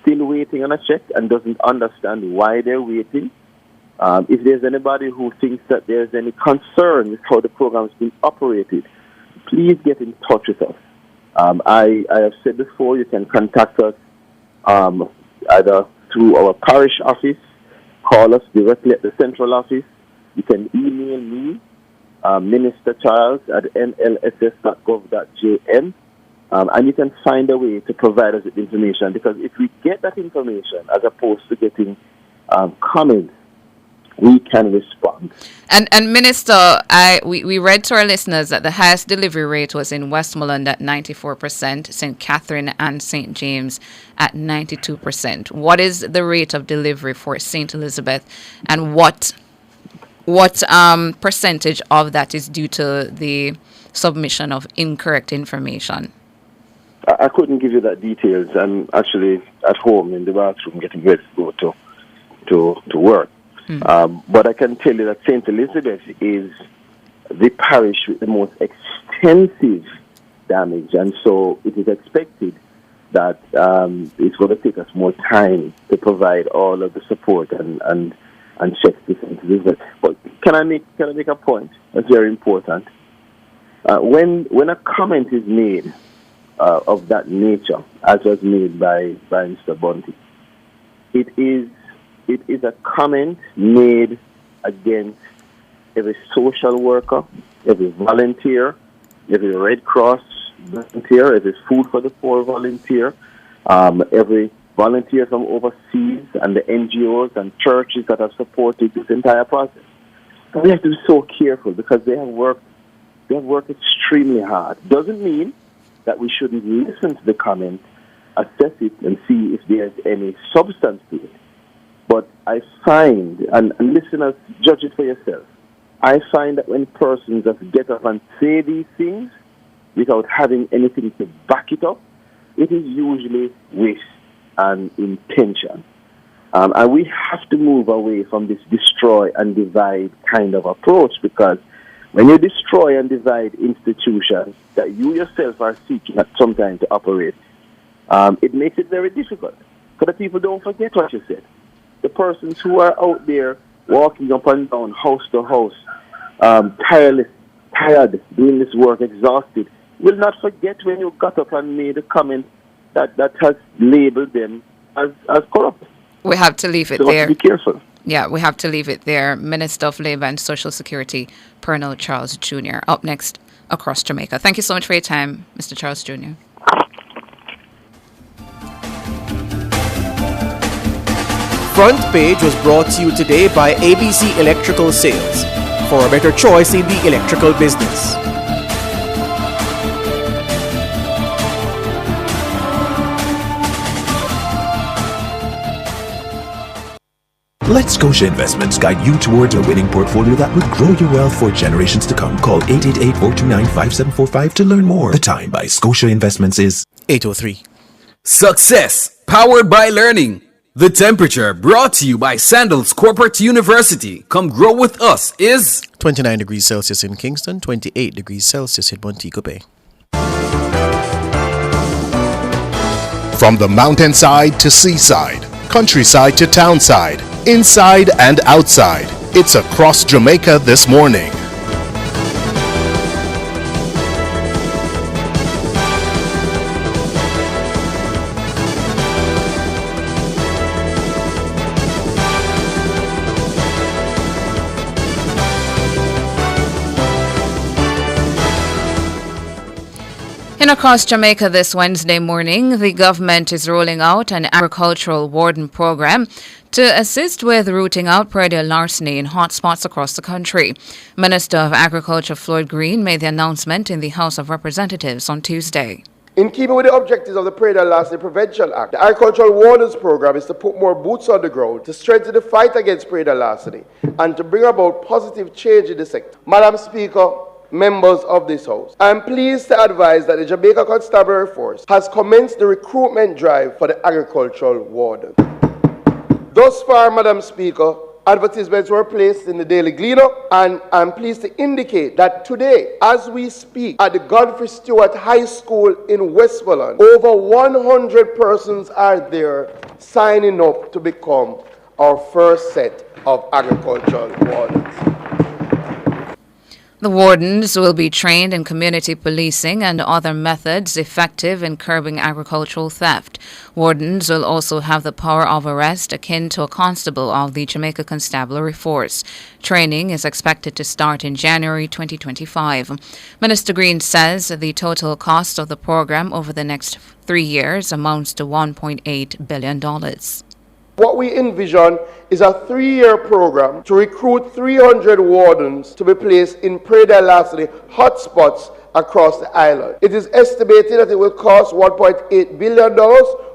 still waiting on a check and doesn't understand why they're waiting, if there's anybody who thinks that there's any concern with how the program has been operated, please get in touch with us. I have said before, you can contact us either through our parish office, call us directly at the central office. You can email me, Minister Charles at nlss.gov.jm, and you can find a way to provide us with information, because if we get that information as opposed to getting comments, we can respond. And Minister, we read to our listeners that the highest delivery rate was in Westmoreland at 94%, St. Catherine and St. James at 92%. What is the rate of delivery for St. Elizabeth, and what percentage of that is due to the submission of incorrect information? I couldn't give you that details. I'm actually at home in the bathroom getting ready to go to work. But I can tell you that St. Elizabeth is the parish with the most extensive damage, and so it is expected that it's going to take us more time to provide all of the support and checks to St. Elizabeth. But can I make a point that's very important? When a comment is made of that nature, as was made by Mr. Bunty, it is a comment made against every social worker, every volunteer, every Red Cross volunteer, every Food for the Poor volunteer, every volunteer from overseas, and the NGOs and churches that have supported this entire process. And we have to be so careful because they have worked extremely hard. Doesn't mean that we shouldn't listen to the comment, assess it, and see if there's any substance to it. But I find, and listeners, judge it for yourself, I find that when persons just get up and say these things without having anything to back it up, it is usually with an intention. And we have to move away from this destroy and divide kind of approach, because When you destroy and divide institutions that you yourself are seeking at some time to operate, it makes it very difficult. So that people don't forget what you said. The persons who are out there walking up and down, house to house, tired, doing this work, exhausted, will not forget when you got up and made a comment that has labeled them as corrupt. We have to leave it so there. Be careful. Yeah, we have to leave it there. Minister of Labour and Social Security, Colonel Charles Jr. Up next, across Jamaica. Thank you so much for your time, Mr. Charles Jr. Front Page was brought to you today by ABC Electrical Sales. For a better choice in the electrical business. Let Scotia Investments guide you towards a winning portfolio that will grow your wealth for generations to come. Call 888-429-5745 to learn more. The time by Scotia Investments is 8:03. Success, powered by learning. The temperature, brought to you by Sandals Corporate University. Come grow with us, is 29 degrees Celsius in Kingston, 28 degrees Celsius in Montego Bay. From the mountainside to seaside, countryside to townside, inside and outside, it's across Jamaica this morning. In across Jamaica this Wednesday morning, the government is rolling out an agricultural warden program to assist with rooting out predial larceny in hotspots across the country. Minister of Agriculture Floyd Green made the announcement in the House of Representatives on Tuesday. In keeping with the objectives of the Predial Larceny Prevention Act, the Agricultural Wardens Program is to put more boots on the ground to strengthen the fight against predial larceny and to bring about positive change in the sector. Madam Speaker, members of this House, I am pleased to advise that the Jamaica Constabulary Force has commenced the recruitment drive for the agricultural warden. Thus far, Madam Speaker, advertisements were placed in the Daily Gleaner, and I'm pleased to indicate that today, as we speak, at the Godfrey Stewart High School in Westmoreland, over 100 persons are there signing up to become our first set of agricultural wardens. The wardens will be trained in community policing and other methods effective in curbing agricultural theft. Wardens will also have the power of arrest akin to a constable of the Jamaica Constabulary Force. Training is expected to start in January 2025. Minister Green says the total cost of the program over the next 3 years amounts to $1.8 billion. What we envision is a 3-year program to recruit 300 wardens to be placed in predial larceny hotspots across the island. It is estimated that it will cost $1.8 billion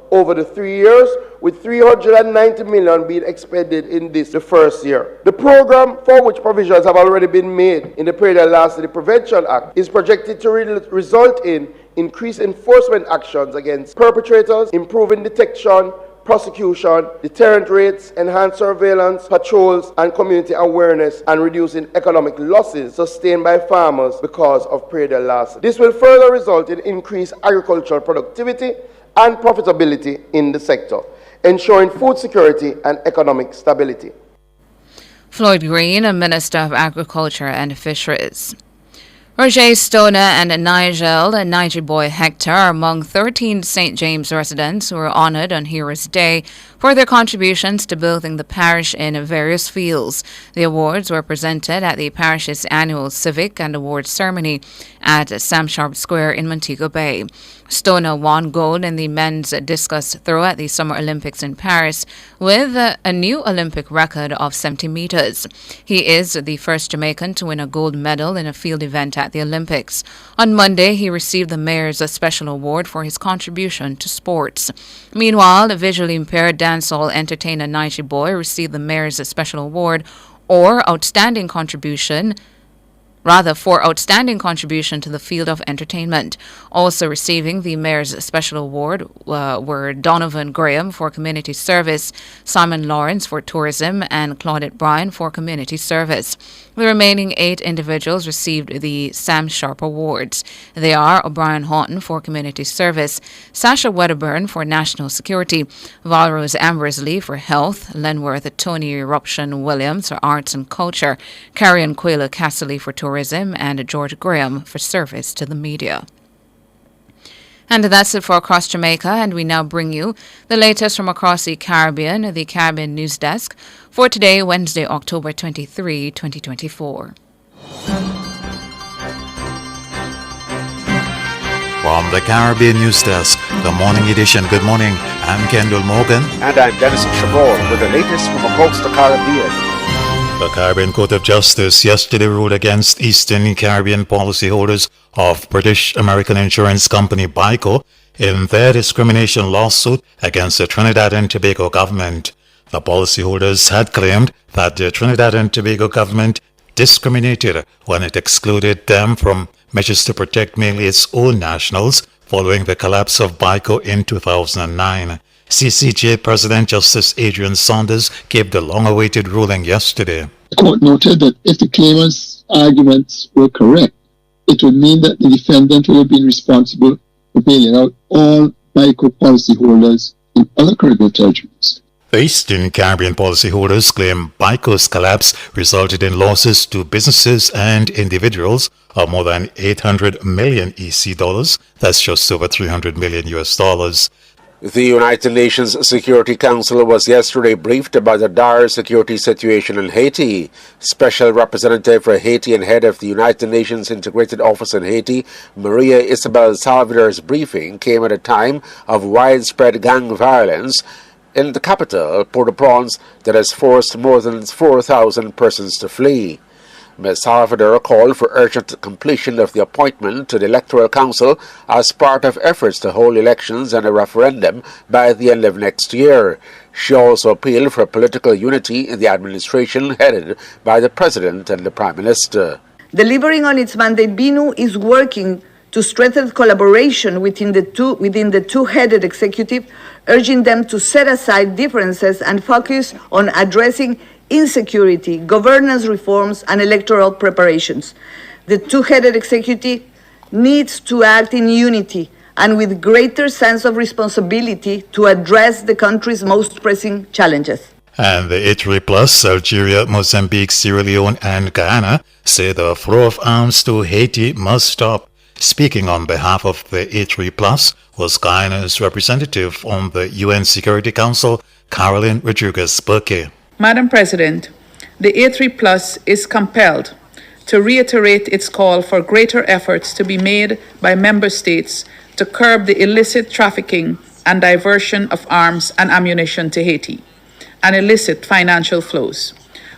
over the 3 years, with $390 million being expended in the first year. The program, for which provisions have already been made in the Predial Larceny Prevention Act, is projected to result in increased enforcement actions against perpetrators, improving detection, prosecution, deterrent rates, enhanced surveillance, patrols, and community awareness, and reducing economic losses sustained by farmers because of predial larceny. This will further result in increased agricultural productivity and profitability in the sector, ensuring food security and economic stability. Floyd Green, Minister of Agriculture and Fisheries. Roger Stoner and Nigel Boy Hector are among 13 St. James residents who were honoured on Heroes Day for their contributions to building the parish in various fields. The awards were presented at the parish's annual civic and awards ceremony at Sam Sharp Square in Montego Bay. Stoner won gold in the men's discus throw at the Summer Olympics in Paris with a new Olympic record of 70 meters. He is the first Jamaican to win a gold medal in a field event at the Olympics. On Monday, he received the Mayor's Special Award for his contribution to sports. Meanwhile, the visually impaired dancehall entertainer Nigel Boy received the Mayor's Special Award or Outstanding Contribution for outstanding contribution to the field of entertainment. Also receiving the Mayor's Special Award were Donovan Graham for community service, Simon Lawrence for tourism, and Claudette Bryan for community service. The remaining 8 individuals received the Sam Sharp Awards. They are O'Brien Houghton for community service, Sasha Wedderburn for national security, Valrose Ambersley for health, Lenworth Tony Eruption Williams for arts and culture, Carrion Quayla Castley for tourism, and George Graham for service to the media. And that's it for Across Jamaica, and we now bring you the latest from across the Caribbean News Desk, for today, Wednesday, October 23, 2024. From the Caribbean News Desk, the morning edition. Good morning, I'm Kendall Morgan. And I'm Dennis Chabot with the latest from across the Caribbean. The Caribbean Court of Justice yesterday ruled against Eastern Caribbean policyholders of British American insurance company BICO in their discrimination lawsuit against the Trinidad and Tobago government. The policyholders had claimed that the Trinidad and Tobago government discriminated when it excluded them from measures to protect mainly its own nationals following the collapse of BICO in 2009. CCJ President Justice Adrian Saunders gave the long-awaited ruling yesterday. The court noted that if the claimant's arguments were correct, it would mean that the defendant would have been responsible for bailing out all BICO policyholders in other Caribbean territories. The Eastern Caribbean policyholders claim BICO's collapse resulted in losses to businesses and individuals of more than 800 million EC dollars. That's just over $300 million US. The United Nations Security Council was yesterday briefed about the dire security situation in Haiti. Special Representative for Haiti and head of the United Nations Integrated Office in Haiti, Maria Isabel Salvador's briefing came at a time of widespread gang violence in the capital, Port-au-Prince, that has forced more than 4,000 persons to flee. Ms. Salvador called for urgent completion of the appointment to the Electoral Council as part of efforts to hold elections and a referendum by the end of next year. She also appealed for political unity in the administration headed by the President and the Prime Minister. Delivering on its mandate, BINU is working to strengthen collaboration within the two-headed executive, urging them to set aside differences and focus on addressing insecurity, governance reforms, and electoral preparations. The two-headed executive needs to act in unity and with greater sense of responsibility to address the country's most pressing challenges. And the A3 Plus, Algeria, Mozambique, Sierra Leone, and Guyana say the flow of arms to Haiti must stop. Speaking on behalf of the A3 Plus was Guyana's representative on the UN Security Council, Caroline Rodriguez-Burke. Madam President, the A3 Plus is compelled to reiterate its call for greater efforts to be made by member states to curb the illicit trafficking and diversion of arms and ammunition to Haiti, and illicit financial flows.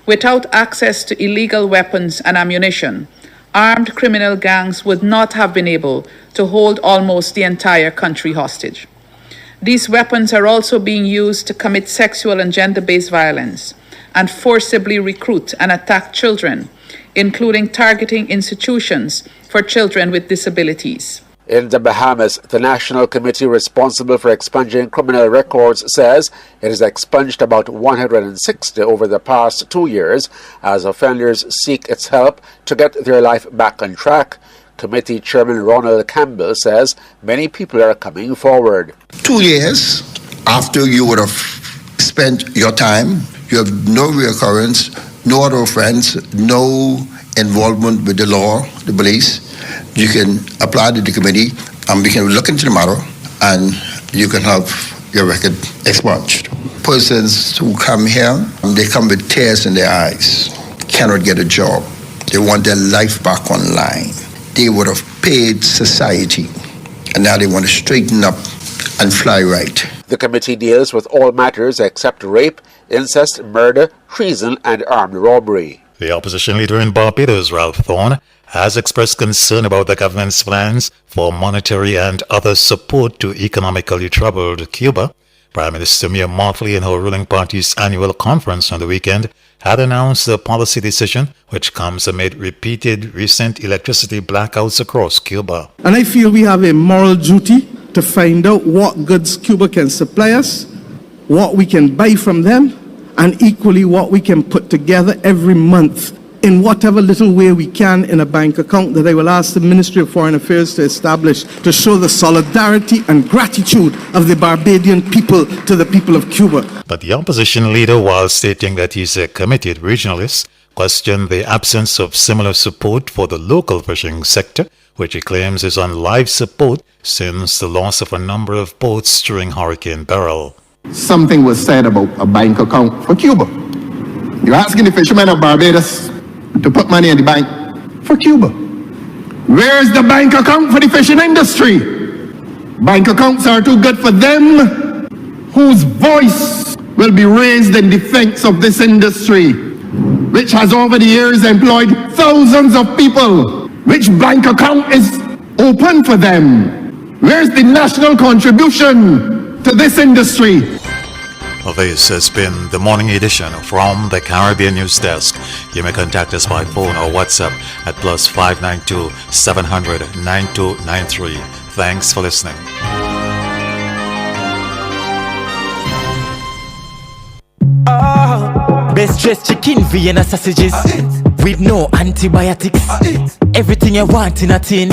Without access to illegal weapons and ammunition, armed criminal gangs would not have been able to hold almost the entire country hostage. These weapons are also being used to commit sexual and gender-based violence and forcibly recruit and attack children, including targeting institutions for children with disabilities. In the Bahamas, the National Committee responsible for expunging criminal records says it has expunged about 160 over the past 2 years as offenders seek its help to get their life back on track. Committee Chairman Ronald Campbell says many people are coming forward. 2 years after you would have spent your time, you have no reoccurrence, no other offense, no involvement with the law, the police. You can apply to the committee and we can look into the matter and you can have your record expunged. Persons who come here, they come with tears in their eyes, cannot get a job. They want their life back online. They would have paid society, and now they want to straighten up and fly right. The committee deals with all matters except rape, incest, murder, treason, and armed robbery. The opposition leader in Barbados, Ralph Thorne, has expressed concern about the government's plans for monetary and other support to economically troubled Cuba. Prime Minister Mia Mottley, in her ruling party's annual conference on the weekend, had announced a policy decision which comes amid repeated recent electricity blackouts across Cuba. And I feel we have a moral duty to find out what goods Cuba can supply us, what we can buy from them, and equally what we can put together every month in whatever little way we can in a bank account that I will ask the Ministry of Foreign Affairs to establish to show the solidarity and gratitude of the Barbadian people to the people of Cuba. But the opposition leader, while stating that he's a committed regionalist, questioned the absence of similar support for the local fishing sector, which he claims is on life support since the loss of a number of boats during Hurricane Beryl. Something was said about a bank account for Cuba. You're asking the fishermen of Barbados to put money in the bank for Cuba. Where's the bank account for the fishing industry? Bank accounts are too good for them whose voice will be raised in defense of this industry, which has over the years employed thousands of people. Which bank account is open for them? Where's the national contribution to this industry? This has been the morning edition from the Caribbean News Desk. You may contact us by phone or WhatsApp at +592 700 9293. Thanks for listening. Best dressed chicken, Vienna sausages with no antibiotics. Everything you want in a tin.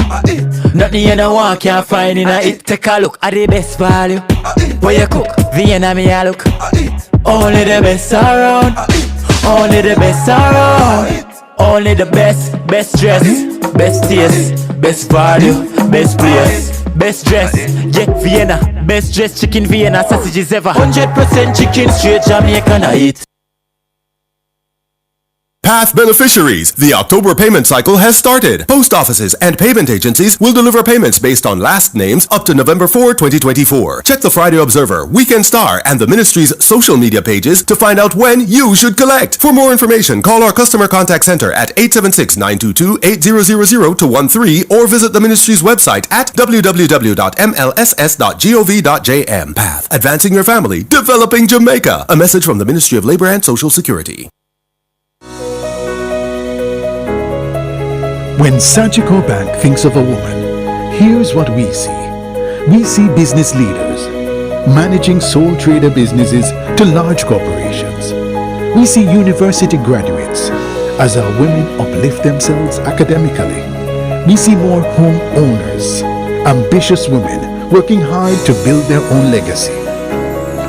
Nothing you don't want can't find in a it. Take a look at the best value. Where you cook, Vienna me a look. Only the best around. Only the best around. Only the best dress, best taste, best value, best place, best dress. Yeah, Vienna, best dressed chicken, Vienna sausages ever. 100% chicken, straight Jamaican I eat. Path beneficiaries, the October payment cycle has started. Post offices and payment agencies will deliver payments based on last names up to November 4, 2024. Check the Friday Observer, Weekend Star, and the ministry's social media pages to find out when you should collect. For more information, call our customer contact center at 876-922-8000-13 or visit the ministry's website at www.mlss.gov.jm. Path, advancing your family, developing Jamaica. A message from the Ministry of Labor and Social Security. When Sagicor Bank thinks of a woman, here's what we see. We see business leaders managing sole trader businesses to large corporations. We see university graduates as our women uplift themselves academically. We see more home owners, ambitious women working hard to build their own legacy.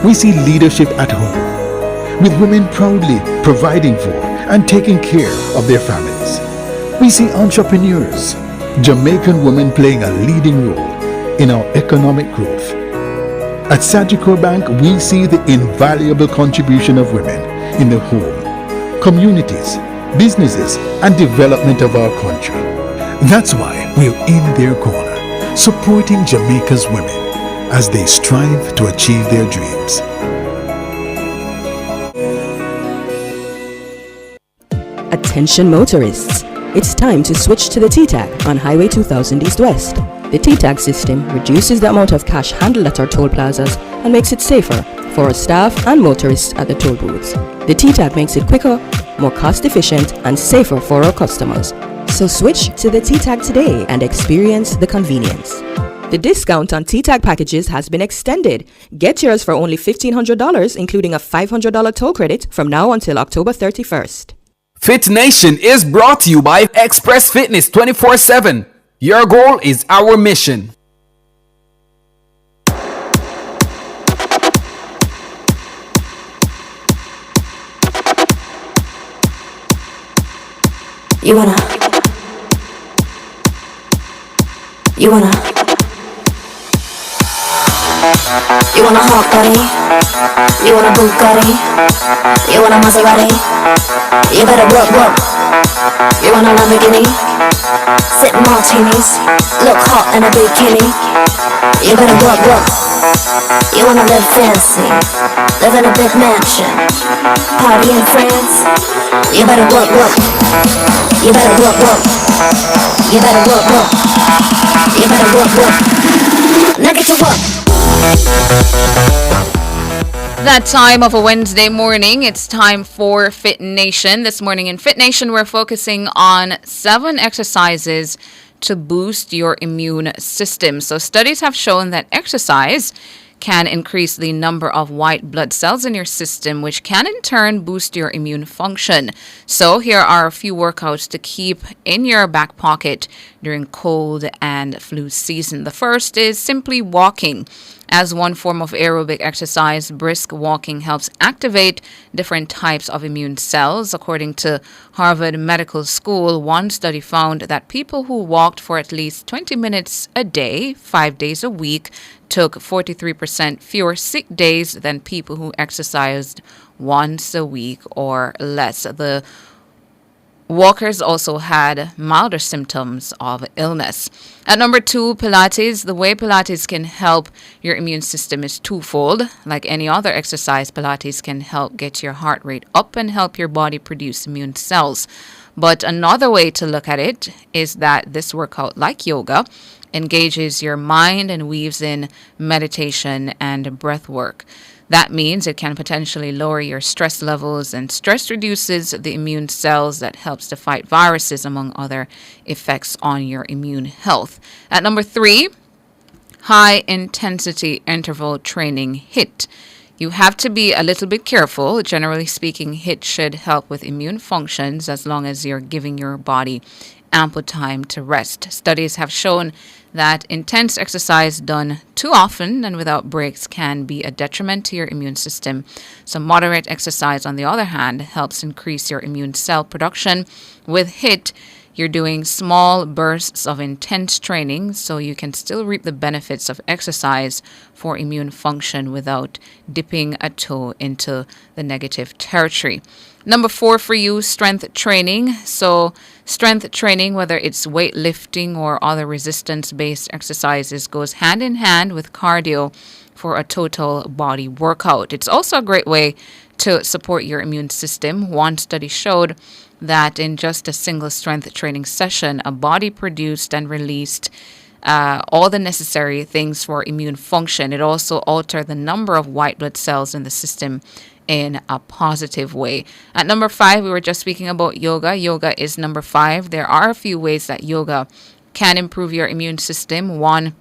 We see leadership at home, with women proudly providing for and taking care of their families. We see entrepreneurs, Jamaican women playing a leading role in our economic growth. At Sagicor Bank, we see the invaluable contribution of women in the home, communities, businesses, and development of our country. That's why we're in their corner, supporting Jamaica's women as they strive to achieve their dreams. Attention motorists. It's time to switch to the T-Tag on Highway 2000 East-West. The T-Tag system reduces the amount of cash handled at our toll plazas and makes it safer for our staff and motorists at the toll booths. The T-Tag makes it quicker, more cost-efficient, and safer for our customers. So switch to the T-Tag today and experience the convenience. The discount on T-Tag packages has been extended. Get yours for only $1,500, including a $500 toll credit from now until October 31st. Fit Nation is brought to you by Express Fitness 24/7. Your goal is our mission. You wanna hot body? You want a Bugatti? You want a Maserati? You better work. You want a Lamborghini? Sip martinis, look hot in a bikini. You better work. You wanna live fancy, live in a big mansion, party in France? You better work. You better work. You better work. You better work. Now get to work. That time of a Wednesday morning, it's time for Fit Nation. This morning in Fit Nation, we're focusing on 7 exercises to boost your immune system. So studies have shown that exercise can increase the number of white blood cells in your system, which can in turn boost your immune function. So here are a few workouts to keep in your back pocket during cold and flu season. The first is simply walking. As one form of aerobic exercise, brisk walking helps activate different types of immune cells. According to Harvard Medical School, one study found that people who walked for at least 20 minutes a day, 5 days a week, took 43% fewer sick days than people who exercised once a week or less. The walkers also had milder symptoms of illness. At number 2, Pilates. The way Pilates can help your immune system is twofold. Like any other exercise, Pilates can help get your heart rate up and help your body produce immune cells. But another way to look at it is that this workout, like yoga, engages your mind and weaves in meditation and breath work. That means it can potentially lower your stress levels, and stress reduces the immune cells that helps to fight viruses, among other effects on your immune health. At number 3, high intensity interval training, HIIT. You have to be a little bit careful. Generally speaking, HIIT should help with immune functions as long as you're giving your body ample time to rest. Studies have shown that intense exercise done too often and without breaks can be a detriment to your immune system. So moderate exercise, on the other hand, helps increase your immune cell production. With HIIT, you're doing small bursts of intense training, so you can still reap the benefits of exercise for immune function without dipping a toe into the negative territory. Number 4 for you, strength training. So strength training, whether it's weightlifting or other resistance-based exercises, goes hand in hand with cardio for a total body workout. It's also a great way to support your immune system. One study showed that in just a single strength training session, a body produced and released all the necessary things for immune function. It also altered the number of white blood cells in the system in a positive way. At number 5, we were just speaking about yoga. Yoga is number 5. There are a few ways that yoga can improve your immune system. One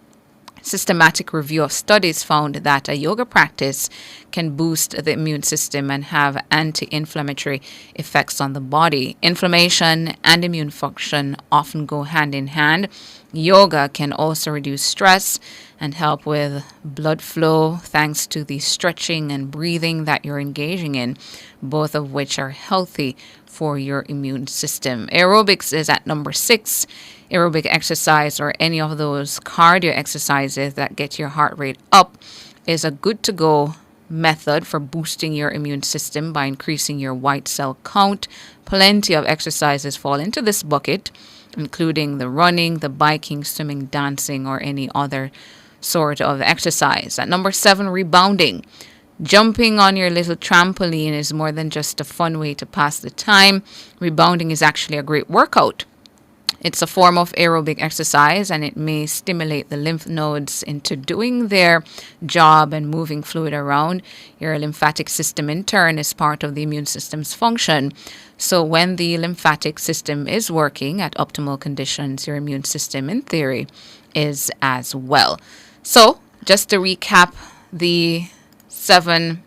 systematic review of studies found that a yoga practice can boost the immune system and have anti-inflammatory effects on the body. Inflammation and immune function often go hand in hand. Yoga can also reduce stress and help with blood flow thanks to the stretching and breathing that you're engaging in, both of which are healthy for your immune system. Aerobics is at number 6. Aerobic exercise, or any of those cardio exercises that get your heart rate up, is a good-to-go method for boosting your immune system by increasing your white cell count. Plenty of exercises fall into this bucket, including the running, the biking, swimming, dancing, or any other sort of exercise. At number 7, rebounding. Jumping on your little trampoline is more than just a fun way to pass the time. Rebounding is actually a great workout. It's a form of aerobic exercise, and it may stimulate the lymph nodes into doing their job and moving fluid around. Your lymphatic system, in turn, is part of the immune system's function. So when the lymphatic system is working at optimal conditions, your immune system, in theory, is as well. So just to recap the 7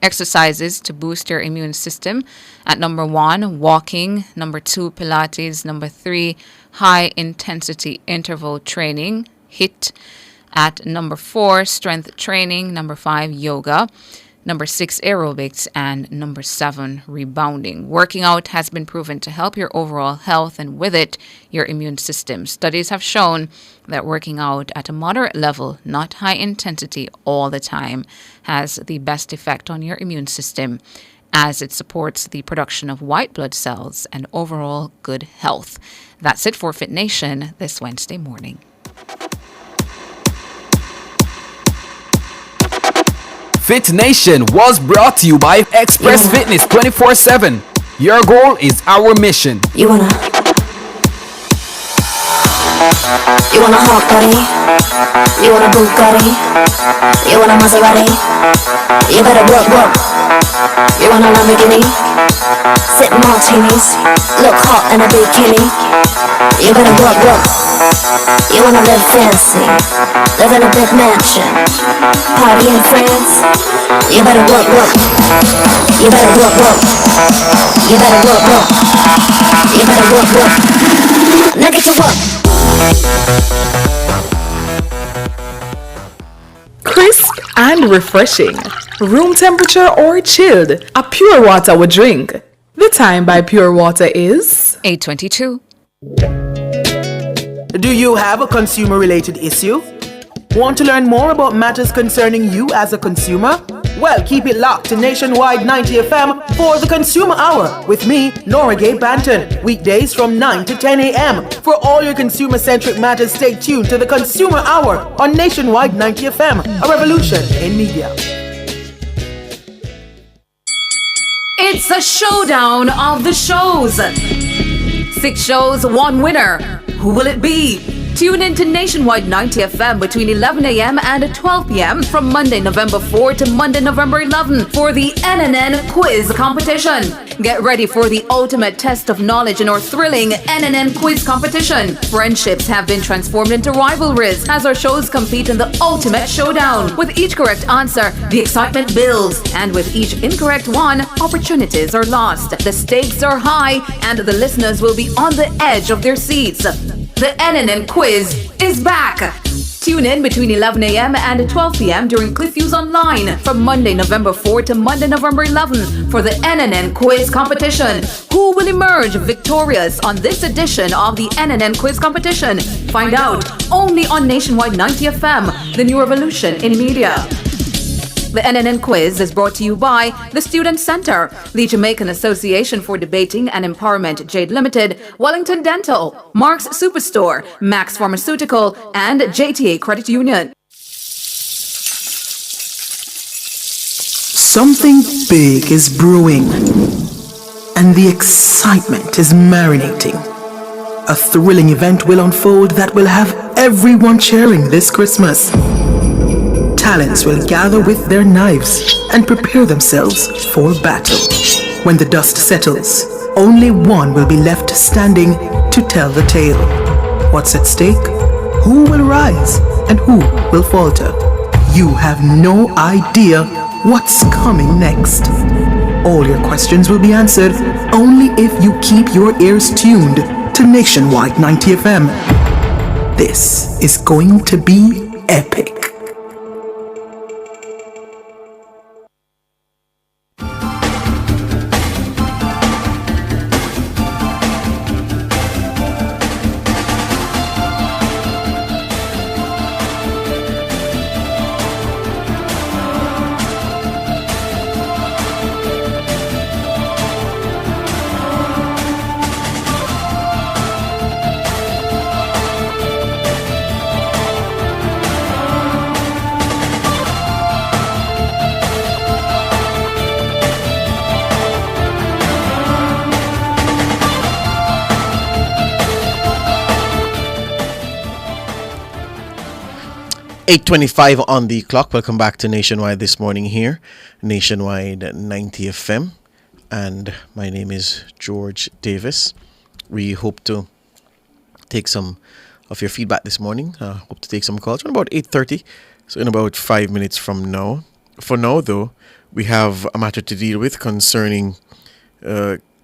exercises to boost your immune system. At number 1, walking. Number 2, Pilates. Number 3, high intensity interval training, HIIT. At number 4, strength training. Number 5, yoga. Number 6, aerobics. And number 7, rebounding. Working out has been proven to help your overall health, and with it, your immune system. Studies have shown that working out at a moderate level, not high intensity all the time, has the best effect on your immune system, as it supports the production of white blood cells and overall good health. That's it for Fit Nation this Wednesday morning. Fit Nation was brought to you by Express Fitness 24/7. Your goal is our mission. You wanna You want a hot body? You want a Bugatti? You want a Maserati? You better work. You want a Lamborghini? Sip martinis, look hot in a bikini. You better work. You wanna live fancy, live in a big mansion, party in France. You better work. You better work. You better work. You better work. Now get to work. Crisp and refreshing. Room temperature or chilled, a pure water would drink. The time by Pure Water is 8:22. Do you have a consumer-related issue? Want to learn more about matters concerning you as a consumer? Well, keep it locked to Nationwide 90 FM for the Consumer Hour with me, Nora Gay Banton, weekdays from 9 to 10 a.m. For all your consumer-centric matters, stay tuned to the Consumer Hour on Nationwide 90 FM, a revolution in media. It's a showdown of the shows. 6 shows, 1 winner. Who will it be? Tune in to Nationwide 90 FM between 11 a.m. and 12 p.m. from Monday, November 4 to Monday, November 11 for the NNN Quiz Competition. Get ready for the ultimate test of knowledge in our thrilling NNN Quiz Competition. Friendships have been transformed into rivalries as our shows compete in the ultimate showdown. With each correct answer, the excitement builds, and with each incorrect one, opportunities are lost. The stakes are high, and the listeners will be on the edge of their seats. The NNN Quiz is back. Tune in between 11 a.m. and 12 p.m. during CliffViews Online from Monday, November 4 to Monday, November 11 for the NNN Quiz Competition. Who will emerge victorious on this edition of the NNN Quiz Competition? Find out only on Nationwide 90 FM, the new revolution in media. The NNN Quiz is brought to you by the Student Center, the Jamaican Association for Debating and Empowerment Jade Limited, Wellington Dental, Mark's Superstore, Max Pharmaceutical, and JTA Credit Union. Something big is brewing, and the excitement is marinating. A thrilling event will unfold that will have everyone cheering this Christmas. Talents will gather with their knives and prepare themselves for battle. When the dust settles, only one will be left standing to tell the tale. What's at stake? Who will rise and who will falter? You have no idea what's coming next. All your questions will be answered only if you keep your ears tuned to Nationwide 90 FM. This is going to be epic. .25 on the clock. Welcome back to Nationwide this morning here, Nationwide 90 FM, and my name is George Davis. We hope to take some of your feedback this morning. Hope to take some calls around about 8:30, so in about 5 minutes from now. For now, though, we have a matter to deal with concerning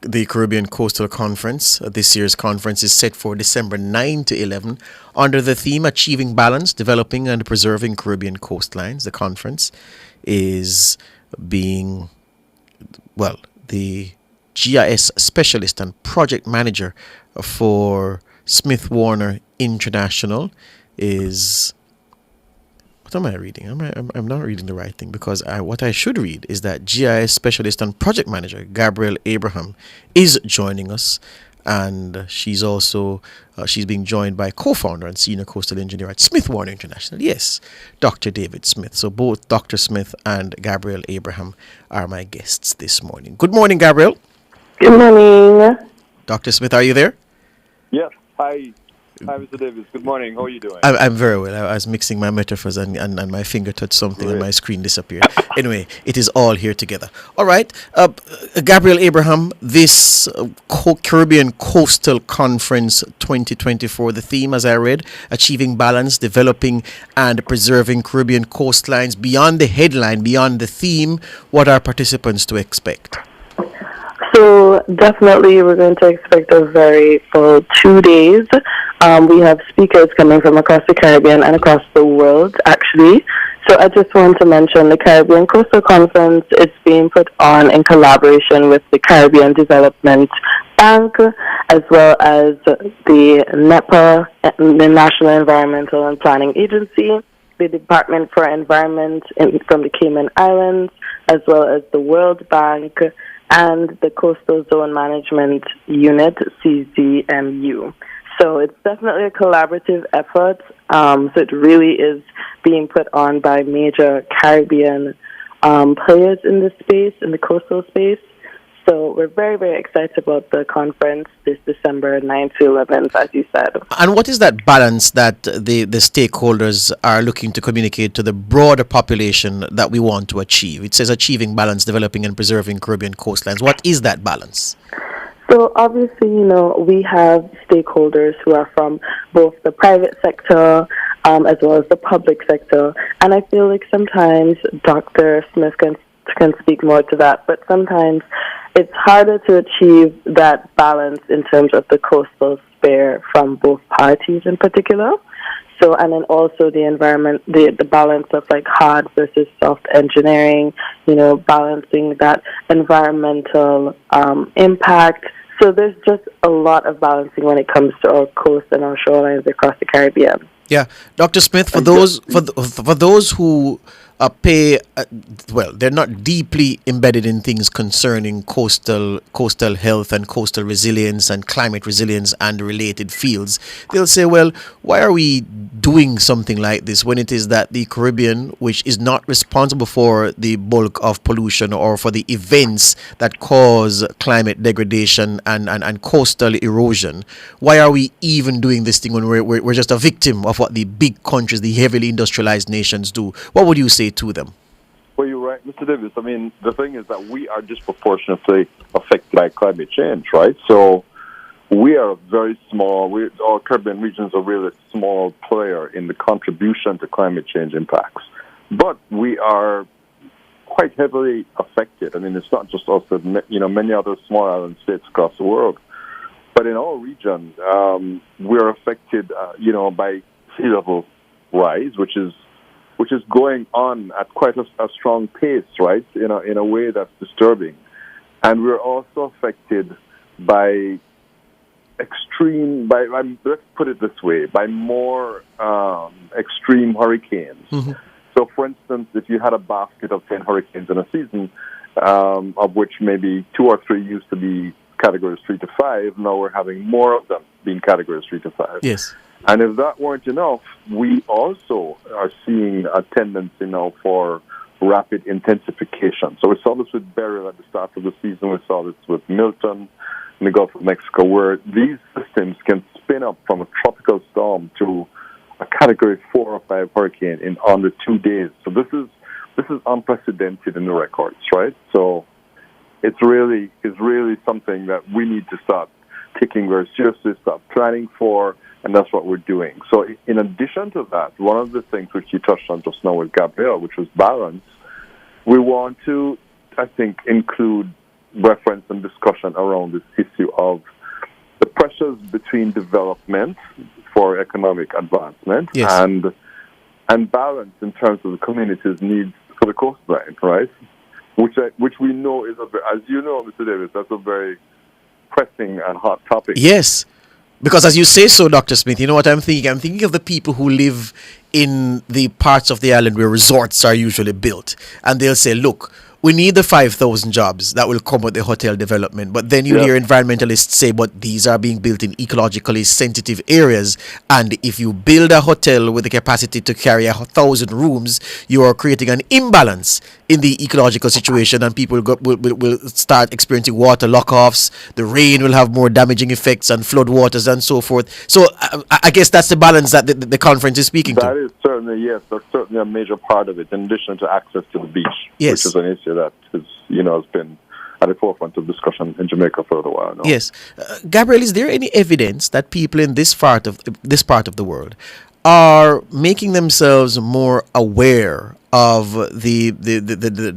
the Caribbean Coastal Conference. This year's conference is set for December 9 to 11 under the theme Achieving Balance, Developing and Preserving Caribbean Coastlines. The conference is being, well, the GIS specialist and project manager for Smith Warner International is... What am I reading? I'm not reading the right thing, because what I should read is that GIS specialist and project manager Gabrielle Abraham is joining us, and she's also she's being joined by co-founder and senior coastal engineer at Smith Warner International. Yes, Dr. David Smith. So both Dr. Smith and Gabrielle Abraham are my guests this morning. Good morning, Gabrielle. Good morning. Dr. Smith, are you there? Yes. Hi. Hi, Mr. Davis. Good morning. How are you doing? I'm very well. I was mixing my metaphors and my finger touched something and my screen disappeared. Anyway, it is all here together. All right. Gabriel Abraham, this Caribbean Coastal Conference 2024, the theme, as I read, achieving balance, developing and preserving Caribbean coastlines. Beyond the headline, beyond the theme, what are participants to expect? So definitely we're going to expect a very full 2 days. We have speakers coming from across the Caribbean and across the world, actually. So I just want to mention the Caribbean Coastal Conference. It's being put on in collaboration with the Caribbean Development Bank, as well as the NEPA, the National Environmental and Planning Agency, the Department for Environment from the Cayman Islands, as well as the World Bank, and the Coastal Zone Management Unit, CZMU. So it's definitely a collaborative effort. So it really is being put on by major Caribbean players in this space, in the coastal space. So we're very, very excited about the conference this December 9th to 11th, as you said. And what is that balance that the stakeholders are looking to communicate to the broader population that we want to achieve? It says achieving balance, developing and preserving Caribbean coastlines. What is that balance? So obviously, we have stakeholders who are from both the private sector as well as the public sector. And I feel like sometimes Dr. Smith can speak more to that, but sometimes it's harder to achieve that balance in terms of the coastal sphere from both parties in particular. So, and then also the environment, the balance of like hard versus soft engineering, balancing that environmental impact. So there's just a lot of balancing when it comes to our coast and our shorelines across the Caribbean. Yeah, Dr. Smith, for those who they're not deeply embedded in things concerning coastal health and coastal resilience and climate resilience and related fields. They'll say, well, why are we doing something like this when it is that the Caribbean, which is not responsible for the bulk of pollution or for the events that cause climate degradation and coastal erosion, why are we even doing this thing when we're just a victim of what the big countries, the heavily industrialized nations do? What would you say to them? Well, you're right, Mr. Davis. I mean, the thing is that we are disproportionately affected by climate change, right? So we are very small. Our Caribbean regions are really a small player in the contribution to climate change impacts. But we are quite heavily affected. I mean, it's not just us, but many other small island states across the world. But in our region, we're affected, by sea level rise, which is going on at quite a strong pace, right? In a way that's disturbing, and we're also affected by let's put it this way, by more extreme hurricanes. Mm-hmm. So, for instance, if you had a basket of 10 hurricanes in a season, of which maybe 2 or 3 used to be categories 3 to 5, now we're having more of them being categories 3 to 5. Yes. And if that weren't enough, we also are seeing a tendency now for rapid intensification. So we saw this with Beryl at the start of the season. We saw this with Milton in the Gulf of Mexico, where these systems can spin up from a tropical storm to a category 4 or 5 hurricane in under 2 days. So this is unprecedented in the records, right? So it's really something that we need to start taking very seriously, start planning for. And that's what we're doing. So in addition to that, one of the things which you touched on just now with Gabriel, which was balance, we want to, I think, include reference and discussion around this issue of the pressures between development for economic advancement and balance in terms of the community's needs for the coastline, right? Which we know is, as you know, Mr. Davis, that's a very pressing and hot topic. Yes. Because as you say so, Dr. Smith, you know what I'm thinking? I'm thinking of the people who live in the parts of the island where resorts are usually built. And they'll say, look, we need the 5,000 jobs that will come with the hotel development. But then you hear environmentalists say, but these are being built in ecologically sensitive areas. And if you build a hotel with the capacity to carry 1,000 rooms, you are creating an imbalance in the ecological situation, and people will start experiencing water lock-offs. The rain will have more damaging effects and flood waters and so forth. So I guess that's the balance that the conference is speaking That to. is certainly, yes, that's certainly a major part of it, in addition to access to the beach, Yes. which is an issue that has been at the forefront of discussion in Jamaica for a while now. Yes, Gabriel, is there any evidence that people in this part of the world are making themselves more aware of the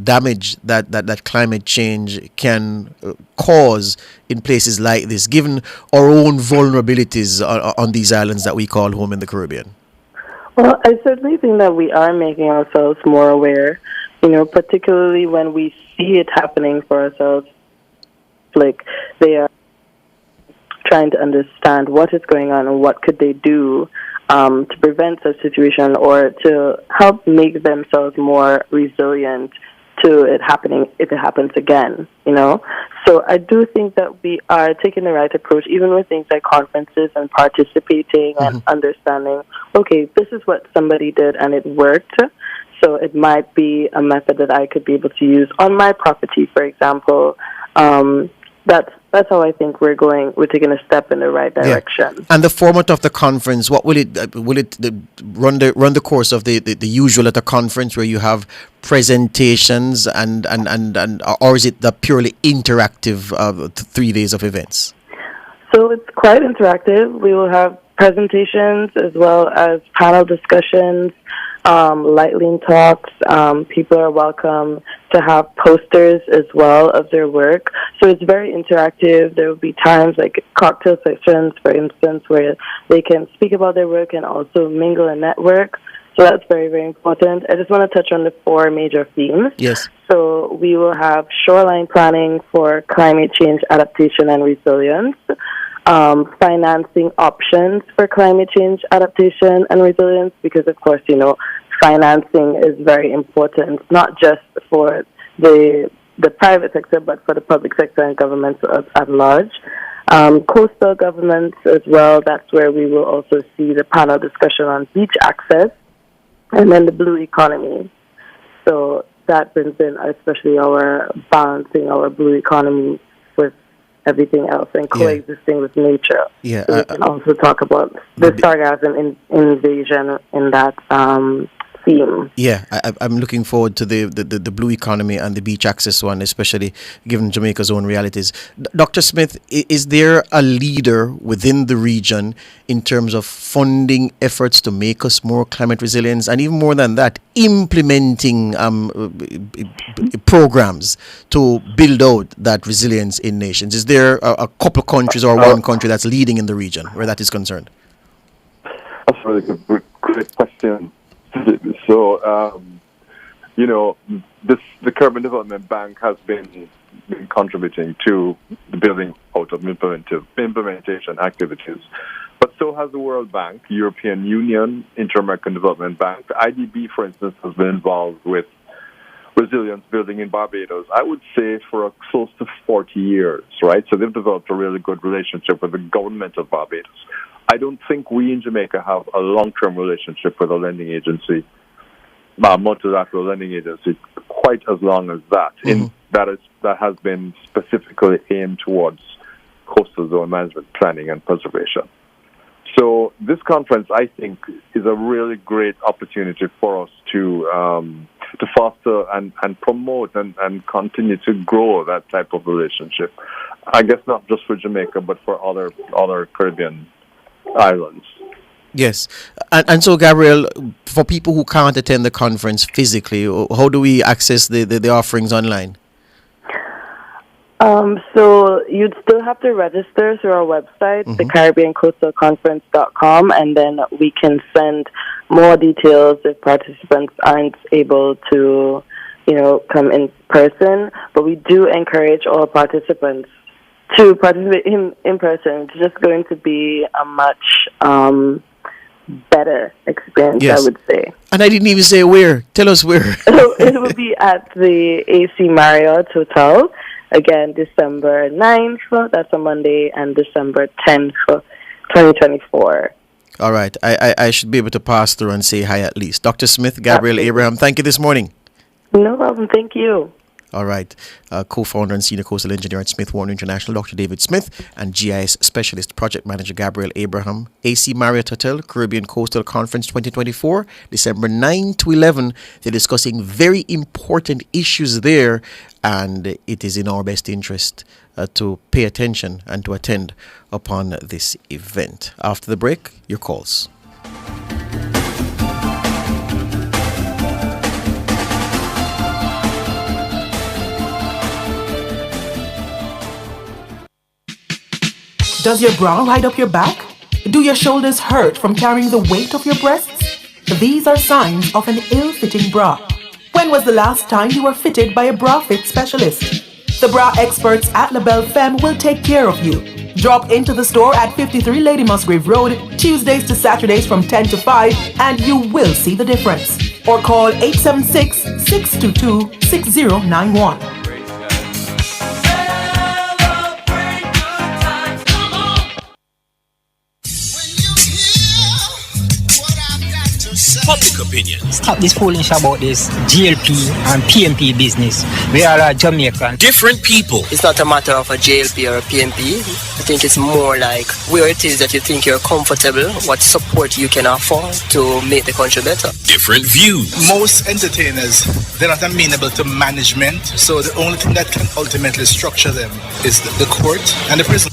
damage that climate change can cause in places like this, given our own vulnerabilities on these islands that we call home in the Caribbean? Well, I certainly think that we are making ourselves more aware, particularly when we see it happening for ourselves. Like, they are trying to understand what is going on and what could they do to prevent such situation, or to help make themselves more resilient to it happening if it happens again, So I do think that we are taking the right approach, even with things like conferences and participating and understanding, okay, this is what somebody did and it worked, so it might be a method that I could be able to use on my property, for example. That's how I think we're taking a step in the right direction. Yeah. And the format of the conference, what will it run the course of the usual at a conference, where you have presentations and or is it the purely interactive 3 days of events? So it's quite interactive. We will have presentations as well as panel discussions, lightning talks. People are welcome to have posters as well of their work. So it's very interactive. There will be times like cocktail sections, for instance, where they can speak about their work and also mingle and network. So that's very, very important. I just want to touch on the 4 major themes. Yes. So we will have shoreline planning for climate change adaptation and resilience, financing options for climate change adaptation and resilience, because of course, financing is very important, not just for the private sector, but for the public sector and governments at large. Coastal governments as well, that's where we will also see the panel discussion on beach access, and then the blue economy. So that brings in especially our balancing our blue economy with everything else and coexisting with nature. Yeah, so we can also talk about the sargassum invasion in that theme. Yeah, I'm looking forward to the blue economy and the beach access one, especially given Jamaica's own realities. Dr. Smith, is there a leader within the region in terms of funding efforts to make us more climate resilient, and even more than that, implementing programs to build out that resilience in nations? Is there a couple of countries or one country that's leading in the region where that is concerned? That's a really great question. So, the Caribbean Development Bank has been contributing to the building out of implementation activities. But so has the World Bank, European Union, Inter-American Development Bank. The IDB, for instance, has been involved with resilience building in Barbados, I would say, for close to 40 years, right? So they've developed a really good relationship with the government of Barbados. I don't think we in Jamaica have a long-term relationship with a lending agency, multilateral lending agency, quite as long as that. That has been specifically aimed towards coastal zone management planning and preservation. So this conference, I think, is a really great opportunity for us to foster and promote and continue to grow that type of relationship. I guess not just for Jamaica, but for other Caribbean islands. Yes. And so, Gabriel, for people who can't attend the conference physically, how do we access the offerings online? So you'd still have to register through our website, the CaribbeanCoastalConference.com, and then we can send more details if participants aren't able to, come in person. But we do encourage all participants to participate in person. It's just going to be a much better experience, yes. I would say. And I didn't even say where. Tell us where. So it will be at the AC Marriott Hotel. Again, December 9th, that's a Monday, and December 10th, 2024. All right. I should be able to pass through and say hi at least. Dr. Smith, Gabriel Abraham, thank you this morning. No problem. Thank you. All right. Co-founder and senior coastal engineer at Smith Warner International, Dr. David Smith, and GIS specialist project manager Gabriel Abraham. AC Marriott Hotel, Caribbean Coastal Conference 2024, December 9 to 11. They're discussing very important issues there, and it is in our best interest to pay attention and to attend upon this event. After the break, your calls. Does your bra ride up your back? Do your shoulders hurt from carrying the weight of your breasts? These are signs of an ill-fitting bra. When was the last time you were fitted by a bra fit specialist? The bra experts at LaBelle Femme will take care of you. Drop into the store at 53 Lady Musgrave Road, Tuesdays to Saturdays from 10 to 5, and you will see the difference. Or call 876-622-6091. Public opinions. Stop this foolish about this GLP and PMP business. We are Jamaican. Different people. It's not a matter of a JLP or a PMP. I think it's more like where it is that you think you're comfortable, what support you can afford to make the country better. Different views. Most entertainers, they're not amenable to management, so the only thing that can ultimately structure them is the court and the prison.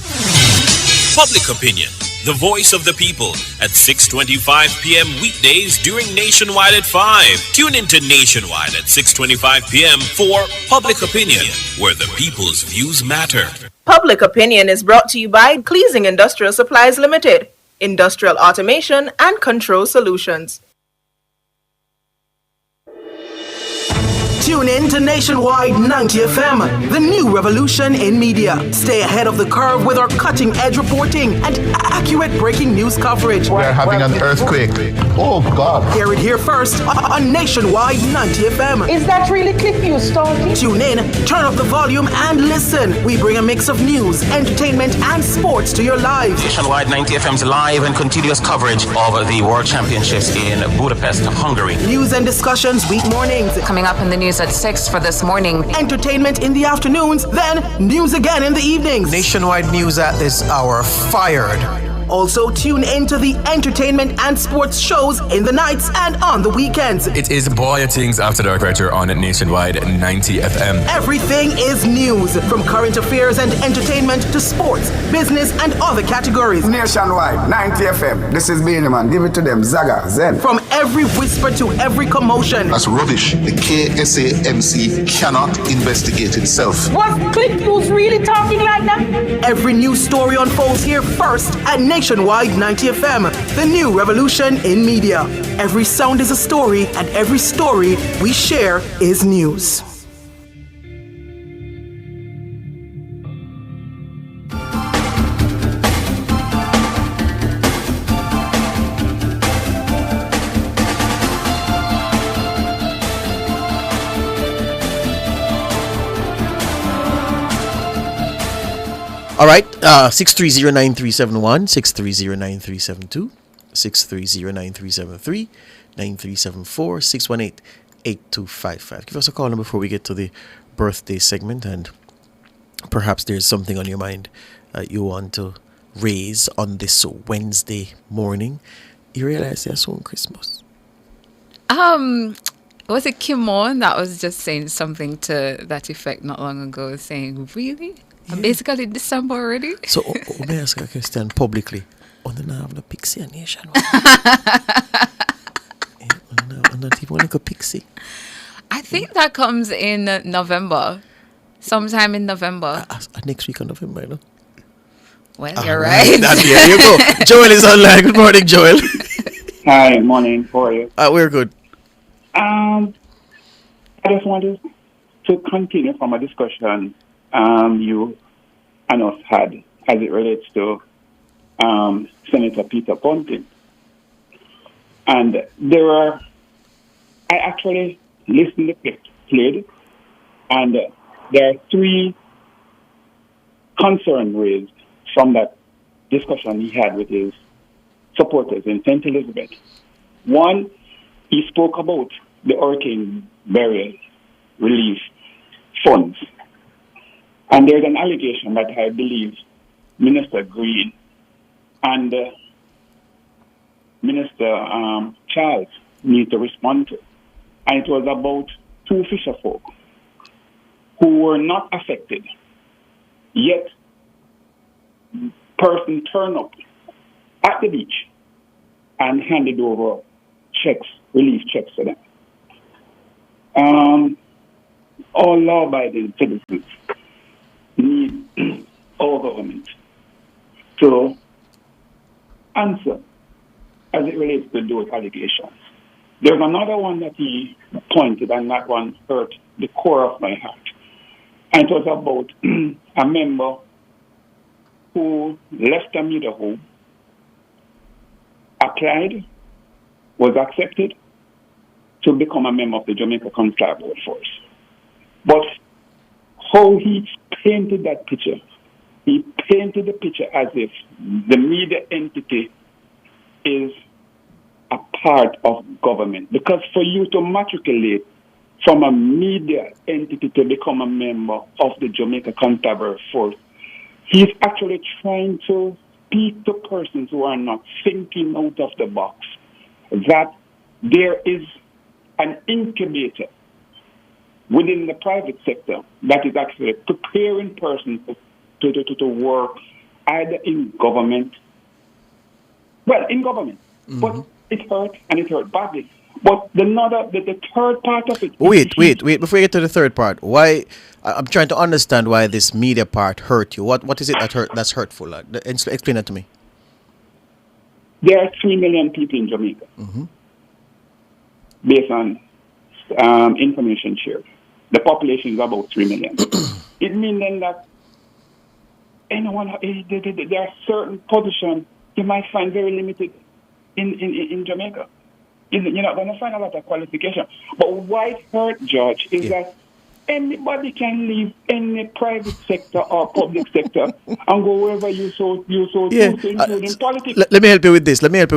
Public opinion. The voice of the people at 6:25 p.m. weekdays during Nationwide at 5. Tune into Nationwide at 6:25 p.m. for Public Opinion, where the people's views matter. Public Opinion is brought to you by Cleasing Industrial Supplies Limited, Industrial Automation and Control Solutions. Tune in to Nationwide 90 FM, the new revolution in media. Stay ahead of the curve with our cutting-edge reporting and accurate breaking news coverage. We're having an earthquake. Oh, God. Hear it here first on Nationwide 90 FM. Is that really clip you started? Tune in, turn up the volume, and listen. We bring a mix of news, entertainment, and sports to your lives. Nationwide 90 FM's live and continuous coverage of the World Championships in Budapest, Hungary. News and discussions week mornings. Coming up in the news at 6 for this morning. Entertainment in the afternoons, then news again in the evenings. Nationwide news at this hour, fired. Also tune into the entertainment and sports shows in the nights and on the weekends. It is Boy Things After Dark right here on Nationwide 90 FM. Everything is news, from current affairs and entertainment to sports, business and other categories. Nationwide 90 FM. This is Benjamin. Give it to them. Zaga, Zen. From every whisper to every commotion. That's rubbish. The KSAMC cannot investigate itself. Was Click News really talking like that? Every news story unfolds here first at Nationwide 90 FM, the new revolution in media. Every sound is a story, and every story we share is news. All right, 630-9371, 630-9372, 630-9373, 9374, 618-8255. Give us a call before we get to the birthday segment, and perhaps there's something on your mind you want to raise on this Wednesday morning. You realize there's soon Christmas. Was it Kim Moon that was just saying something to that effect not long ago, saying, really? Yeah. Basically December already. So, may I ask a question publicly? On the have no pixie and nation. Not even like a pixie. I think that comes in November. Sometime in November. Next week in November, you know? Well, you're right. There you go. Joel is online. Good morning, Joel. Hi, morning. How are you? We're good. I just wanted to continue from a discussion you and us had as it relates to Senator Peter Bunting. And I actually listened to it played, and there are three concerns raised from that discussion he had with his supporters in St. Elizabeth. One, he spoke about the hurricane burial relief funds. And there's an allegation that I believe Minister Green and Minister Charles need to respond to. And it was about two fisher folk who were not affected, yet person turned up at the beach and handed over checks, relief checks to them. All law-abiding citizens need our government to answer as it relates to those allegations. There's another one that he pointed, and that one hurt the core of my heart. And it was about a member who left a media home, applied, was accepted to become a member of the Jamaica Constabulary Force. But how he painted that picture, he painted the picture as if the media entity is a part of government. Because for you to matriculate from a media entity to become a member of the Jamaica Constabulary Force, he's actually trying to speak to persons who are not thinking out of the box, that there is an incubator within the private sector that is actually preparing persons to work either in government, but it hurt, and it hurt badly. But the third part of it... Wait. Before you get to the third part, why... I'm trying to understand why this media part hurt you. What is it that's hurtful? Explain that to me. There are 3 million people in Jamaica, based on information shared. The population is about 3 million. It means then that anyone, there are certain positions you might find very limited in Jamaica. You're not going to find a lot of qualification. But why it hurt, George, is that anybody can leave any private sector or public sector and go wherever you so choose, including politics. Let me help you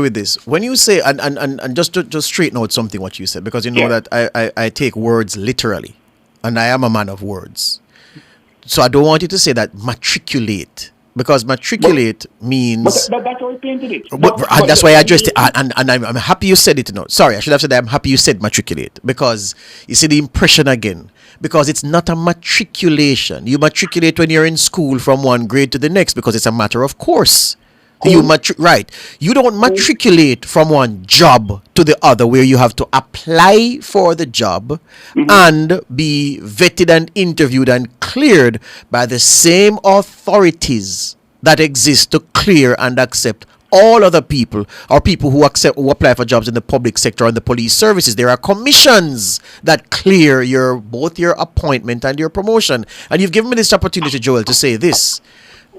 with this. When you say, and just to straighten out something what you said, because you know that I take words literally, and I am a man of words. So I don't want you to say that matriculate. Because matriculate means... But that's how we painted it. That's why I addressed it. And I'm happy you said it. No, sorry, I should have said that I'm happy you said matriculate. Because you see the impression again. Because it's not a matriculation. You matriculate when you're in school from one grade to the next because it's a matter of course. You don't matriculate from one job to the other where you have to apply for the job and be vetted and interviewed and cleared by the same authorities that exist to clear and accept all other people or people who apply for jobs in the public sector and the police services. There are commissions that clear both your appointment and your promotion. And you've given me this opportunity, Joel, to say this.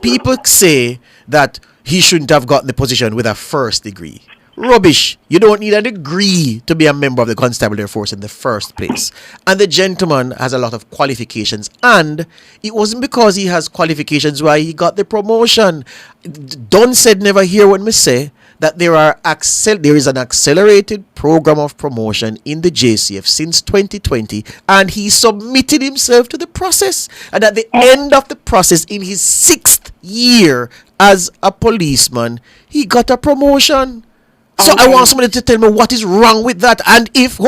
People say that he shouldn't have gotten the position with a first degree. Rubbish. You don't need a degree to be a member of the Constabulary Force in the first place. And the gentleman has a lot of qualifications. And it wasn't because he has qualifications why he got the promotion. Don said never hear when me say that there is an accelerated program of promotion in the JCF since 2020, and he submitted himself to the process. And at the end of the process, in his 6th year as a policeman, he got a promotion. So I want somebody to tell me what is wrong with that. And if,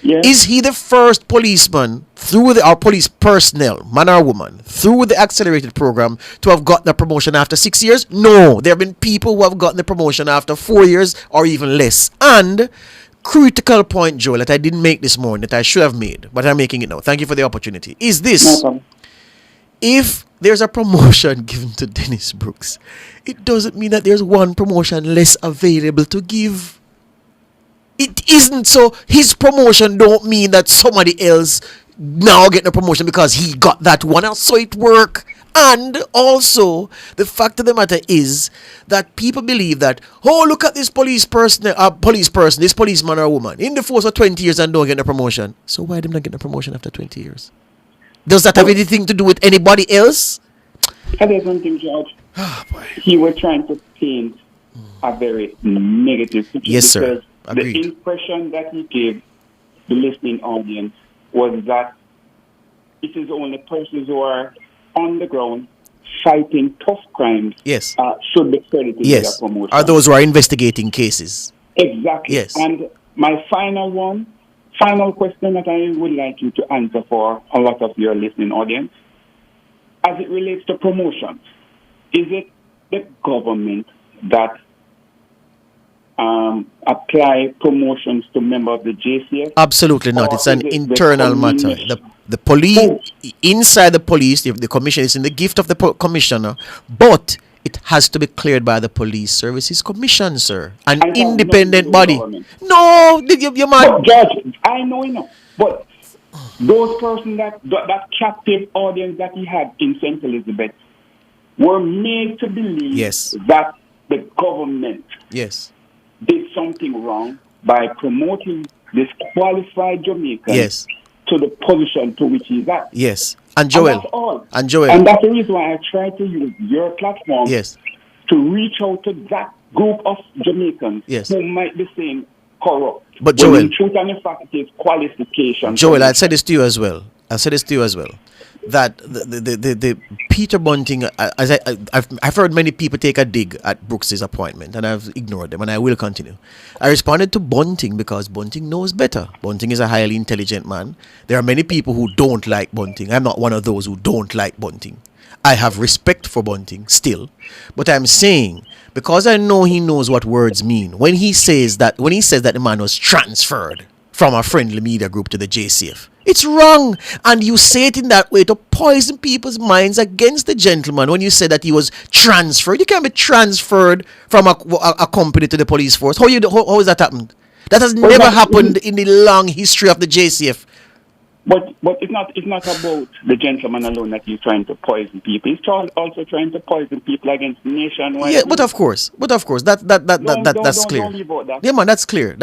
is he the first policeman our police personnel, man or woman, through the accelerated program to have gotten a promotion after 6 years? No. There have been people who have gotten the promotion after 4 years or even less. And critical point, Joel, that I didn't make this morning, that I should have made, but I'm making it now. Thank you for the opportunity. Is this: if there's a promotion given to Dennis Brooks, it doesn't mean that there's one promotion less available to give. It isn't. So his promotion don't mean that somebody else now getting a promotion because he got that one else. So it work. And also, the fact of the matter is that people believe that, look at this police person, this policeman or woman in the force for 20 years and don't get a promotion. So why them not getting a promotion after 20 years? Does that have anything to do with anybody else? There's one thing, George. He was trying to paint a very negative picture. Yes, sir. Agreed. The impression that he gave the listening audience was that it is only persons who are on the ground fighting tough crimes Yes. should be credited with Yes. their promotion. Are those who are investigating cases. Exactly. Yes. And my final question that I would like you to answer for a lot of your listening audience, as it relates to promotions, is it the government that apply promotions to members of the JCF? Absolutely not. Or It's an is it internal matter. The police, inside the police, the commission is in the gift of the commissioner, but it has to be cleared by the Police Services Commission, sir. An independent body. No, you man. Judge, I know enough, but those persons that captive audience that he had in St. Elizabeth were made to believe that the government did something wrong by promoting disqualified Jamaicans to the position to which he's at. Yes. And Joel. And that's all. And Joel. And that's the reason why I try to use your platform to reach out to that group of Jamaicans who might be saying corrupt. But when Joel, in truth and in fact, it is qualification. Joel, I'll say this to you as well. That the Peter Bunting, as I've heard many people take a dig at Brooks's appointment, and I've ignored them, and I will continue. I responded to Bunting because Bunting knows better. Bunting is a highly intelligent man. There are many people who don't like Bunting. I'm not one of those who don't like Bunting. I have respect for Bunting still, but I'm saying, because I know he knows what words mean, when he says that the man was transferred from a friendly media group to the JCF, it's wrong. And you say it in that way to poison people's minds against the gentleman. When you say that he was transferred, you can't be transferred from a company to the police force. How has that happened? That has never happened in the long history of the JCF. But it's not about the gentleman alone that he's trying to poison people. He's also trying to poison people against nationwide. Yeah, but of course, that's clear. Don't leave out that. Yeah, man, that's clear.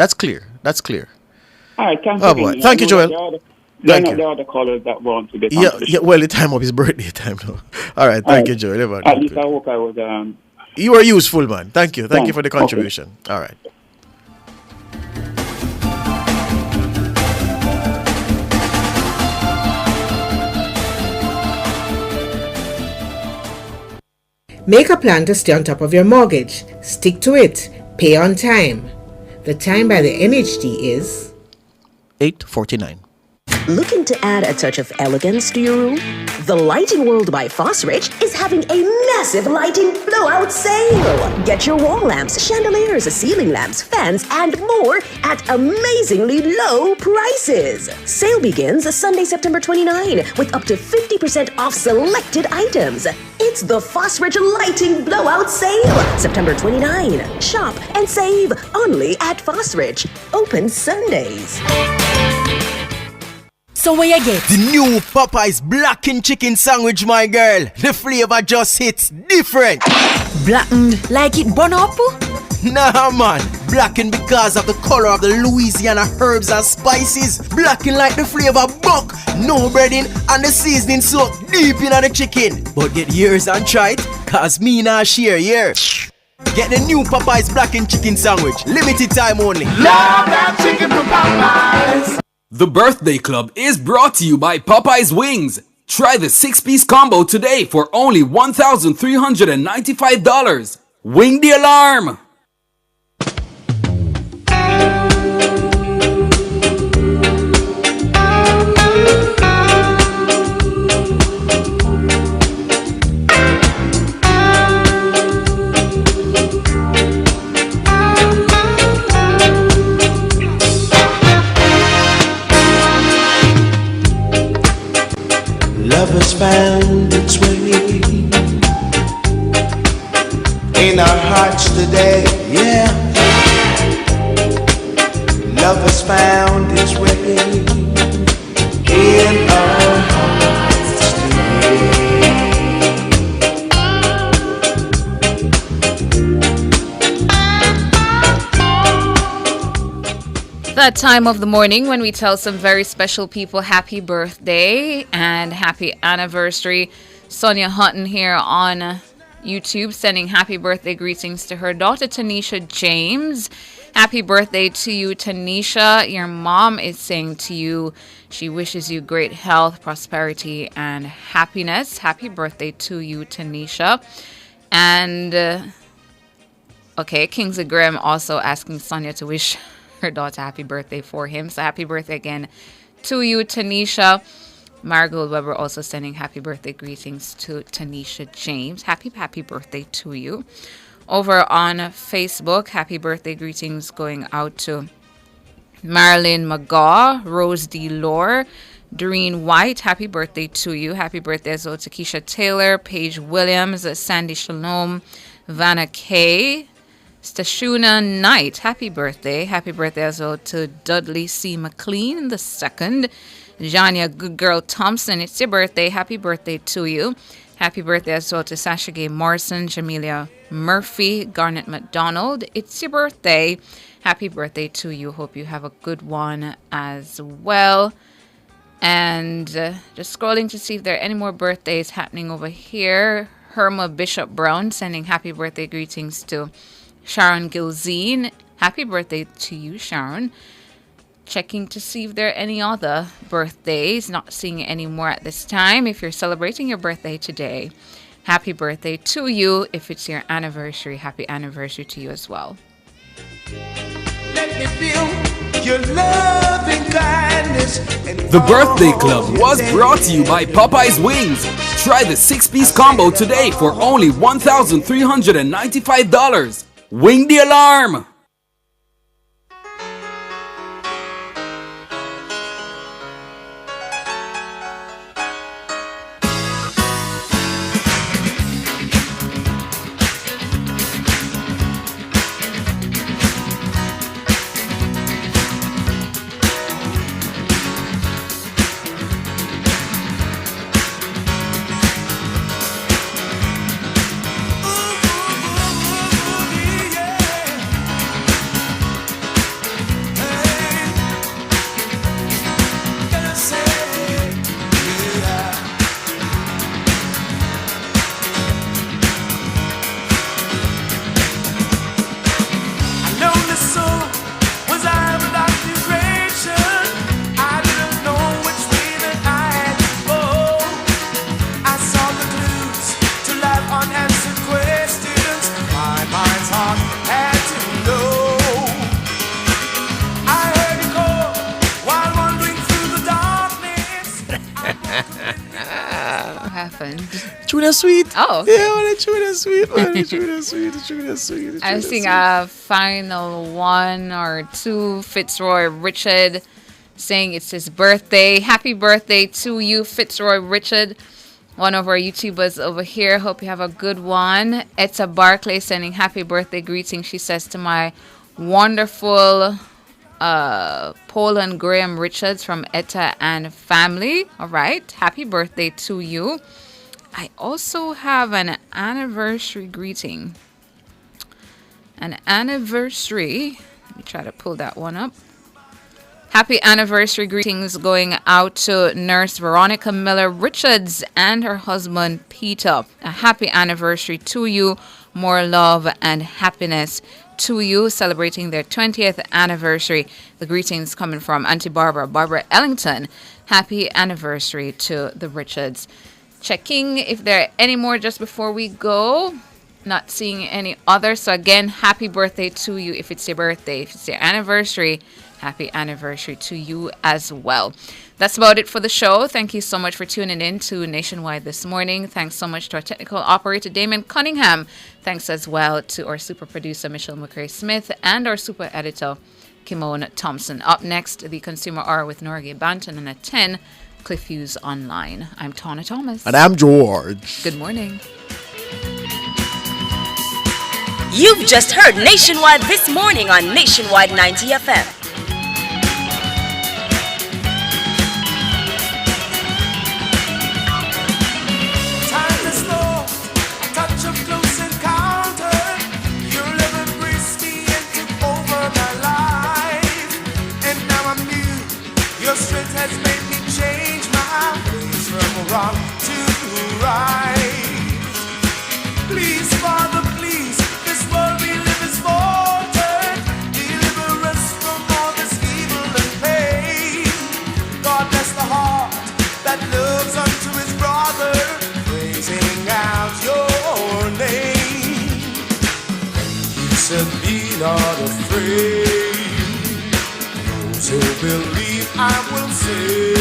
All right, thank you. Again. Boy. Thank you, Joel. There are the callers that want to get on to the show. Well, the time of his birthday time now. All right, thank you, Joel. Yeah, at least I hope I was. You were useful, man. Thank you for the contribution. Okay. All right. Make a plan to stay on top of your mortgage. Stick to it. Pay on time. The time by the NHD is 8:49. Looking to add a touch of elegance to your room? The Lighting World by Fosrich is having a massive lighting blowout sale. Get your wall lamps, chandeliers, ceiling lamps, fans, and more at amazingly low prices. Sale begins Sunday, September 29, with up to 50% off selected items. It's the Fosrich Lighting Blowout Sale, September 29. Shop and save only at Fosrich. Open Sundays. So where you get? The new Popeyes blackened chicken sandwich, my girl. The flavor just hits different. Blackened like it burn up? Nah, man. Blackened because of the color of the Louisiana herbs and spices. Blackened like the flavor buck. No breading and the seasoning soaked deep in the chicken. But get yours and try it, cause me nah share yours. Get the new Popeyes blackened chicken sandwich. Limited time only. Love that chicken from Popeyes. The Birthday Club is brought to you by Popeye's Wings. Try the 6-piece combo today for only $1,395. Wing the alarm! Love has found its way in our hearts today, yeah. Love has found its way in our hearts today. That time of the morning when we tell some very special people happy birthday and happy anniversary. Sonia Hutton here on YouTube sending happy birthday greetings to her daughter Tanisha James. Happy birthday to you, Tanisha. Your mom is saying to you, she wishes you great health, prosperity, and happiness. Happy birthday to you, Tanisha. And, okay, Kingsley Graham also asking Sonia to wish her daughter happy birthday for him. So happy birthday again to you, Tanisha. Marigold Weber also sending happy birthday greetings to Tanisha James. Happy birthday to you. Over on Facebook, happy birthday greetings going out to Marilyn McGaw, Rose D. Lore, Doreen White. Happy birthday to you. Happy birthday as well to Keisha Taylor, Paige Williams, Sandy Shalom, Vanna Kay, Stashuna Knight. Happy birthday. Happy birthday as well to Dudley C. McLean II. Janya Good Girl Thompson, it's your birthday. Happy birthday to you. Happy birthday as well to Sasha Gay Morrison, Jamelia Murphy, Garnet McDonald. It's your birthday. Happy birthday to you. Hope you have a good one as well. And just scrolling to see if there are any more birthdays happening over here. Herma Bishop Brown sending happy birthday greetings to Sharon Gilzine. Happy birthday to you, Sharon. Checking to see if there are any other birthdays. Not seeing any more at this time. If you're celebrating your birthday today, happy birthday to you. If it's your anniversary, happy anniversary to you as well. Let me feel your loving kindness. The Birthday Club was brought to you by Popeye's Wings. Try the 6-piece combo today for only $1,395. Wing the alarm! Tuna sweet. Oh. Yeah, what a tuna sweet. What a tuna sweet. Tuna sweet. I was seeing a final one or two. Fitzroy Richard saying it's his birthday. Happy birthday to you, Fitzroy Richard. One of our YouTubers over here. Hope you have a good one. Etta Barclay sending happy birthday greetings. She says to my wonderful Paul and Graham Richards from Etta and family. All right. Happy birthday to you. I also have an anniversary greeting. An anniversary. Let me try to pull that one up. Happy anniversary greetings going out to Nurse Veronica Miller Richards and her husband Peter. A happy anniversary to you. More love and happiness to you, celebrating their 20th anniversary. The greetings coming from Auntie Barbara Ellington. Happy anniversary to the Richards. Checking if there are any more just before we go. Not seeing any others. So again, happy birthday to you if it's your birthday. If it's your anniversary, happy anniversary to you as well. That's about it for the show. Thank you so much for tuning in to Nationwide this morning. Thanks so much to our technical operator, Damon Cunningham. Thanks as well to our super producer, Michelle McCray Smith, and our super editor, Kimone Thompson. Up next, the Consumer Hour with Norgay Banton, and at 10, Cliff Hughes Online. I'm Tana Thomas. And I'm George. Good morning. You've just heard Nationwide this morning on Nationwide 90 FM. Time is slow, a touch of close encounter. Your love embraced me and took over my life. And now I'm new. Your strength has made me change my ways from wrong to right. Please, Father, please, this world we live is mortal. not afraid. Those who believe I will save.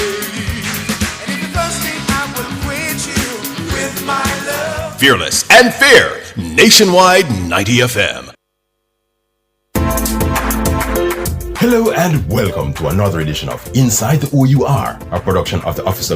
And if you're thirsty, I will quench you with my love. Fearless and fair. Nationwide 90 FM. Hello and welcome to another edition of Inside the OUR, a production of the Office of